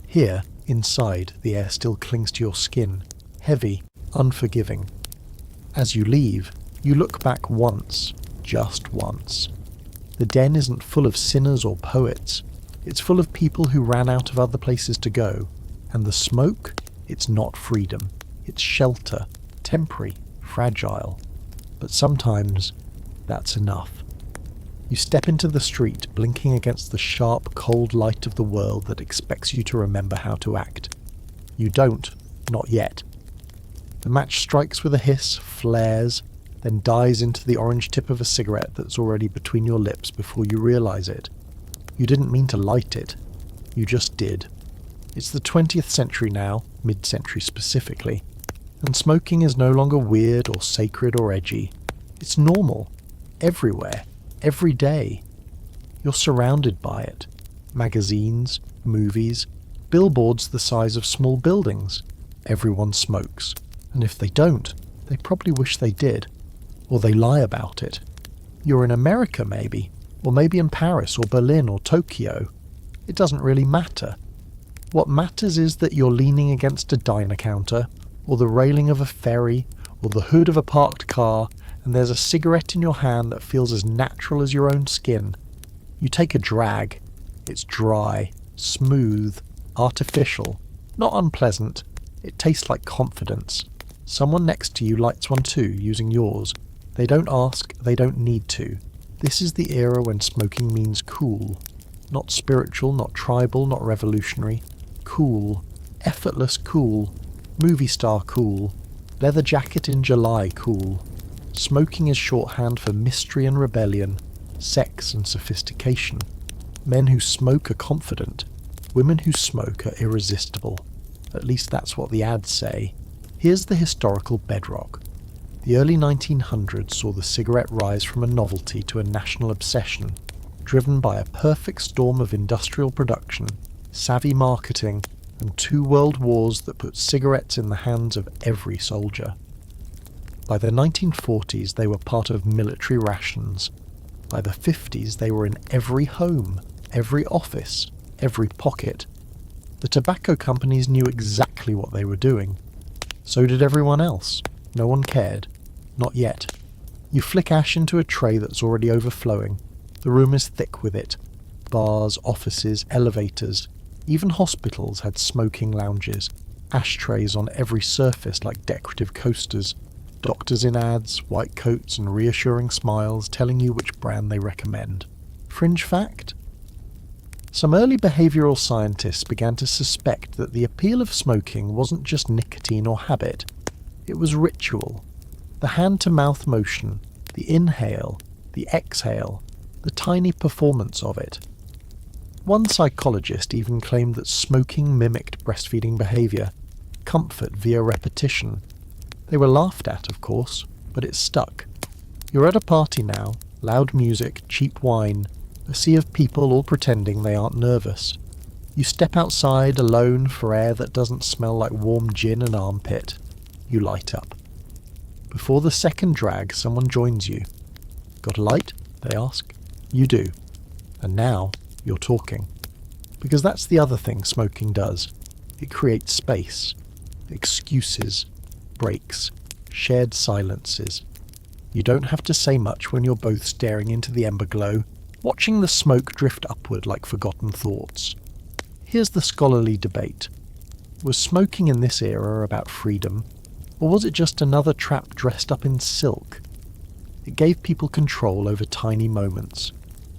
Speaker 1: Here, inside, the air still clings to your skin, heavy, unforgiving. As you leave, you look back once, just once. The den isn't full of sinners or poets. It's full of people who ran out of other places to go. And the smoke? It's not freedom. It's shelter, temporary, fragile. But sometimes, that's enough. You step into the street, blinking against the sharp, cold light of the world that expects you to remember how to act. You don't, not yet. The match strikes with a hiss, flares, then dies into the orange tip of a cigarette that's already between your lips before you realize it. You didn't mean to light it. You just did. It's the 20th century now, mid-century specifically, and smoking is no longer weird or sacred or edgy. It's normal. Everywhere. Every day. You're surrounded by it. Magazines, movies, billboards the size of small buildings. Everyone smokes. And if they don't, they probably wish they did. Or they lie about it. You're in America maybe, or maybe in Paris or Berlin or Tokyo. It doesn't really matter. What matters is that you're leaning against a diner counter, or the railing of a ferry, or the hood of a parked car, and there's a cigarette in your hand that feels as natural as your own skin. You take a drag. It's dry, smooth, artificial, not unpleasant. It tastes like confidence. Someone next to you lights one too, using yours. They don't ask, they don't need to. This is the era when smoking means cool. Not spiritual, not tribal, not revolutionary. Cool. Effortless cool. Movie star cool. Leather jacket in July cool. Smoking is shorthand for mystery and rebellion. sex and sophistication. Men who smoke are confident. Women who smoke are irresistible. At least that's what the ads say. Here's the historical bedrock. The early 1900s saw the cigarette rise from a novelty to a national obsession, driven by a perfect storm of industrial production, savvy marketing, and 2 world wars that put cigarettes in the hands of every soldier. By the 1940s, they were part of military rations. By the 50s, they were in every home, every office, every pocket. The tobacco companies knew exactly what they were doing. So did everyone else. No one cared. Not yet. You flick ash into a tray that's already overflowing. The room is thick with it. Bars, offices, elevators, even hospitals had smoking lounges, ashtrays on every surface like decorative coasters, doctors in ads, white coats and reassuring smiles telling you which brand they recommend. Fringe fact? Some early behavioural scientists began to suspect that the appeal of smoking wasn't just nicotine or habit. It was ritual. The hand-to-mouth motion, the inhale, the exhale, the tiny performance of it. One psychologist even claimed that smoking mimicked breastfeeding behaviour, comfort via repetition. They were laughed at, of course, but it stuck. You're at a party now, loud music, cheap wine, a sea of people all pretending they aren't nervous. You step outside alone for air that doesn't smell like warm gin and armpit. You light up. Before the second drag, someone joins you. Got a light? They ask. You do. And now, you're talking. Because that's the other thing smoking does. It creates space. Excuses. Breaks. Shared silences. You don't have to say much when you're both staring into the ember glow, watching the smoke drift upward like forgotten thoughts. Here's the scholarly debate. Was smoking in this era about freedom, or was it just another trap dressed up in silk? It gave people control over tiny moments.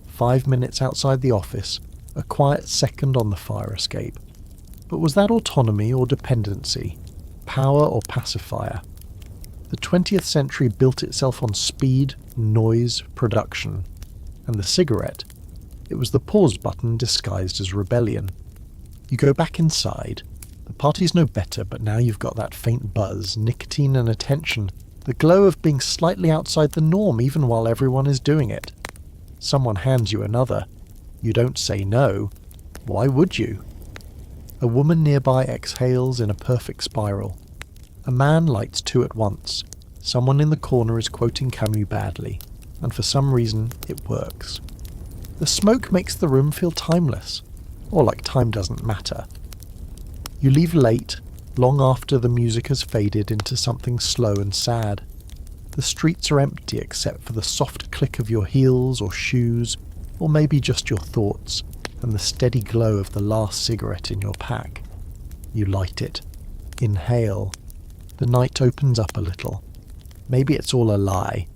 Speaker 1: 5 minutes outside the office, a quiet second on the fire escape. But was that autonomy or dependency? Power or pacifier? The 20th century built itself on speed, noise, production. And the cigarette? It was the pause button disguised as rebellion. You go back inside. The party's no better, but now you've got that faint buzz, nicotine and attention, the glow of being slightly outside the norm even while everyone is doing it. Someone hands you another. You don't say no. Why would you? A woman nearby exhales in a perfect spiral. A man lights 2 at once. Someone in the corner is quoting Camus badly, and for some reason it works. The smoke makes the room feel timeless, or like time doesn't matter. You leave late, long after the music has faded into something slow and sad. The streets are empty except for the soft click of your heels or shoes, or maybe just your thoughts, and the steady glow of the last cigarette in your pack. You light it. Inhale. The night opens up a little. Maybe it's all a lie.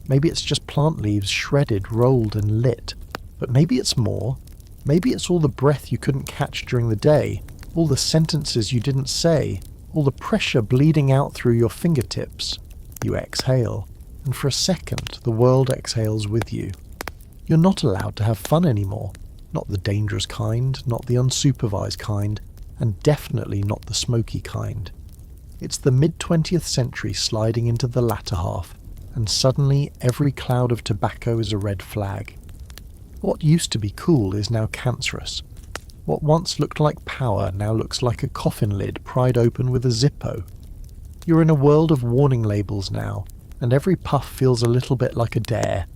Speaker 1: Maybe it's just plant leaves shredded, rolled and lit. But maybe it's more. Maybe it's all the breath you couldn't catch during the day, all the sentences you didn't say, all the pressure bleeding out through your fingertips. You exhale, and for a second the world exhales with you. You're not allowed to have fun anymore. Not the dangerous kind, not the unsupervised kind, and definitely not the smoky kind. It's the mid-20th century sliding into the latter half, and suddenly every cloud of tobacco is a red flag. What used to be cool is now cancerous. What once looked like power now looks like a coffin lid pried open with a Zippo. You're in a world of warning labels now, and every puff feels a little bit like a dare.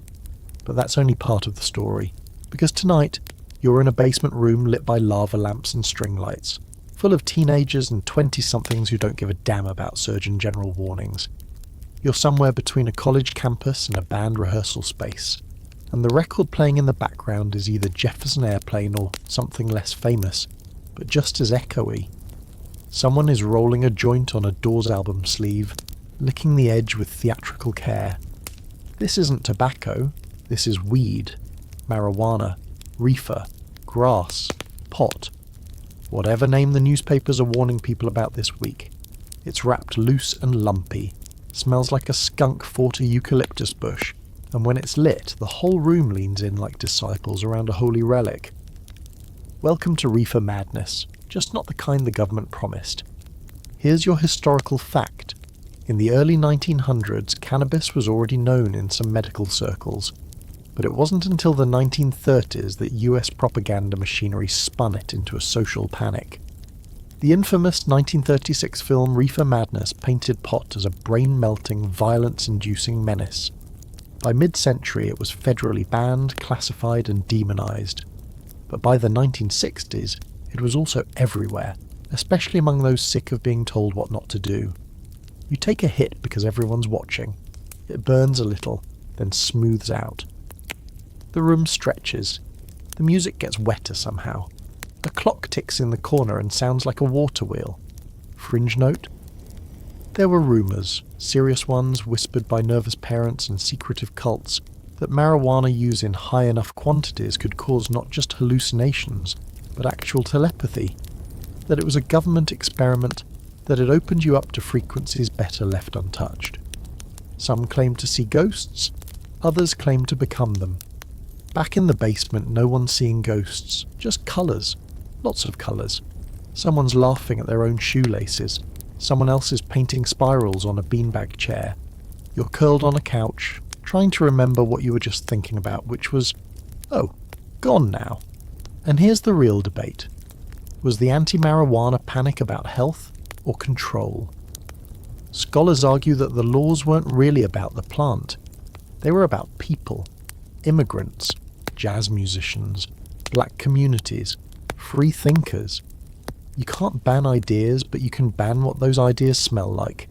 Speaker 1: But that's only part of the story, because tonight you're in a basement room lit by lava lamps and string lights, full of teenagers and 20-somethings who don't give a damn about Surgeon General warnings. You're somewhere between a college campus and a band rehearsal space, and the record playing in the background is either Jefferson Airplane or something less famous, but just as echoey. Someone is rolling a joint on a Doors album sleeve, licking the edge with theatrical care. This isn't tobacco, this is weed, marijuana, reefer, grass, pot. Whatever name the newspapers are warning people about this week. It's wrapped loose and lumpy, smells like a skunk fought a eucalyptus bush, and when it's lit, the whole room leans in like disciples around a holy relic. Welcome to Reefer madness, just not the kind the government promised. Here's your historical fact. In the early 1900s, cannabis was already known in some medical circles, but it wasn't until the 1930s that US propaganda machinery spun it into a social panic. The infamous 1936 film Reefer Madness painted pot as a brain-melting, violence-inducing menace. By mid-century it was federally banned, classified and demonized. But by the 1960s, it was also everywhere, especially among those sick of being told what not to do. You take a hit because everyone's watching. It burns a little, then smooths out. The room stretches. The music gets wetter somehow. A clock ticks in the corner and sounds like a water wheel. Fringe note? There were rumours, serious ones whispered by nervous parents and secretive cults, that marijuana use in high enough quantities could cause not just hallucinations, but actual telepathy. That it was a government experiment, that it opened you up to frequencies better left untouched. Some claimed to see ghosts, others claimed to become them. Back in the basement, no one's seeing ghosts, just colours. Lots of colours. Someone's laughing at their own shoelaces. Someone else is painting spirals on a beanbag chair. You're curled on a couch, trying to remember what you were just thinking about, which was, oh, gone now. And here's the real debate. Was the anti-marijuana panic about health or control? Scholars argue that the laws weren't really about the plant. They were about people. Immigrants, jazz musicians, black communities, free thinkers. You can't ban ideas, but you can ban what those ideas smell like.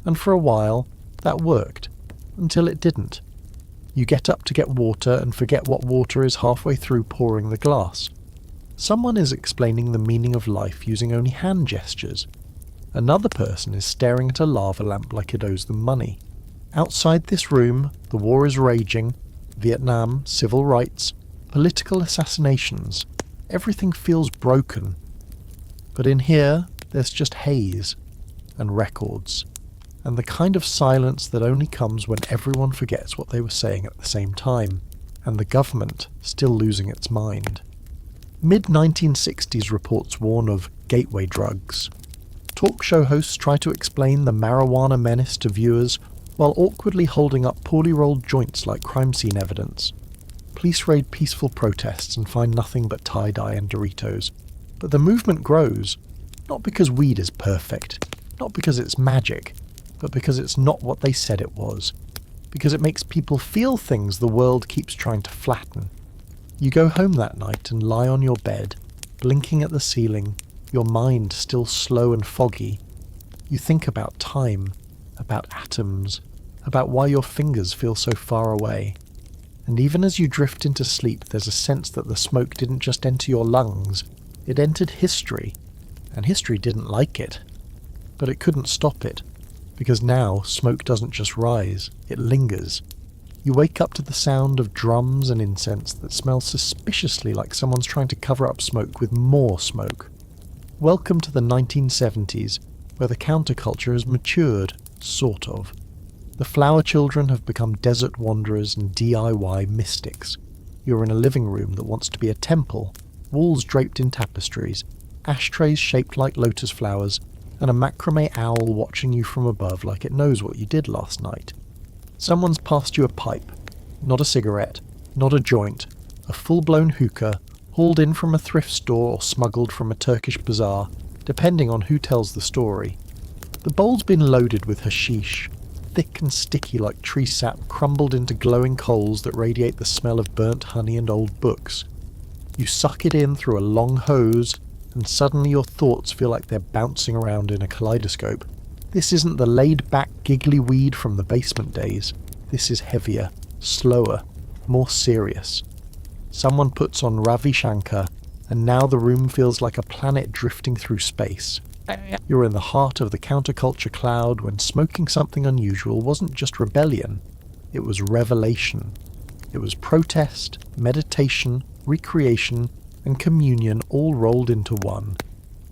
Speaker 1: And for a while, that worked. Until it didn't. You get up to get water and forget what water is halfway through pouring the glass. Someone is explaining the meaning of life using only hand gestures. Another person is staring at a lava lamp like it owes them money. Outside this room, the war is raging. Vietnam, civil rights, political assassinations. Everything feels broken. But in here, there's just haze and records, and the kind of silence that only comes when everyone forgets what they were saying at the same time, and the government still losing its mind. Mid-1960s reports warn of gateway drugs. Talk show hosts try to explain the marijuana menace to viewers while awkwardly holding up poorly rolled joints like crime scene evidence. Police raid peaceful protests and find nothing but tie-dye and Doritos. But the movement grows, not because weed is perfect, not because it's magic, but because it's not what they said it was. Because it makes people feel things the world keeps trying to flatten. You go home that night and lie on your bed, blinking at the ceiling, your mind still slow and foggy. You think about time, about atoms, about why your fingers feel so far away. And even as you drift into sleep, there's a sense that the smoke didn't just enter your lungs, it entered history, and history didn't like it. But it couldn't stop it, because now smoke doesn't just rise, it lingers. You wake up to the sound of drums and incense that smells suspiciously like someone's trying to cover up smoke with more smoke. Welcome to the 1970s, where the counterculture has matured, sort of. The flower children have become desert wanderers and DIY mystics. You're in a living room that wants to be a temple, walls draped in tapestries, ashtrays shaped like lotus flowers, and a macrame owl watching you from above like it knows what you did last night. Someone's passed you a pipe, not a cigarette, not a joint, a full-blown hookah, hauled in from a thrift store or smuggled from a Turkish bazaar, depending on who tells the story. The bowl's been loaded with hashish, thick and sticky like tree sap crumbled into glowing coals that radiate the smell of burnt honey and old books. You suck it in through a long hose, and suddenly your thoughts feel like they're bouncing around in a kaleidoscope. This isn't the laid-back, giggly weed from the basement days. This is heavier, slower, more serious. Someone puts on Ravi Shankar, and now the room feels like a planet drifting through space. You're in the heart of the counterculture cloud when smoking something unusual wasn't just rebellion, it was revelation. It was protest, meditation, recreation, and communion all rolled into one.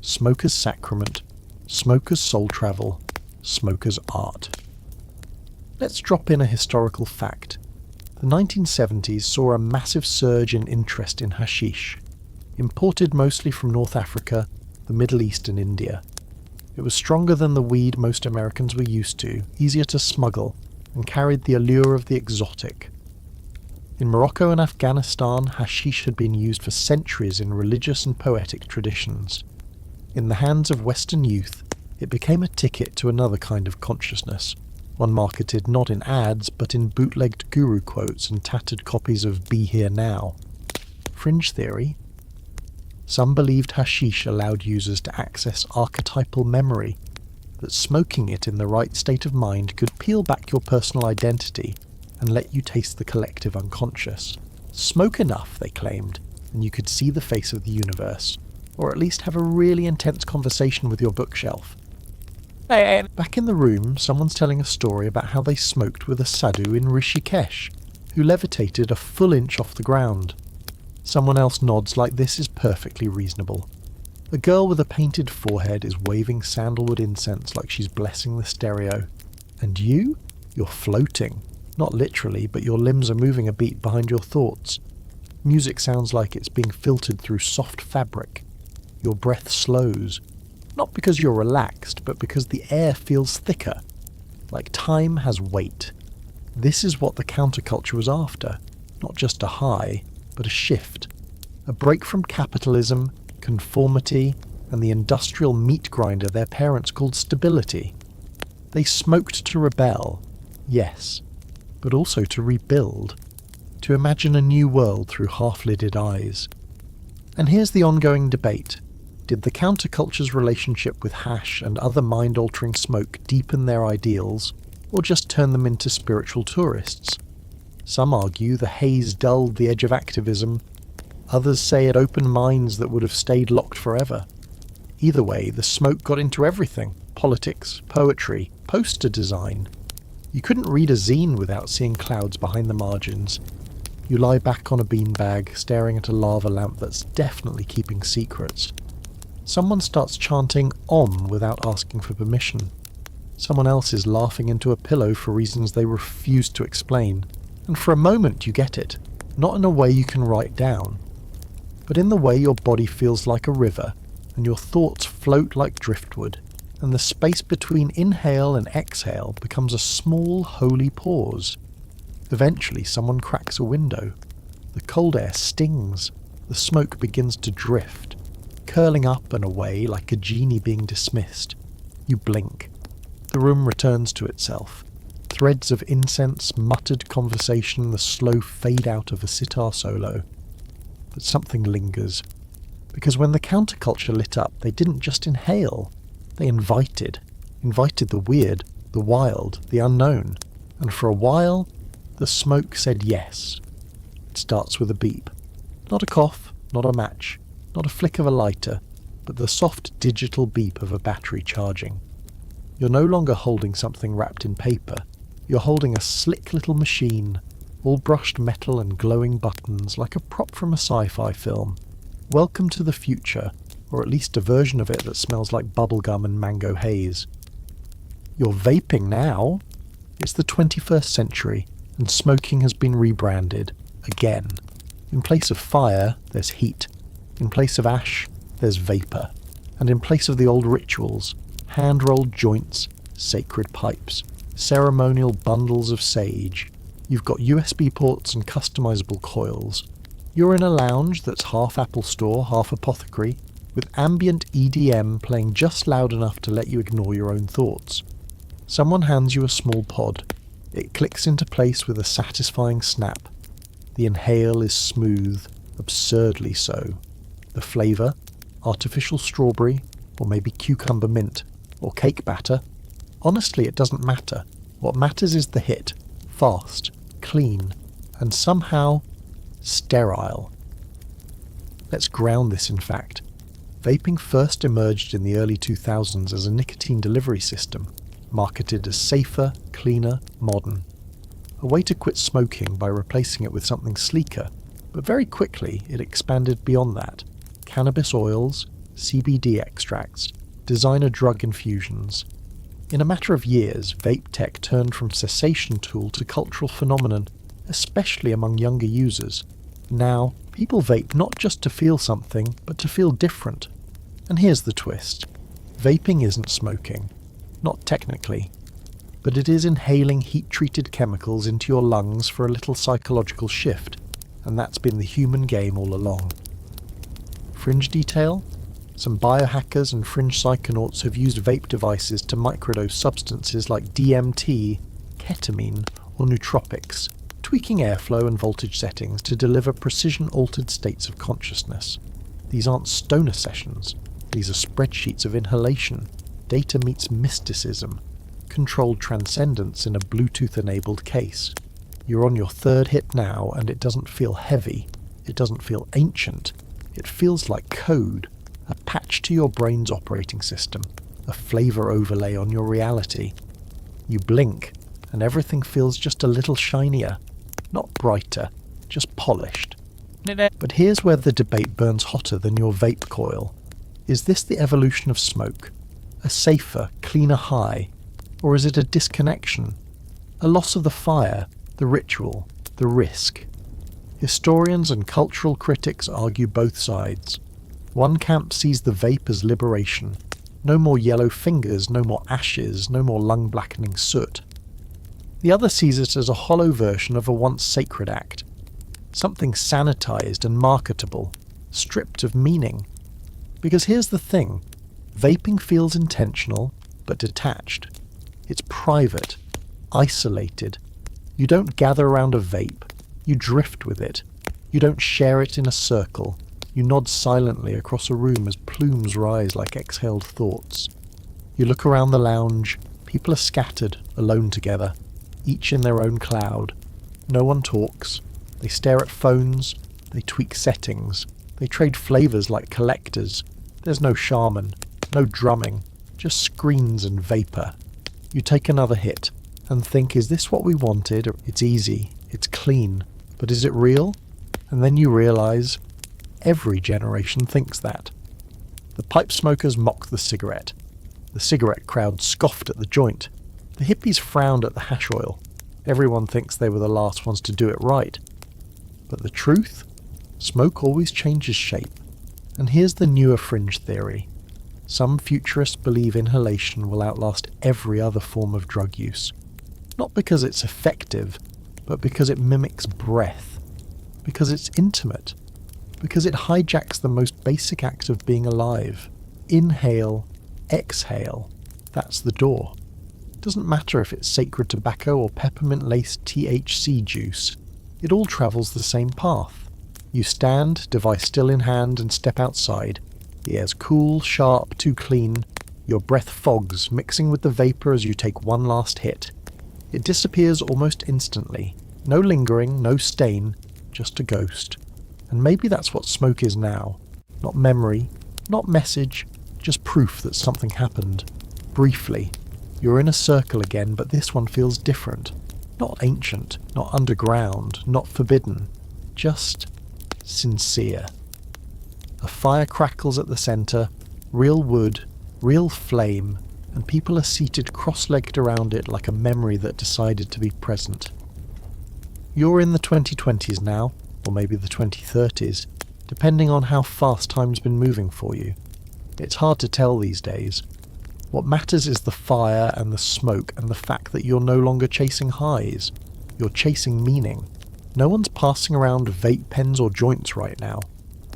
Speaker 1: Smoker's sacrament, smoker's soul travel, smoker's art. Let's drop in a historical fact. The 1970s saw a massive surge in interest in hashish, imported mostly from North Africa, the Middle East and India. It was stronger than the weed most Americans were used to, easier to smuggle, and carried the allure of the exotic. In Morocco and Afghanistan, hashish had been used for centuries in religious and poetic traditions. In the hands of Western youth, it became a ticket to another kind of consciousness, one marketed not in ads but in bootlegged guru quotes and tattered copies of Be Here Now. Fringe theory? Some believed hashish allowed users to access archetypal memory, that smoking it in the right state of mind could peel back your personal identity and let you taste the collective unconscious. Smoke enough, they claimed, and you could see the face of the universe, or at least have a really intense conversation with your bookshelf. Back in the room, someone's telling a story about how they smoked with a sadhu in Rishikesh, who levitated a full inch off the ground. Someone else nods like this is perfectly reasonable. A girl with a painted forehead is waving sandalwood incense like she's blessing the stereo. And you? You're floating. Not literally, but your limbs are moving a beat behind your thoughts. Music sounds like it's being filtered through soft fabric. Your breath slows. Not because you're relaxed, but because the air feels thicker. Like time has weight. This is what the counterculture was after. Not just a high, but a shift. A break from capitalism, conformity, and the industrial meat grinder their parents called stability. They smoked to rebel, yes, but also to rebuild, to imagine a new world through half-lidded eyes. And here's the ongoing debate. Did the counterculture's relationship with hash and other mind-altering smoke deepen their ideals, or just turn them into spiritual tourists? Some argue the haze dulled the edge of activism. Others say it opened minds that would have stayed locked forever. Either way, the smoke got into everything. Politics, poetry, poster design. You couldn't read a zine without seeing clouds behind the margins. You lie back on a beanbag, staring at a lava lamp that's definitely keeping secrets. Someone starts chanting Om without asking for permission. Someone else is laughing into a pillow for reasons they refuse to explain. And for a moment you get it, not in a way you can write down, but in the way your body feels like a river, and your thoughts float like driftwood, and the space between inhale and exhale becomes a small holy pause. Eventually someone cracks a window. The cold air stings. The smoke begins to drift, curling up and away like a genie being dismissed. You blink. The room returns to itself. Threads of incense, muttered conversation, the slow fade out of a sitar solo. But something lingers. Because when the counterculture lit up, they didn't just inhale. They invited the weird, the wild, the unknown. And for a while, the smoke said yes. It starts with a beep. Not a cough, not a match, not a flick of a lighter, but the soft digital beep of a battery charging. You're no longer holding something wrapped in paper. You're holding a slick little machine, all brushed metal and glowing buttons like a prop from a sci-fi film. Welcome to the future, or at least a version of it that smells like bubblegum and mango haze. You're vaping now. It's the 21st century, and smoking has been rebranded, again. In place of fire, there's heat. In place of ash, there's vapour. And in place of the old rituals, hand-rolled joints, sacred pipes, ceremonial bundles of sage. You've got USB ports and customizable coils. You're in a lounge that's half Apple Store, half apothecary, with ambient EDM playing just loud enough to let you ignore your own thoughts. Someone hands you a small pod. It clicks into place with a satisfying snap. The inhale is smooth, absurdly so. The flavour? Artificial strawberry, or maybe cucumber mint, or cake batter? Honestly, it doesn't matter. What matters is the hit. Fast, clean, and somehow sterile. Let's ground this in fact. Vaping first emerged in the early 2000s as a nicotine delivery system, marketed as safer, cleaner, modern. A way to quit smoking by replacing it with something sleeker, but very quickly it expanded beyond that. Cannabis oils, CBD extracts, designer drug infusions. In a matter of years, vape tech turned from cessation tool to cultural phenomenon, especially among younger users. Now, people vape not just to feel something, but to feel different. And here's the twist. Vaping isn't smoking. Not technically. But it is inhaling heat-treated chemicals into your lungs for a little psychological shift, and that's been the human game all along. Fringe detail? Some biohackers and fringe psychonauts have used vape devices to microdose substances like DMT, ketamine, or nootropics, tweaking airflow and voltage settings to deliver precision-altered states of consciousness. These aren't stoner sessions. These are spreadsheets of inhalation. Data meets mysticism. Controlled transcendence in a Bluetooth-enabled case. You're on your third hit now, and it doesn't feel heavy. It doesn't feel ancient. It feels like code, a patch to your brain's operating system, a flavor overlay on your reality. You blink, and everything feels just a little shinier. Not brighter, just polished. But here's where the debate burns hotter than your vape coil. Is this the evolution of smoke? A safer, cleaner high? Or is it a disconnection? A loss of the fire, the ritual, the risk? Historians and cultural critics argue both sides. One camp sees the vape as liberation. No more yellow fingers, no more ashes, no more lung-blackening soot. The other sees it as a hollow version of a once sacred act. Something sanitized and marketable, stripped of meaning. Because here's the thing, vaping feels intentional, but detached. It's private, isolated. You don't gather around a vape, you drift with it. You don't share it in a circle. You nod silently across a room as plumes rise like exhaled thoughts. You look around the lounge, people are scattered, alone together, each in their own cloud. No one talks. They stare at phones, they tweak settings, they trade flavors like collectors. There's no shaman, no drumming, just screens and vapor. You take another hit and think, is this what we wanted? It's easy, it's clean, but is it real? And then you realize every generation thinks that. The pipe smokers mocked the cigarette. The cigarette crowd scoffed at the joint. The hippies frowned at the hash oil. Everyone thinks they were the last ones to do it right. But the truth? Smoke always changes shape. And here's the newer fringe theory. Some futurists believe inhalation will outlast every other form of drug use. Not because it's effective, but because it mimics breath. Because it's intimate. Because it hijacks the most basic act of being alive. Inhale, exhale. That's the door. It doesn't matter if it's sacred tobacco or peppermint-laced THC juice. It all travels the same path. You stand, device still in hand, and step outside. The air's cool, sharp, too clean. Your breath fogs, mixing with the vapor as you take one last hit. It disappears almost instantly. No lingering, no stain, just a ghost. And maybe that's what smoke is now. Not memory, not message, just proof that something happened. Briefly. You're in a circle again, but this one feels different. Not ancient, not underground, not forbidden. Just sincere. A fire crackles at the centre, real wood, real flame, and people are seated cross-legged around it like a memory that decided to be present. You're in the 2020s now, or maybe the 2030s, depending on how fast time's been moving for you. It's hard to tell these days. What matters is the fire and the smoke and the fact that you're no longer chasing highs. You're chasing meaning. No one's passing around vape pens or joints right now.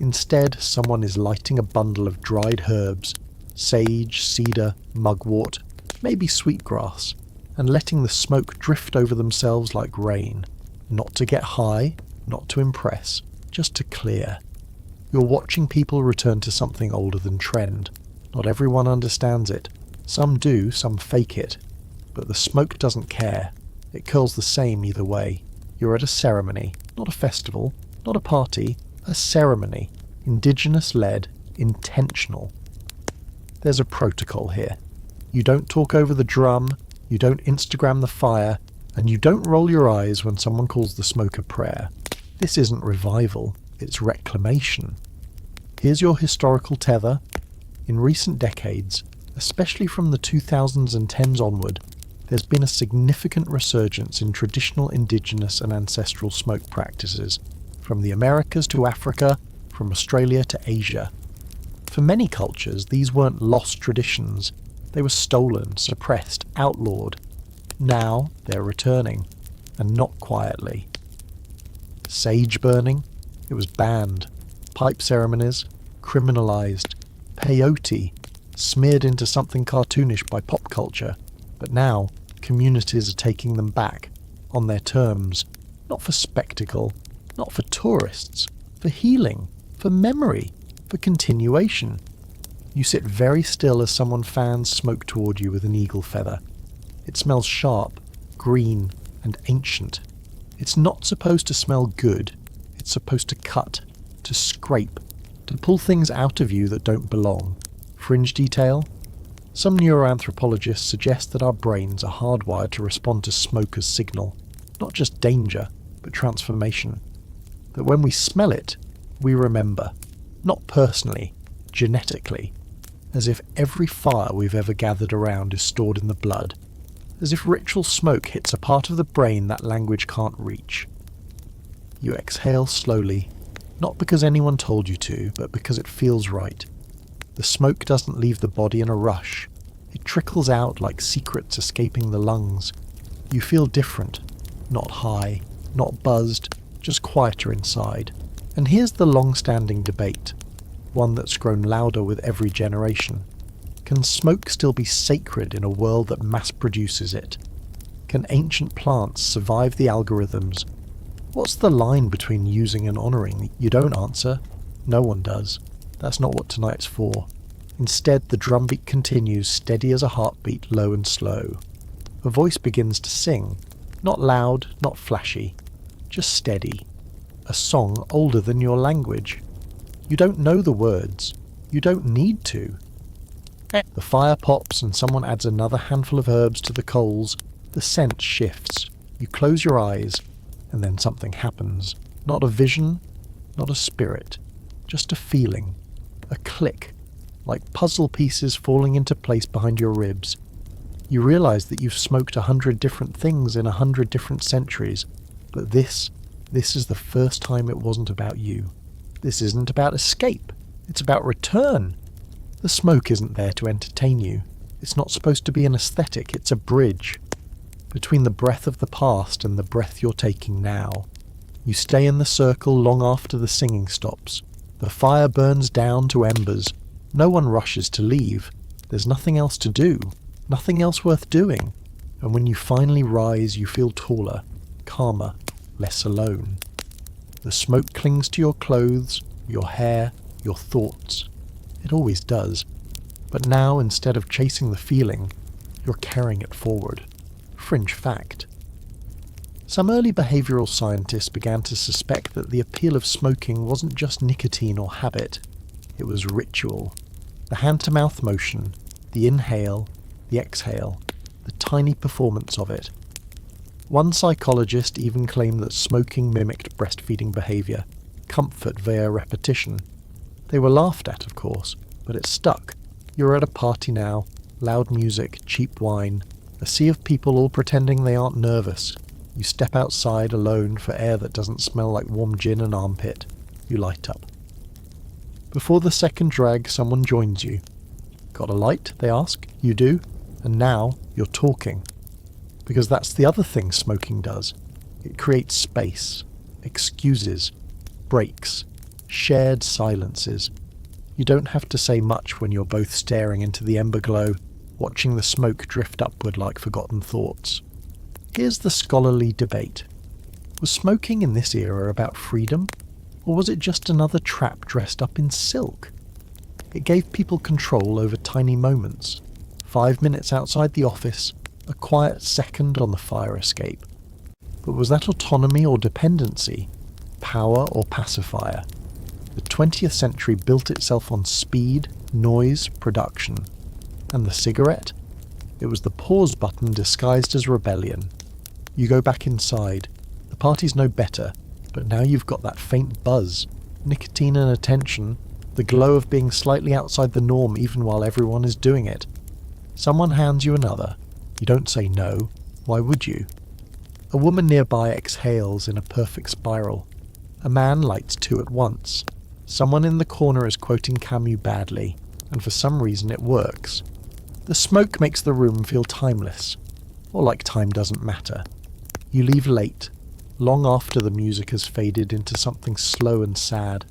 Speaker 1: Instead, someone is lighting a bundle of dried herbs, sage, cedar, mugwort, maybe sweetgrass, and letting the smoke drift over themselves like rain. Not to get high, not to impress, just to clear. You're watching people return to something older than trend. Not everyone understands it. Some do, some fake it. But the smoke doesn't care. It curls the same either way. You're at a ceremony, not a festival, not a party, a ceremony. Indigenous-led, intentional. There's a protocol here. You don't talk over the drum, you don't Instagram the fire, and you don't roll your eyes when someone calls the smoke a prayer. This isn't revival, it's reclamation. Here's your historical tether. In recent decades, especially from the 2010s onward, there's been a significant resurgence in traditional indigenous and ancestral smoke practices, from the Americas to Africa, from Australia to Asia. For many cultures, these weren't lost traditions. They were stolen, suppressed, outlawed. Now they're returning, and not quietly. Sage burning? It was banned. Pipe ceremonies? Criminalised. Peyote? Smeared into something cartoonish by pop culture. But now, communities are taking them back, on their terms. Not for spectacle, not for tourists, for healing, for memory, for continuation. You sit very still as someone fans smoke toward you with an eagle feather. It smells sharp, green, and ancient. It's not supposed to smell good. It's supposed to cut, to scrape, to pull things out of you that don't belong. Fringe detail? Some neuroanthropologists suggest that our brains are hardwired to respond to smoke as signal, not just danger, but transformation. That when we smell it, we remember, not personally, genetically, as if every fire we've ever gathered around is stored in the blood, as if ritual smoke hits a part of the brain that language can't reach. You exhale slowly, not because anyone told you to, but because it feels right. The smoke doesn't leave the body in a rush. It trickles out like secrets escaping the lungs. You feel different, not high, not buzzed, just quieter inside. And here's the long-standing debate, one that's grown louder with every generation. Can smoke still be sacred in a world that mass-produces it? Can ancient plants survive the algorithms? What's the line between using and honouring? You don't answer. No one does. That's not what tonight's for. Instead, the drumbeat continues, steady as a heartbeat, low and slow. A voice begins to sing. Not loud, not flashy. Just steady. A song older than your language. You don't know the words. You don't need to. The fire pops and someone adds another handful of herbs to the coals. The scent shifts. You close your eyes, and then something happens. Not a vision, not a spirit. Just a feeling. A click. Like puzzle pieces falling into place behind your ribs. You realise that you've smoked 100 different things in 100 different centuries, but this is the first time it wasn't about you. This isn't about escape. It's about return. The smoke isn't there to entertain you. It's not supposed to be an aesthetic. It's a bridge between the breath of the past and the breath you're taking now. You stay in the circle long after the singing stops. The fire burns down to embers. No one rushes to leave. There's nothing else to do. Nothing else worth doing. And when you finally rise, you feel taller, calmer, less alone. The smoke clings to your clothes, your hair, your thoughts. It always does. But now, instead of chasing the feeling, you're carrying it forward. Fringe fact. Some early behavioural scientists began to suspect that the appeal of smoking wasn't just nicotine or habit. It was ritual. The hand-to-mouth motion, the inhale, the exhale, the tiny performance of it. One psychologist even claimed that smoking mimicked breastfeeding behaviour, comfort via repetition. They were laughed at, of course, but it stuck. You're at a party now, loud music, cheap wine, a sea of people all pretending they aren't nervous. You step outside alone for air that doesn't smell like warm gin and armpit. You light up. Before the second drag, someone joins you. Got a light? They ask. You do. And now you're talking. Because that's the other thing smoking does. It creates space, excuses, breaks, shared silences. You don't have to say much when you're both staring into the ember glow, watching the smoke drift upward like forgotten thoughts. Here's the scholarly debate. Was smoking in this era about freedom? Or was it just another trap dressed up in silk? It gave people control over tiny moments. 5 minutes outside the office, a quiet second on the fire escape. But was that autonomy or dependency? Power or pacifier? The 20th century built itself on speed, noise, production. And the cigarette? It was the pause button disguised as rebellion. You go back inside. The party's no better, but now you've got that faint buzz, nicotine and attention, the glow of being slightly outside the norm even while everyone is doing it. Someone hands you another. You don't say no. Why would you? A woman nearby exhales in a perfect spiral. A man lights two at once. Someone in the corner is quoting Camus badly, and for some reason it works. The smoke makes the room feel timeless, or like time doesn't matter. You leave late, long after the music has faded into something slow and sad.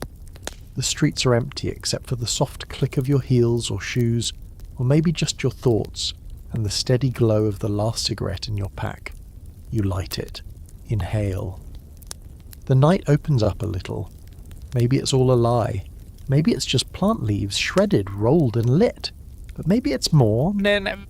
Speaker 1: The streets are empty except for the soft click of your heels or shoes, or maybe just your thoughts, and the steady glow of the last cigarette in your pack. You light it. Inhale. The night opens up a little. Maybe it's all a lie. Maybe it's just plant leaves shredded, rolled and lit. But maybe it's more.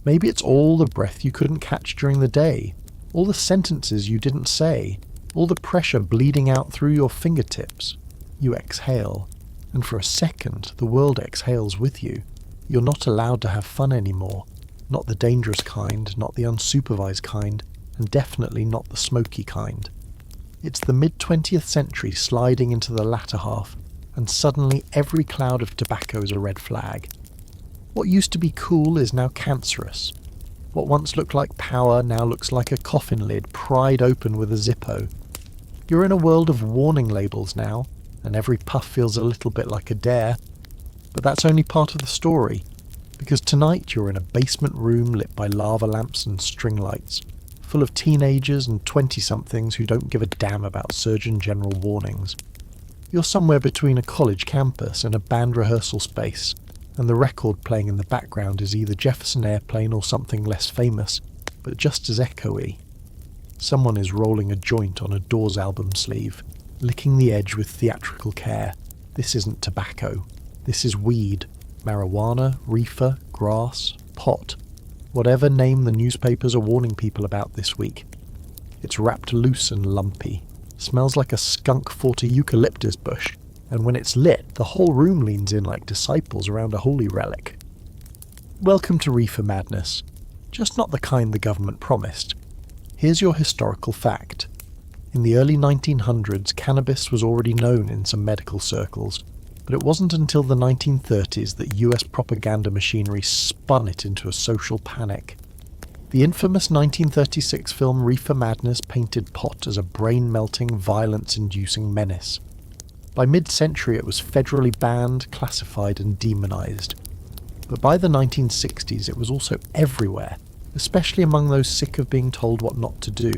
Speaker 1: Maybe it's all the breath you couldn't catch during the day. All the sentences you didn't say. All the pressure bleeding out through your fingertips. You exhale. And for a second, the world exhales with you. You're not allowed to have fun anymore. Not the dangerous kind, not the unsupervised kind, and definitely not the smoky kind. It's the mid-20th century sliding into the latter half, and suddenly every cloud of tobacco is a red flag. What used to be cool is now cancerous. What once looked like power now looks like a coffin lid pried open with a Zippo. You're in a world of warning labels now, and every puff feels a little bit like a dare. But that's only part of the story, because tonight you're in a basement room lit by lava lamps and string lights, full of teenagers and 20-somethings who don't give a damn about Surgeon General warnings. You're somewhere between a college campus and a band rehearsal space, and the record playing in the background is either Jefferson Airplane or something less famous, but just as echoey. Someone is rolling a joint on a Doors album sleeve, licking the edge with theatrical care. This isn't tobacco. This is weed. Marijuana, reefer, grass, pot. Whatever name the newspapers are warning people about this week. It's wrapped loose and lumpy. Smells like a skunk fought a eucalyptus bush, and when it's lit, the whole room leans in like disciples around a holy relic. Welcome to Reefer Madness. Just not the kind the government promised. Here's your historical fact. In the early 1900s, cannabis was already known in some medical circles, but it wasn't until the 1930s that US propaganda machinery spun it into a social panic. The infamous 1936 film Reefer Madness painted pot as a brain-melting, violence-inducing menace. By mid-century it was federally banned, classified and demonized. But by the 1960s it was also everywhere, especially among those sick of being told what not to do.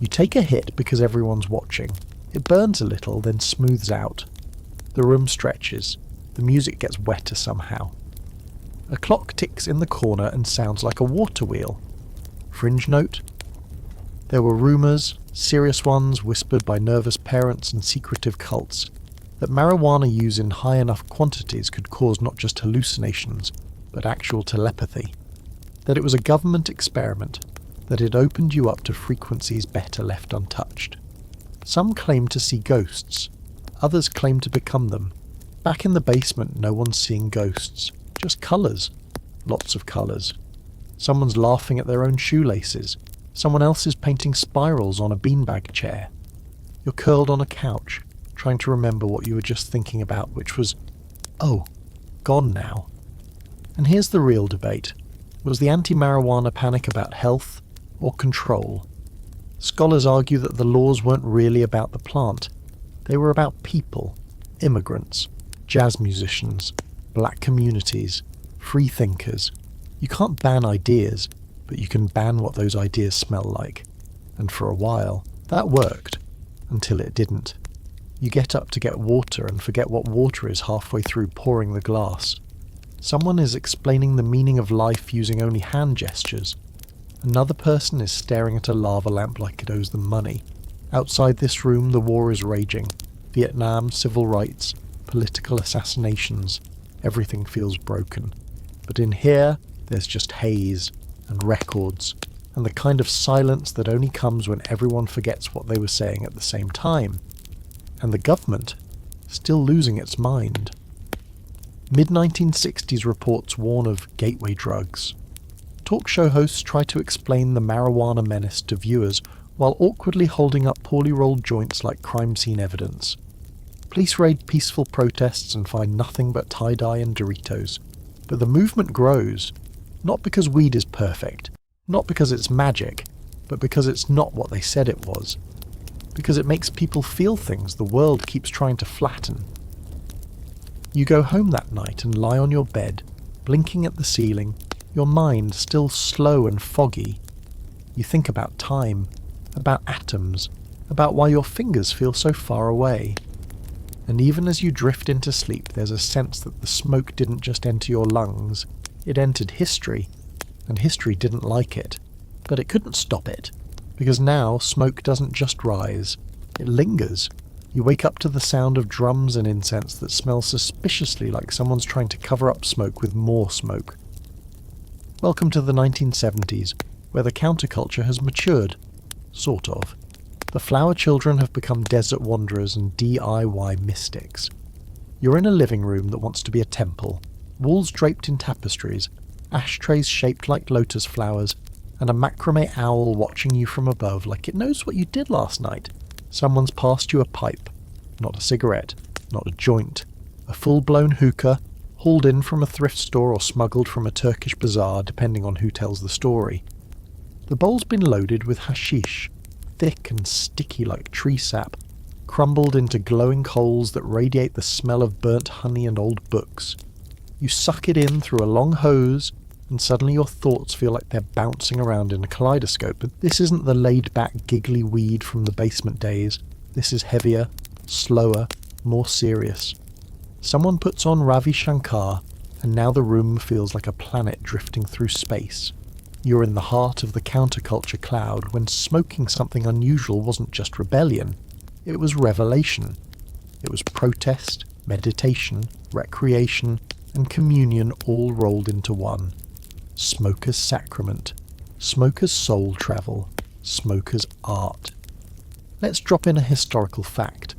Speaker 1: You take a hit because everyone's watching. It burns a little, then smooths out. The room stretches. The music gets wetter somehow. A clock ticks in the corner and sounds like a water wheel. Fringe note? There were rumours, serious ones whispered by nervous parents and secretive cults, that marijuana use in high enough quantities could cause not just hallucinations, but actual telepathy. That it was a government experiment, that it opened you up to frequencies better left untouched. Some claim to see ghosts. Others claim to become them. Back in the basement, no one's seeing ghosts. Just colours. Lots of colours. Someone's laughing at their own shoelaces. Someone else is painting spirals on a beanbag chair. You're curled on a couch, trying to remember what you were just thinking about, which was, oh, gone now. And here's the real debate. Was the anti-marijuana panic about health or control? Scholars argue that the laws weren't really about the plant. They were about people, immigrants, jazz musicians, black communities, free thinkers. You can't ban ideas, but you can ban what those ideas smell like. And for a while, that worked, until it didn't. You get up to get water and forget what water is halfway through pouring the glass. Someone is explaining the meaning of life using only hand gestures. Another person is staring at a lava lamp like it owes them money. Outside this room, the war is raging. Vietnam, civil rights, political assassinations. Everything feels broken. But in here, there's just haze and records, and the kind of silence that only comes when everyone forgets what they were saying at the same time. And the government, still losing its mind. Mid-1960s reports warn of gateway drugs. Talk show hosts try to explain the marijuana menace to viewers while awkwardly holding up poorly rolled joints like crime scene evidence. Police raid peaceful protests and find nothing but tie-dye and Doritos. But the movement grows, not because weed is perfect, Not because it's magic, but because it's not what they said it was. Because it makes people feel things the world keeps trying to flatten. You go home that night and lie on your bed, blinking at the ceiling, your mind still slow and foggy. You think about time, about atoms, about why your fingers feel so far away. And even as you drift into sleep, there's a sense that the smoke didn't just enter your lungs, it entered history, and history didn't like it. But it couldn't stop it, because now smoke doesn't just rise, it lingers. You wake up to the sound of drums and incense that smell suspiciously like someone's trying to cover up smoke with more smoke. Welcome to the 1970s, where the counterculture has matured. Sort of. The flower children have become desert wanderers and DIY mystics. You're in a living room that wants to be a temple, walls draped in tapestries, ashtrays shaped like lotus flowers, and a macrame owl watching you from above like it knows what you did last night. Someone's passed you a pipe. Not a cigarette, not a joint. A full-blown hookah, hauled in from a thrift store or smuggled from a Turkish bazaar, depending on who tells the story. The bowl's been loaded with hashish, thick and sticky like tree sap, crumbled into glowing coals that radiate the smell of burnt honey and old books. You suck it in through a long hose, and suddenly your thoughts feel like they're bouncing around in a kaleidoscope. But this isn't the laid-back, giggly weed from the basement days. This is heavier, slower, more serious. Someone puts on Ravi Shankar, and now the room feels like a planet drifting through space. You're in the heart of the counterculture cloud when smoking something unusual wasn't just rebellion, it was revelation. It was protest, meditation, recreation, and communion all rolled into one. Smoker's sacrament, smoker's soul travel, smoker's art. Let's drop in a historical fact.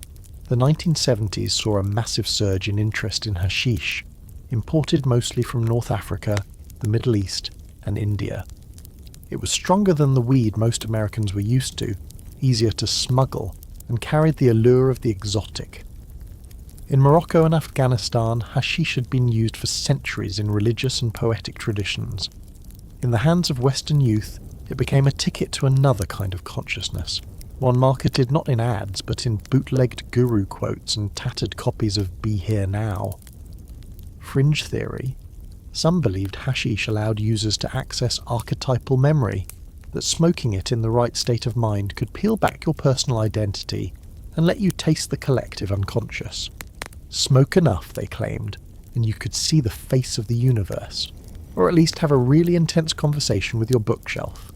Speaker 1: The 1970s saw a massive surge in interest in hashish, imported mostly from North Africa, the Middle East, and India. It was stronger than the weed most Americans were used to, easier to smuggle, and carried the allure of the exotic. In Morocco and Afghanistan, hashish had been used for centuries in religious and poetic traditions. In the hands of Western youth, it became a ticket to another kind of consciousness, one marketed not in ads but in bootlegged guru quotes and tattered copies of Be Here Now. Fringe theory. Some believed hashish allowed users to access archetypal memory, that smoking it in the right state of mind could peel back your personal identity and let you taste the collective unconscious. Smoke enough, they claimed, and you could see the face of the universe, or at least have a really intense conversation with your bookshelf.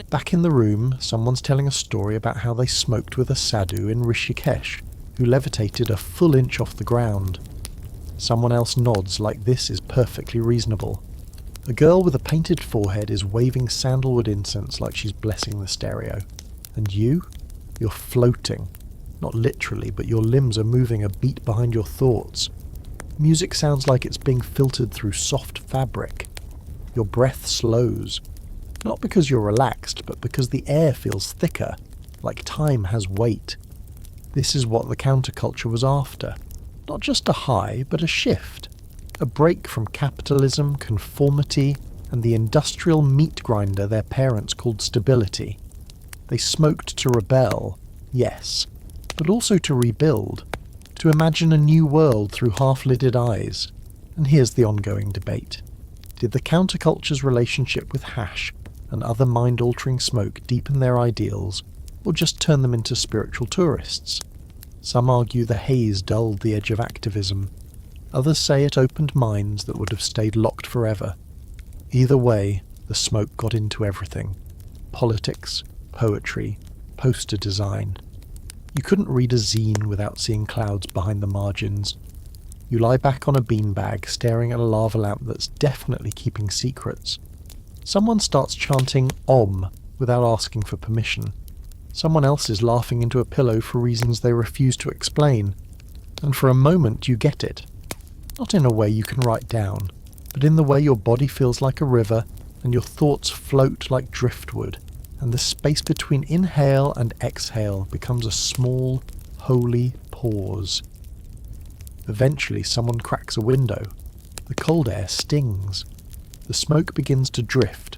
Speaker 1: Back in the room, someone's telling a story about how they smoked with a sadhu in Rishikesh, who levitated a full inch off the ground. Someone else nods like this is perfectly reasonable. A girl with a painted forehead is waving sandalwood incense like she's blessing the stereo. And you? You're floating. Not literally, but your limbs are moving a beat behind your thoughts. Music sounds like it's being filtered through soft fabric. Your breath slows. Not because you're relaxed, but because the air feels thicker, like time has weight. This is what the counterculture was after. Not just a high, but a shift. A break from capitalism, conformity, and the industrial meat grinder their parents called stability. They smoked to rebel, yes, but also to rebuild, to imagine a new world through half-lidded eyes. And here's the ongoing debate. Did the counterculture's relationship with hash and other mind-altering smoke deepen their ideals, or just turn them into spiritual tourists? Some argue the haze dulled the edge of activism. Others say it opened minds that would have stayed locked forever. Either way, the smoke got into everything. Politics, poetry, poster design. You couldn't read a zine without seeing clouds behind the margins. You lie back on a beanbag staring at a lava lamp that's definitely keeping secrets. Someone starts chanting Om without asking for permission. Someone else is laughing into a pillow for reasons they refuse to explain. And for a moment you get it. Not in a way you can write down, but in the way your body feels like a river and your thoughts float like driftwood, and the space between inhale and exhale becomes a small, holy pause. Eventually someone cracks a window. The cold air stings. The smoke begins to drift,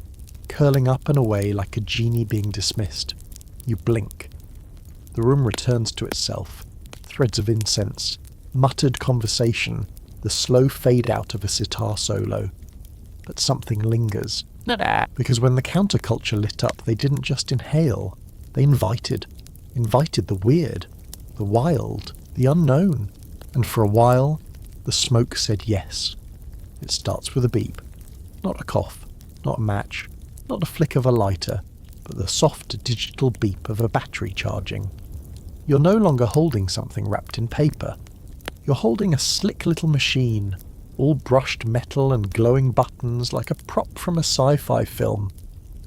Speaker 1: curling up and away like a genie being dismissed. You blink. The room returns to itself. Threads of incense, muttered conversation, the slow fade out of a sitar solo. But something lingers. Because when the counterculture lit up, they didn't just inhale. They invited the weird, the wild, the unknown. And for a while, the smoke said yes. It starts with a beep. Not a cough, not a match, not the flick of a lighter, but the soft digital beep of a battery charging. You're no longer holding something wrapped in paper. You're holding a slick little machine, all brushed metal and glowing buttons like a prop from a sci-fi film.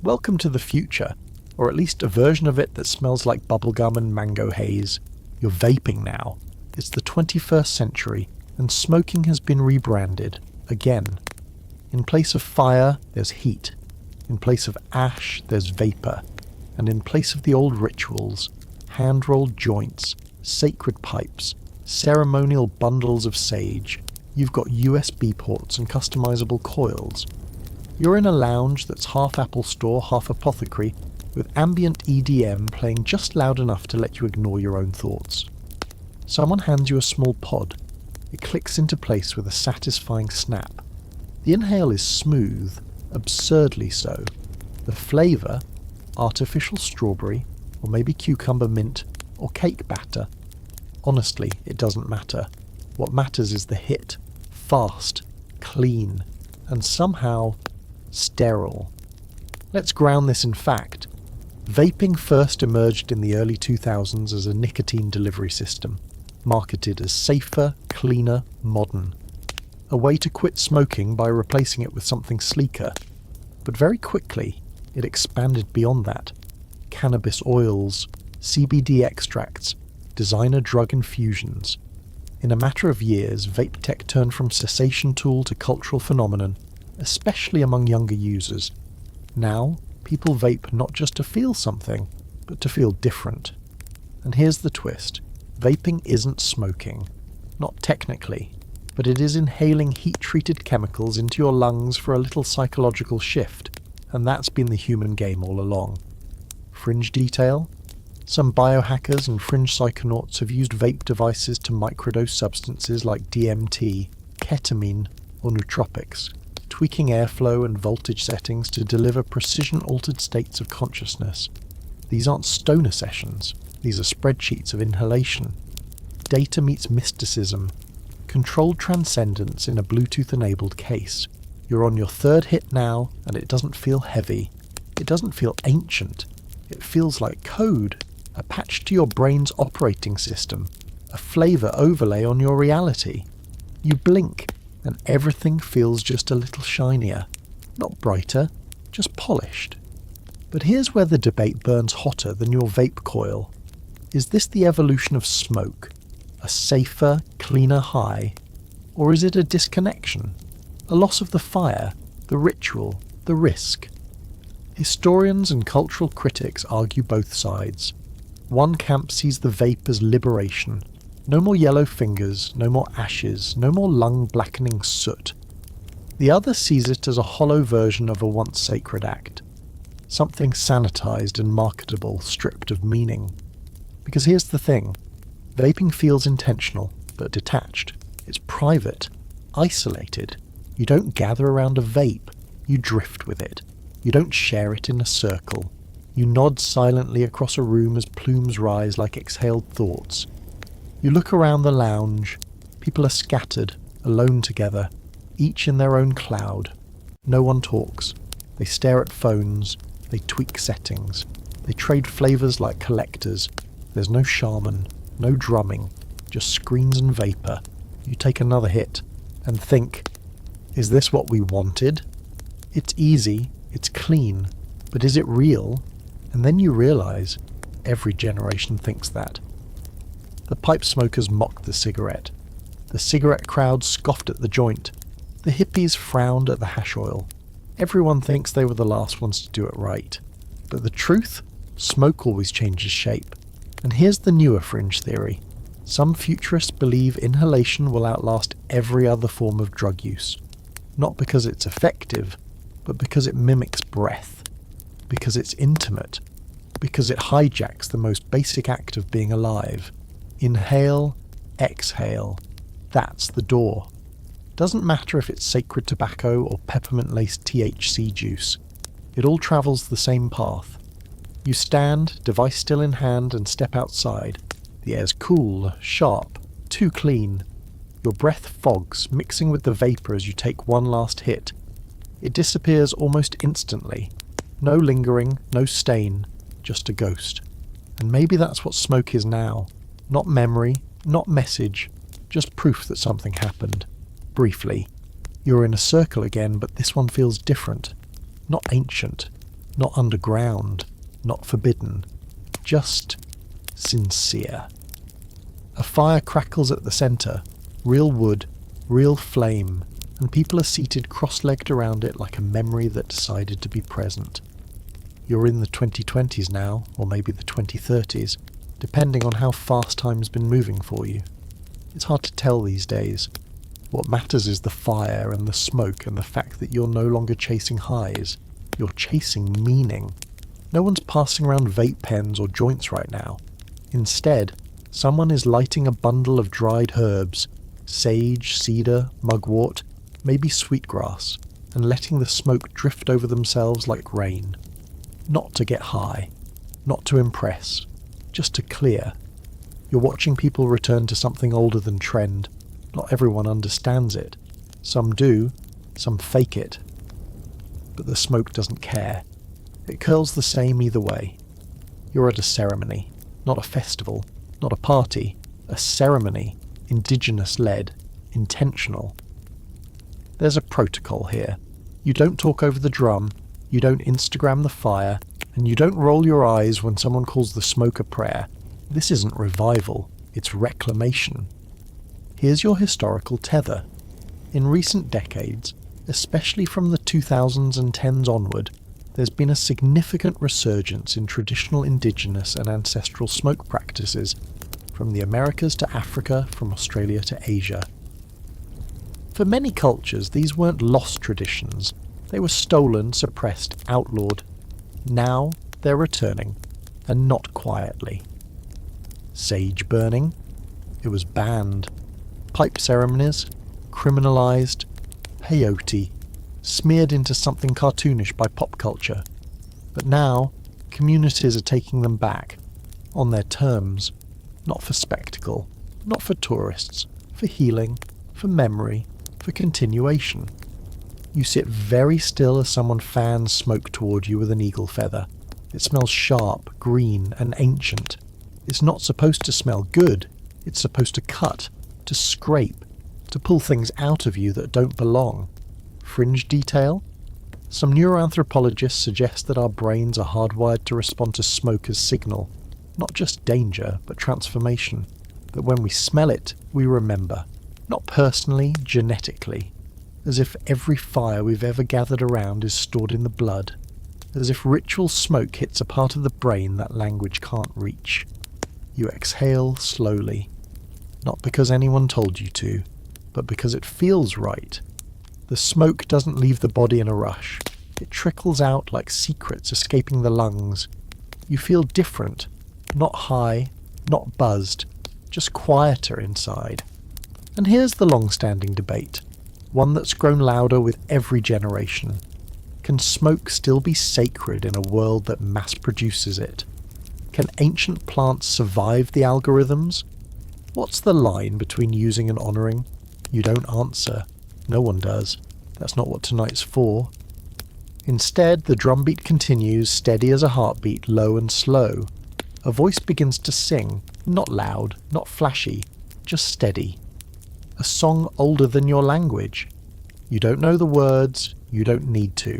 Speaker 1: Welcome to the future, or at least a version of it that smells like bubblegum and mango haze. You're vaping now. It's the 21st century, and smoking has been rebranded, again. In place of fire, there's heat. In place of ash, there's vapor. And in place of the old rituals, hand-rolled joints, sacred pipes, ceremonial bundles of sage, you've got USB ports and customizable coils. You're in a lounge that's half Apple Store, half apothecary, with ambient EDM playing just loud enough to let you ignore your own thoughts. Someone hands you a small pod. It clicks into place with a satisfying snap. The inhale is smooth, absurdly so. The flavour, artificial strawberry, or maybe cucumber mint, or cake batter. Honestly, it doesn't matter. What matters is the hit. Fast, clean, and somehow sterile. Let's ground this in fact. Vaping first emerged in the early 2000s as a nicotine delivery system, marketed as safer, cleaner, modern. A way to quit smoking by replacing it with something sleeker. But very quickly, it expanded beyond that. Cannabis oils, CBD extracts, designer drug infusions. In a matter of years, vape tech turned from cessation tool to cultural phenomenon, especially among younger users. Now, people vape not just to feel something, but to feel different. And here's the twist. Vaping isn't smoking. Not technically. But it is inhaling heat-treated chemicals into your lungs for a little psychological shift. And that's been the human game all along. Fringe detail? Some biohackers and fringe psychonauts have used vape devices to microdose substances like DMT, ketamine, or nootropics, tweaking airflow and voltage settings to deliver precision-altered states of consciousness. These aren't stoner sessions. These are spreadsheets of inhalation. Data meets mysticism. Controlled transcendence in a Bluetooth-enabled case. You're on your third hit now, and it doesn't feel heavy. It doesn't feel ancient. It feels like code, a patch to your brain's operating system, a flavor overlay on your reality. You blink, and everything feels just a little shinier. Not brighter, just polished. But here's where the debate burns hotter than your vape coil. Is this the evolution of smoke? A safer, cleaner high? Or is it a disconnection? A loss of the fire, the ritual, the risk? Historians and cultural critics argue both sides. One camp sees the vape as liberation. No more yellow fingers, no more ashes, no more lung-blackening soot. The other sees it as a hollow version of a once sacred act. Something sanitized and marketable, stripped of meaning. Because here's the thing. Vaping feels intentional, but detached. It's private, isolated. You don't gather around a vape. You drift with it. You don't share it in a circle. You nod silently across a room as plumes rise like exhaled thoughts. You look around the lounge. People are scattered, alone together, each in their own cloud. No one talks. They stare at phones. They tweak settings. They trade flavors like collectors. There's no shaman, no drumming, just screens and vapor. You take another hit and think, is this what we wanted? It's easy, it's clean, but is it real? And then you realize every generation thinks that. The pipe smokers mocked the cigarette. The cigarette crowd scoffed at the joint. The hippies frowned at the hash oil. Everyone thinks they were the last ones to do it right. But the truth? Smoke always changes shape. And here's the newer fringe theory. Some futurists believe inhalation will outlast every other form of drug use. Not because it's effective, but because it mimics breath. because it's intimate, because it hijacks the most basic act of being alive. Inhale, exhale. That's the door. Doesn't matter if it's sacred tobacco or peppermint-laced THC juice. It all travels the same path. You stand, device still in hand, and step outside. The air's cool, sharp, too clean. Your breath fogs, mixing with the vapour as you take one last hit. It disappears almost instantly. No lingering, no stain, just a ghost. And maybe that's what smoke is now. Not memory, not message, just proof that something happened. Briefly. You're in a circle again, but this one feels different. Not ancient, not underground, not forbidden. Just sincere. A fire crackles at the centre. Real wood, real flame, and people are seated cross-legged around it like a memory that decided to be present. You're in the 2020s now, or maybe the 2030s, depending on how fast time's been moving for you. It's hard to tell these days. What matters is the fire and the smoke and the fact that you're no longer chasing highs. You're chasing meaning. No one's passing around vape pens or joints right now. Instead, someone is lighting a bundle of dried herbs, sage, cedar, mugwort, maybe sweetgrass, and letting the smoke drift over themselves like rain. Not to get high, not to impress, just to clear. You're watching people return to something older than trend. Not everyone understands it. Some do, some fake it. But the smoke doesn't care. It curls the same either way. You're at a ceremony, not a festival, not a party, a ceremony, indigenous-led, intentional. There's a protocol here. You don't talk over the drum, you don't Instagram the fire, and you don't roll your eyes when someone calls the smoke a prayer. This isn't revival, it's reclamation. Here's your historical tether. In recent decades, especially from the 2000s and 10s onward, there's been a significant resurgence in traditional indigenous and ancestral smoke practices, from the Americas to Africa, from Australia to Asia. For many cultures, these weren't lost traditions. They were stolen, suppressed, outlawed. Now they're returning, and not quietly. Sage burning? It was banned. Pipe ceremonies? Criminalised. Peyote? Smeared into something cartoonish by pop culture. But now, communities are taking them back, on their terms. Not for spectacle, not for tourists, for healing, for memory, for continuation. You sit very still as someone fans smoke toward you with an eagle feather. It smells sharp, green, and ancient. It's not supposed to smell good. It's supposed to cut, to scrape, to pull things out of you that don't belong. Fringe detail? Some neuroanthropologists suggest that our brains are hardwired to respond to smoke as signal. Not just danger, but transformation. That when we smell it, we remember. Not personally, genetically. As if every fire we've ever gathered around is stored in the blood. As if ritual smoke hits a part of the brain that language can't reach. You exhale slowly. Not because anyone told you to, but because it feels right. The smoke doesn't leave the body in a rush. It trickles out like secrets escaping the lungs. You feel different. Not high, not buzzed, just quieter inside. And here's the long-standing debate, one that's grown louder with every generation. Can smoke still be sacred in a world that mass-produces it? Can ancient plants survive the algorithms? What's the line between using and honouring? You don't answer. No one does. That's not what tonight's for. Instead, the drumbeat continues, steady as a heartbeat, low and slow. A voice begins to sing, not loud, not flashy, just steady. A song older than your language. You don't know the words, you don't need to.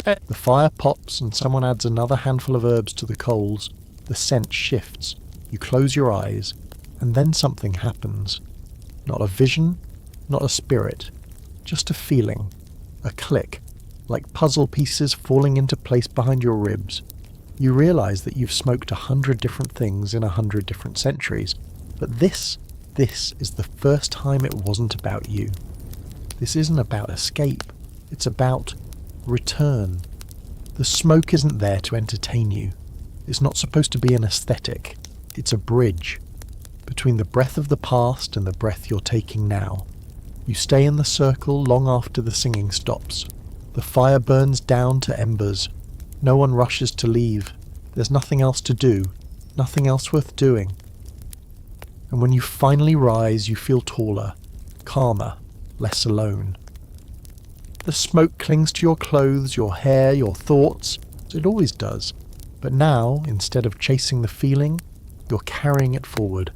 Speaker 1: The fire pops and someone adds another handful of herbs to the coals. The scent shifts. You close your eyes, and then something happens. Not a vision, not a spirit, just a feeling, a click, like puzzle pieces falling into place behind your ribs. You realise that you've smoked 100 different things in 100 different centuries, but this is the first time it wasn't about you. This isn't about escape, it's about return. The smoke isn't there to entertain you. It's not supposed to be an aesthetic. It's a bridge between the breath of the past and the breath you're taking now. You stay in the circle long after the singing stops. The fire burns down to embers. No one rushes to leave. There's nothing else to do, nothing else worth doing. And when you finally rise, you feel taller, calmer, less alone. The smoke clings to your clothes, your hair, your thoughts. It always does. But now, instead of chasing the feeling, you're carrying it forward.